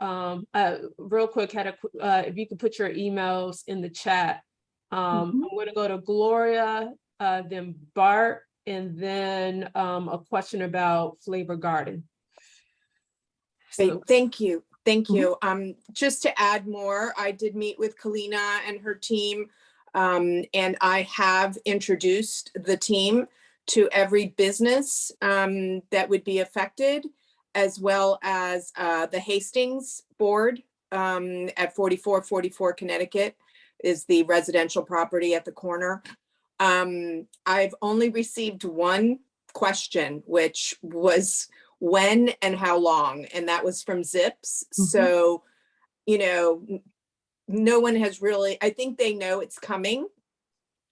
real quick, if you could put your emails in the chat. I'm going to go to Gloria, then Bart, and then a question about Flavor Garden. So, thank you. Thank you. Just to add more, I did meet with Kalina and her team, and I have introduced the team to every business that would be affected, as well as the Hastings board at 4444 Connecticut is the residential property at the corner. I've only received one question, which was when and how long, and that was from Zips. So, you know, no one has really, I think they know it's coming.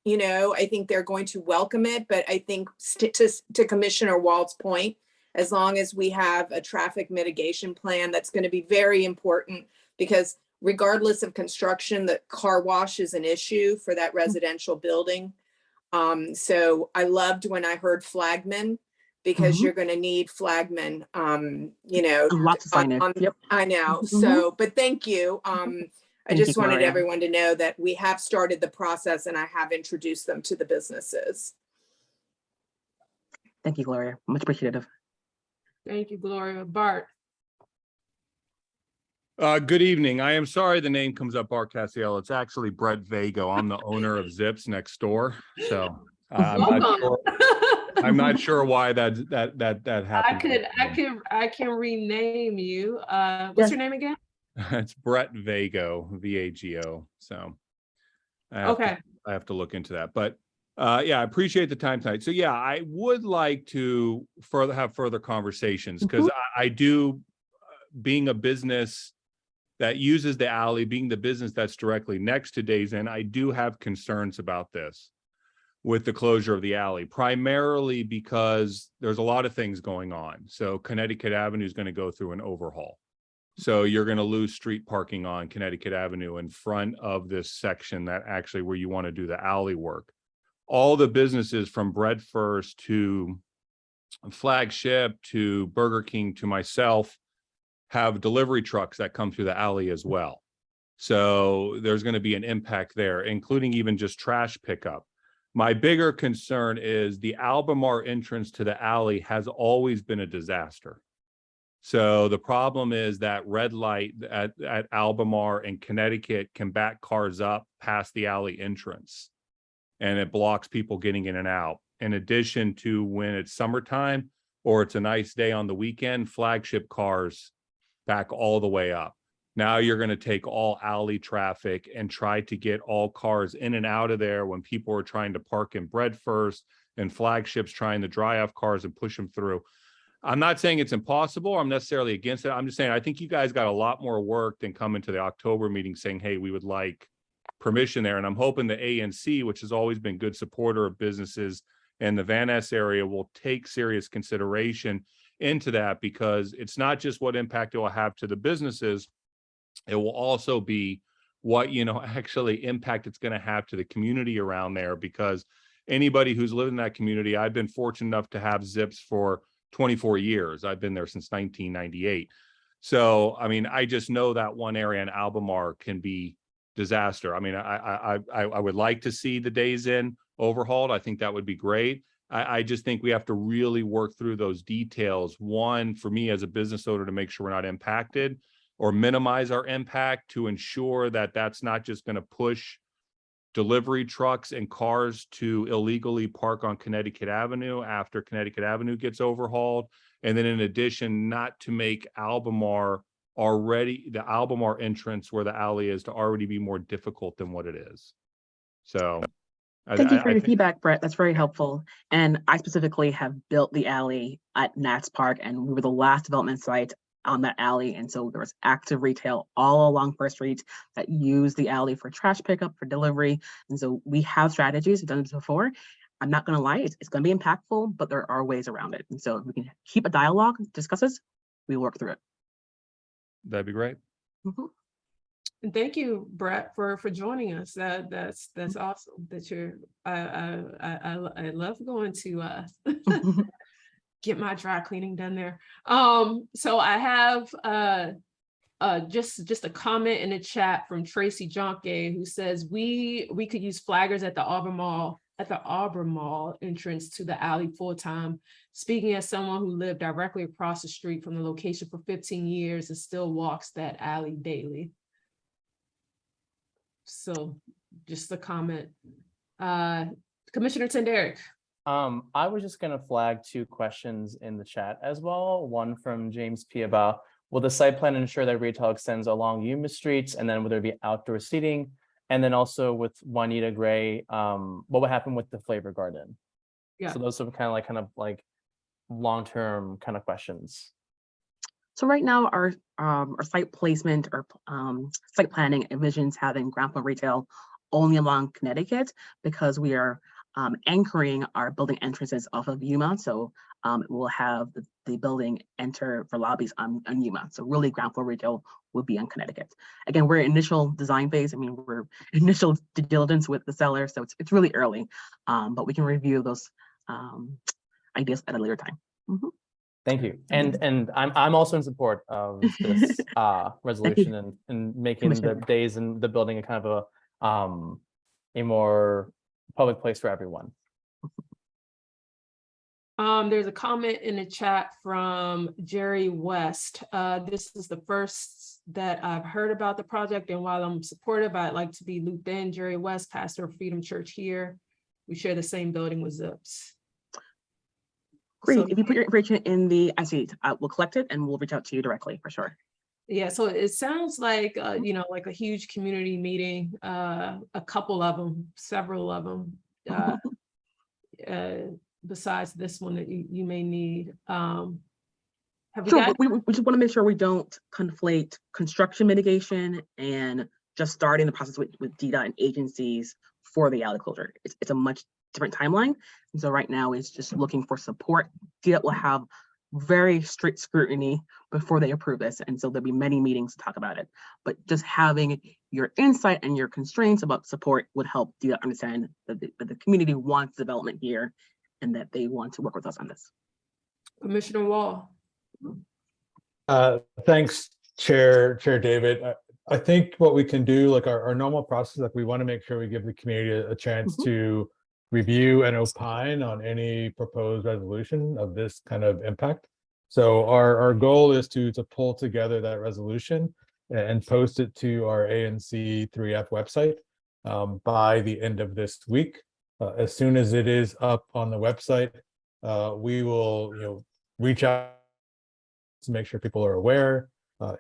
You know, I think they're going to welcome it, but I think to Commissioner Walt's point, as long as we have a traffic mitigation plan, that's going to be very important, because regardless of construction, the car wash is an issue for that residential building. So I loved when I heard flagman, because you're going to need flagman, you know, lots of signage. Yep. I know. So, but thank you. I just wanted everyone to know that we have started the process and I have introduced them to the businesses. Thank you, Gloria. Much appreciative. Thank you, Gloria. Bart. Good evening. I am sorry the name comes up Bart Cassiel. It's actually Brett Vago. I'm the owner of Zips next door. So I'm not sure why that happened. I can rename you. What's your name again? It's Brett Vago, V-A-G-O. So I have to look into that. But yeah, I appreciate the time tonight. So yeah, I would like to have further conversations, because I do, being a business that uses the alley, being the business that's directly next to Days Inn, I do have concerns about this with the closure of the alley, primarily because there's a lot of things going on. So Connecticut Avenue is going to go through an overhaul. So you're going to lose street parking on Connecticut Avenue in front of this section that actually where you want to do the alley work. All the businesses from Bread First to Flagship to Burger King to myself have delivery trucks that come through the alley as well. So there's going to be an impact there, including even just trash pickup. My bigger concern is the Albemarle entrance to the alley has always been a disaster. So the problem is that red light at Albemarle and Connecticut can back cars up past the alley entrance, and it blocks people getting in and out. In addition to when it's summertime or it's a nice day on the weekend, Flagship cars back all the way up. Now you're going to take all alley traffic and try to get all cars in and out of there when people are trying to park in Bread First and Flagship's trying to dry off cars and push them through. I'm not saying it's impossible. I'm necessarily against it. I'm just saying, I think you guys got a lot more work than coming to the October meeting saying, hey, we would like permission there. And I'm hoping the ANC, which has always been good supporter of businesses in the Van Ness area, will take serious consideration into that, because it's not just what impact it will have to the businesses. It will also be what, actually impact it's going to have to the community around there, because anybody who's lived in that community, I've been fortunate enough to have Zips for 24 years. I've been there since 1998. So, I mean, I just know that one area in Albemarle can be disaster. I mean, I would like to see the Days Inn overhauled. I think that would be great. I just think we have to really work through those details. One, for me as a business owner, to make sure we're not impacted or minimize our impact, to ensure that that's not just going to push delivery trucks and cars to illegally park on Connecticut Avenue after Connecticut Avenue gets overhauled. And then in addition, not to make Albemarle the Albemarle entrance where the alley is, to already be more difficult than what it is. So thank you for your feedback, Brett. That's very helpful. And I specifically have built the alley at Nats Park, and we were the last development site on that alley. And so there was active retail all along First Street that use the alley for trash pickup, for delivery. And so we have strategies, we've done this before. I'm not going to lie, it's going to be impactful, but there are ways around it. And so we can keep a dialogue, discuss this. we work through it. That'd be great. Mhm. And thank you, Brett, for joining us. That's awesome that you're, I love going to get my dry cleaning done there. So I have just a comment in the chat from Tracy Jonke, who says we could use flaggers at the Auburn Mall entrance to the alley full time. Speaking as someone who lived directly across the street from the location for 15 years and still walks that alley daily. So just a comment. Commissioner Tenderick. I was just gonna flag 2 questions in the chat as well. One from James P. about, will the site plan ensure that retail extends along Yuma streets, and then will there be outdoor seating? And then also with Juanita Gray, what would happen with the flavor garden? Yeah. So those are kind of like long-term kind of questions. So right now, our site placement or site planning envisions having ground floor retail only along Connecticut, because we are anchoring our building entrances off of Yuma. So we'll have the building enter for lobbies on Yuma. So really ground floor retail will be on Connecticut. Again, we're initial design phase. I mean, we're initial due diligence with the seller. So it's really early, but we can review those ideas at a later time. Mhm. Thank you. And I'm also in support of this resolution and making the days in the building a kind of a more public place for everyone. There's a comment in the chat from Jerry West. This is the first that I've heard about the project, and while I'm supportive, I'd like to be looped in. Jerry West, pastor of Freedom Church here. We share the same building with Zips. Great. So, if you put your information in the IC, we'll collect it and we'll reach out to you directly for sure. yeah, so it sounds like, like a huge community meeting, a couple of them, several of them, besides this one that you may need. Have we Sure, got? but we just want to make sure we don't conflate construction mitigation and just starting the process with DDOT and agencies for the alley closure. It's a much different timeline. And so right now it's just looking for support. DDOT will have very strict scrutiny before they approve this. And so there'll be many meetings to talk about it. But just having your insight and your constraints about support would help DDOT understand that the community wants development here and that they want to work with us on this. Commissioner Wall. Thanks, Chair David. I think what we can do, like our normal process, like we want to make sure we give the community a chance to review and opine on any proposed resolution of this kind of impact. So our goal is to pull together that resolution and post it to our ANC3F website by the end of this week. As soon as it is up on the website, we will reach out to make sure people are aware,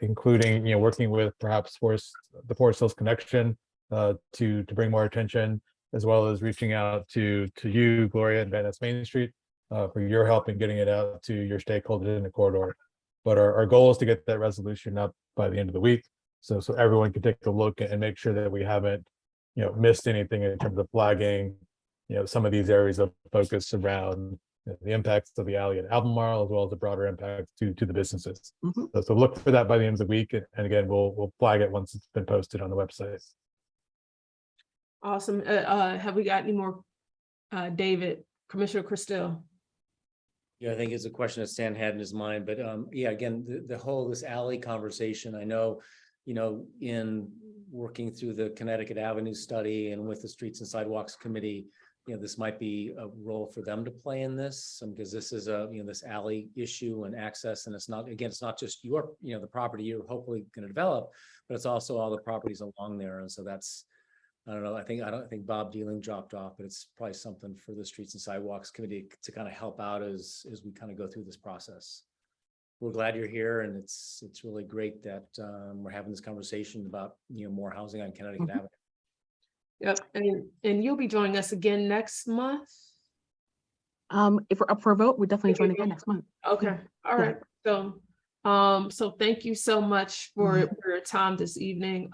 including working with perhaps the Forest Hills Connection to bring more attention, as well as reaching out to you, Gloria, and Van Ness Main Street for your help in getting it out to your stakeholders in the corridor. But our goal is to get that resolution up by the end of the week, so everyone can take a look and make sure that we haven't missed anything in terms of flagging some of these areas of focus around the impacts of the alley at Albemarle, as well as the broader impact to the businesses. So look for that by the end of the week, and again we'll flag it once it's been posted on the website. Awesome. Have we got any more? David, Commissioner Christel. Yeah, I think it's a question that Stan had in his mind, but yeah, again, the whole this alley conversation, I know, in working through the Connecticut Avenue study and with the Streets and Sidewalks Committee, this might be a role for them to play in this, because this is this alley issue and access, and it's not just your, the property you're hopefully going to develop, but it's also all the properties along there. And so that's, I don't know, I don't think Bob Dealing dropped off, but it's probably something for the Streets and Sidewalks Committee to kind of help out as we kind of go through this process. We're glad you're here, and it's really great that we're having this conversation about more housing on Connecticut Avenue. Yep, and you'll be joining us again next month. If we're up for a vote, we'll definitely join again next month. Okay, all right. So thank you so much for your time this evening.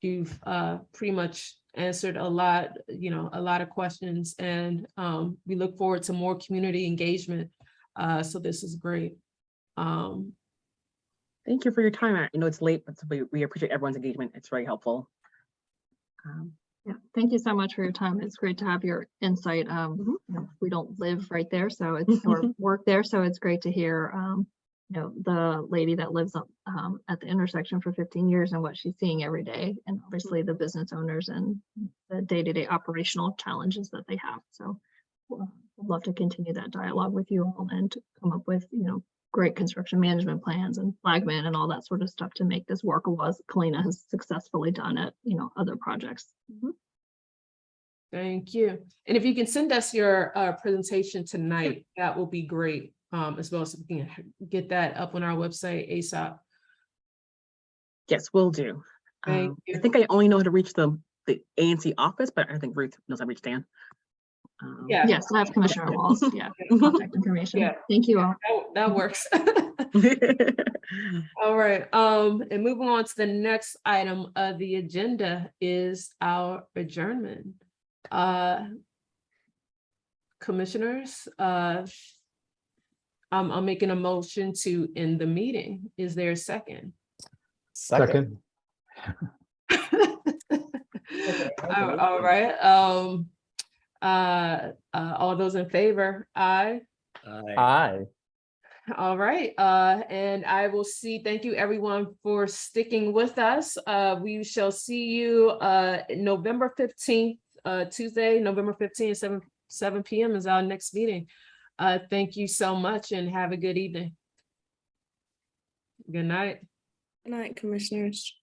You've pretty much answered a lot of questions, and we look forward to more community engagement So this is great. Thank you for your time. I know it's late, but we appreciate everyone's engagement. It's very helpful. Yeah, thank you so much for your time. It's great to have your insight. You know, we don't live right there, so it's or work there, so it's great to hear. You know, the lady that lives at the intersection for 15 years and what she's seeing every day, and obviously the business owners and the day-to-day operational challenges that they have. So, I'd love to continue that dialogue with you all and come up with, you know, great construction management plans and flagman and all that sort of stuff to make this workable, as Kalina has successfully done at, you know, other projects. Thank you. And if you can send us your presentation tonight, that will be great, as well, so we can get that up on our website ASAP. Yes, will do. Thank I think I only know how to reach the ANC office, but I think Ruth knows how to reach Dan. Yeah. Yes, I have Commissioner Walls. Yeah, contact information. Yeah. Thank you all. That works. All right. And moving on to the next item of the agenda is our adjournment. Commissioners, I'm making a motion to end the meeting. Is there a second? Second. All right. All those in favor? Aye. Aye. All right. And I will thank you everyone for sticking with us. We shall see you November 15th, Tuesday, November 15th, 7 p.m. is our next meeting. Thank you so much and have a good evening. Good night. Good night, commissioners.